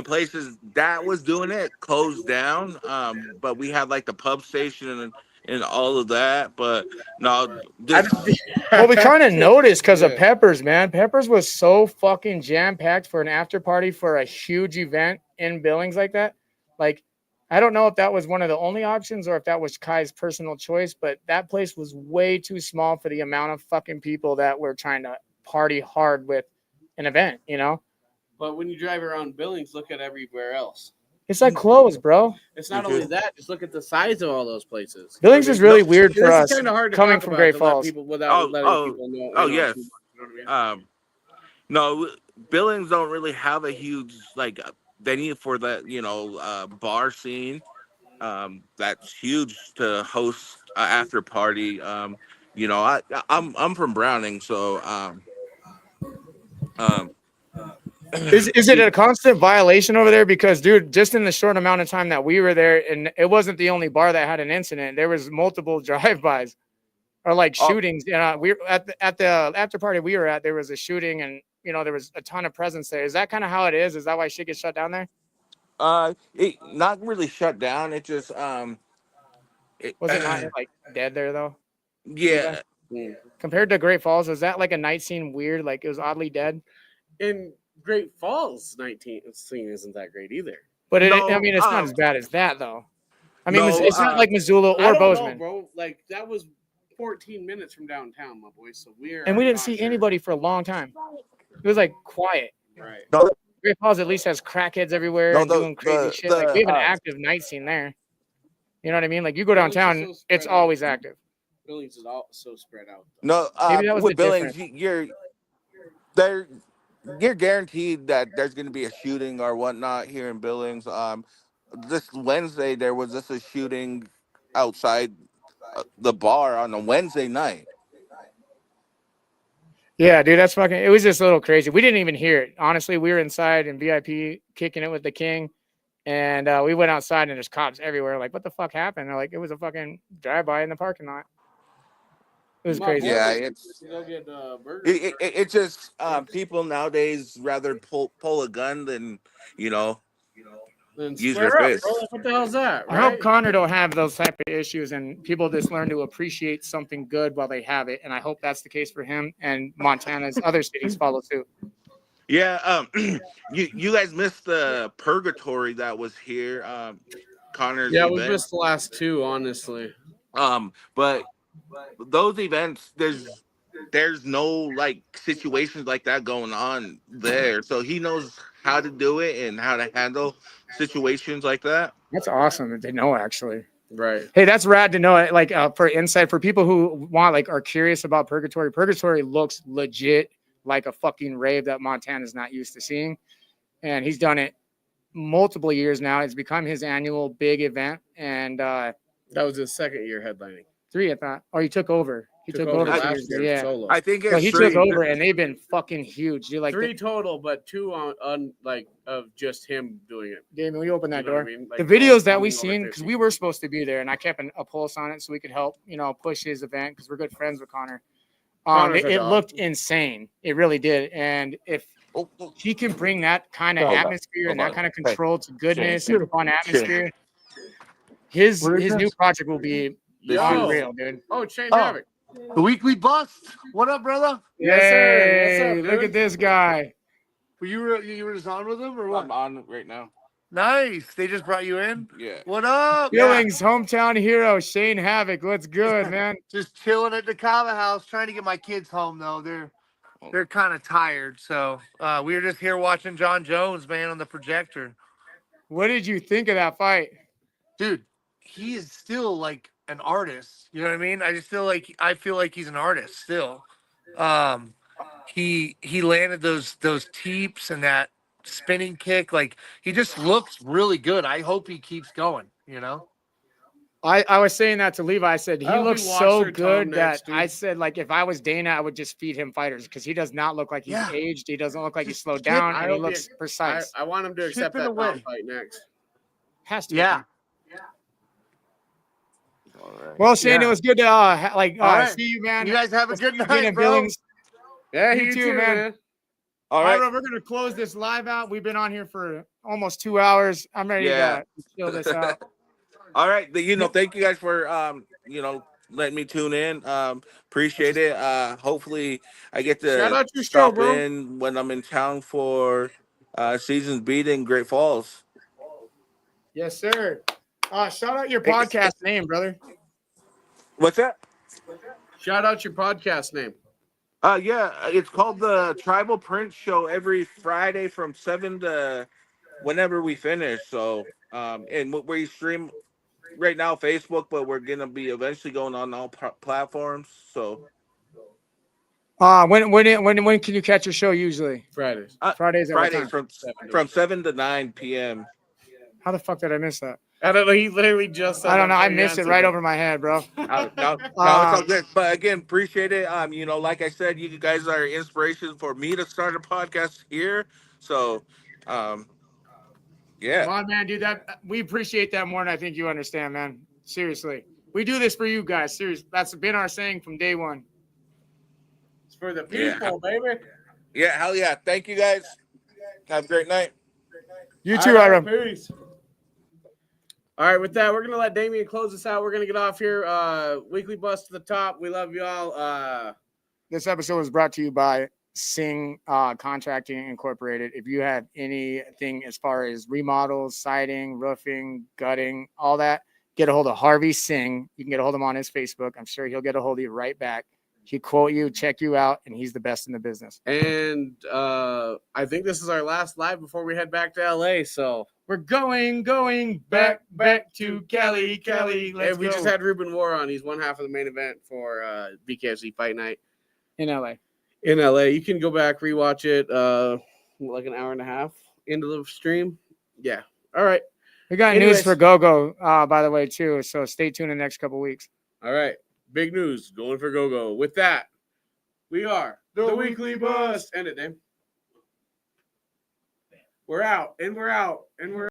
places that was doing it closed down. But we had like the pub station and all of that. But no, Well, we kind of noticed because of Peppers, man. Peppers was so fucking jam packed for an after party for a huge event in Billings like that. Like, I don't know if that was one of the only options or if that was Kai's personal choice, but that place was way too small for the amount of fucking people that were trying to party hard with an event, you know? But when you drive around Billings, look at everywhere else. It's like closed, bro. It's not only that, just look at the size of all those places. Billings is really weird for us Hard to coming from Great Falls. Without letting people know. Yes. You know what I mean? No, Billings don't really have a huge like venue for that bar scene. That's huge to host an after party. I'm from Browning, so Is it a constant violation over there? Because, dude, just in the short amount of time that we were there, and it wasn't the only bar that had an incident. There was multiple drive-bys or like shootings. We were at the after party we were at. There was a shooting, and there was a ton of presence there. Is that kind of how it is? Is that why shit gets shut down there? It not really shut down. It just Was it not like dead there though? Yeah. Compared to Great Falls, was that like a night scene weird? Like it was oddly dead. In Great Falls, 19 scene isn't that great either. But it's not as bad as that though. I mean, it's not like Missoula or Bozeman, bro. Like that was 14 minutes from downtown, my boy. So we didn't see anybody for a long time. It was like quiet. Right. No, Great Falls at least has crackheads everywhere doing crazy shit. Like we have an active night scene there. You know what I mean? Like you go downtown, it's always active. Billings is all so spread out. No, with Billings, you're guaranteed that there's going to be a shooting or whatnot here in Billings. This Wednesday there was just a shooting outside the bar on a Wednesday night. Yeah, dude, that's fucking. It was just a little crazy. We didn't even hear it. Honestly, we were inside in VIP kicking it with the king, and we went outside and there's cops everywhere. Like, what the fuck happened? They're like, it was a fucking drive-by in the parking lot. It was crazy. Yeah, it's just people nowadays rather pull a gun than use their fist. What the hell is that? I hope Connor don't have those type of issues, and people just learn to appreciate something good while they have it. And I hope that's the case for him, and Montana's other cities follow suit. Yeah, you guys missed the purgatory that was here. Connor's event. We missed the last two, honestly. But those events, there's no like situations like that going on there, so he knows how to do it and how to handle situations like that. That's awesome that they know, actually. Right. Hey, that's rad to know. Like for insight for people who are curious about purgatory. Purgatory looks legit like a fucking rave that Montana's not used to seeing, and he's done it multiple years now. It's become his annual big event, and that was his second year headlining. 3, I thought. Or he took over. He took over last year. Yeah, solo. I think he took over, and they've been fucking huge. You're like 3 total, but 2 on of just him doing it. Damien, will you open that door? I mean? Like, the videos that we seen, because we were supposed to be there, and I kept a pulse on it so we could help, push his event because we're good friends with Connor. It looked insane. It really did. And if he can bring that kind of atmosphere and that kind of control to goodness and fun atmosphere, his new project will be unreal, dude. Oh, Shane Havoc. The weekly bust. What up, brother? Yes, sir. What's up, look at this guy. You were just on with him or what? I'm on right now. Nice. They just brought you in? Yeah. What up? Billings hometown hero, Shane Havoc. What's good, man? Just chilling at the Kava house, trying to get my kids home though. They're kind of tired. So we were just here watching John Jones, man, on the projector. What did you think of that fight? Dude, he is still like an artist. You know what I mean? I feel like he's an artist still. He landed those teeps and that spinning kick. Like he just looks really good. I hope he keeps going, I was saying that to Levi. I said he I hope looks he so walks through Tom good that next, dude. I said, like, if I was Dana, I would just feed him fighters because he does not look like he's Yeah. aged. He doesn't look like he's slowed Ship- down, I and he hope he- looks precise. I want him to accept Shipping that away. Tom fight next. Has to. Yeah. Well, Shane, Yeah. it was good to All right. see you, man. You guys have a We'll good see you again night, in bro. Billings. Yeah, You you too, too, man. man. All All right. right, we're gonna close this live out. We've been on here for almost 2 hours. I'm ready Yeah. to chill this out. All right. Thank you guys for letting me tune in. Appreciate it. Hopefully I get Shout to out your show, stop bro. in when I'm in town for Seasons Beat in Great Falls. Yes, sir. Shout out your Hey, podcast name, brother. What's that? Shout out your podcast name. Yeah, it's called the Tribal Prince Show every Friday from 7 to whenever we finish. So, and we stream right now Facebook, but we're gonna be eventually going on all platforms. So, When can you catch your show usually? Fridays. Fridays at what Fridays time? from 7 to 9 p.m. How the fuck did I miss that? I don't know. He literally just said I don't that know. I before you missed it answered right over my head, bro. No, it's all good. But again, appreciate it. Like I said, you guys are inspiration for me to start a podcast here. So, yeah. Come on, man, dude. We appreciate that more than I think you understand, man. Seriously, we do this for you guys. Seriously, that's been our saying from day one. It's for the people, baby. Yeah, hell yeah. Thank you guys. Have a great night. You too, Ira. Peace. All right, with that, we're gonna let Damien close us out. We're gonna get off here. Weekly bus to the top. We love y'all. This episode was brought to you by Sing Contracting Incorporated. If you have anything as far as remodels, siding, roofing, gutting, all that, get a hold of Harvey Singh. You can get a hold of him on his Facebook. I'm sure he'll get a hold of you right back. He'll quote you, check you out, and he's the best in the business. And I think this is our last live before we head back to LA. So we're going back to Cali. Let's we go. just had Ruben War on. He's one half of the main event for BKFC Fight Night in LA. In LA, you can go back, rewatch it. Like an hour and a half into the stream. Yeah. All right. We got news for Gogo, by the way, too. So stay tuned in the next couple weeks. All right. Big news going for Gogo. With that, we are the Weekly Bus. End it, Dame. We're out, and we're out, and we're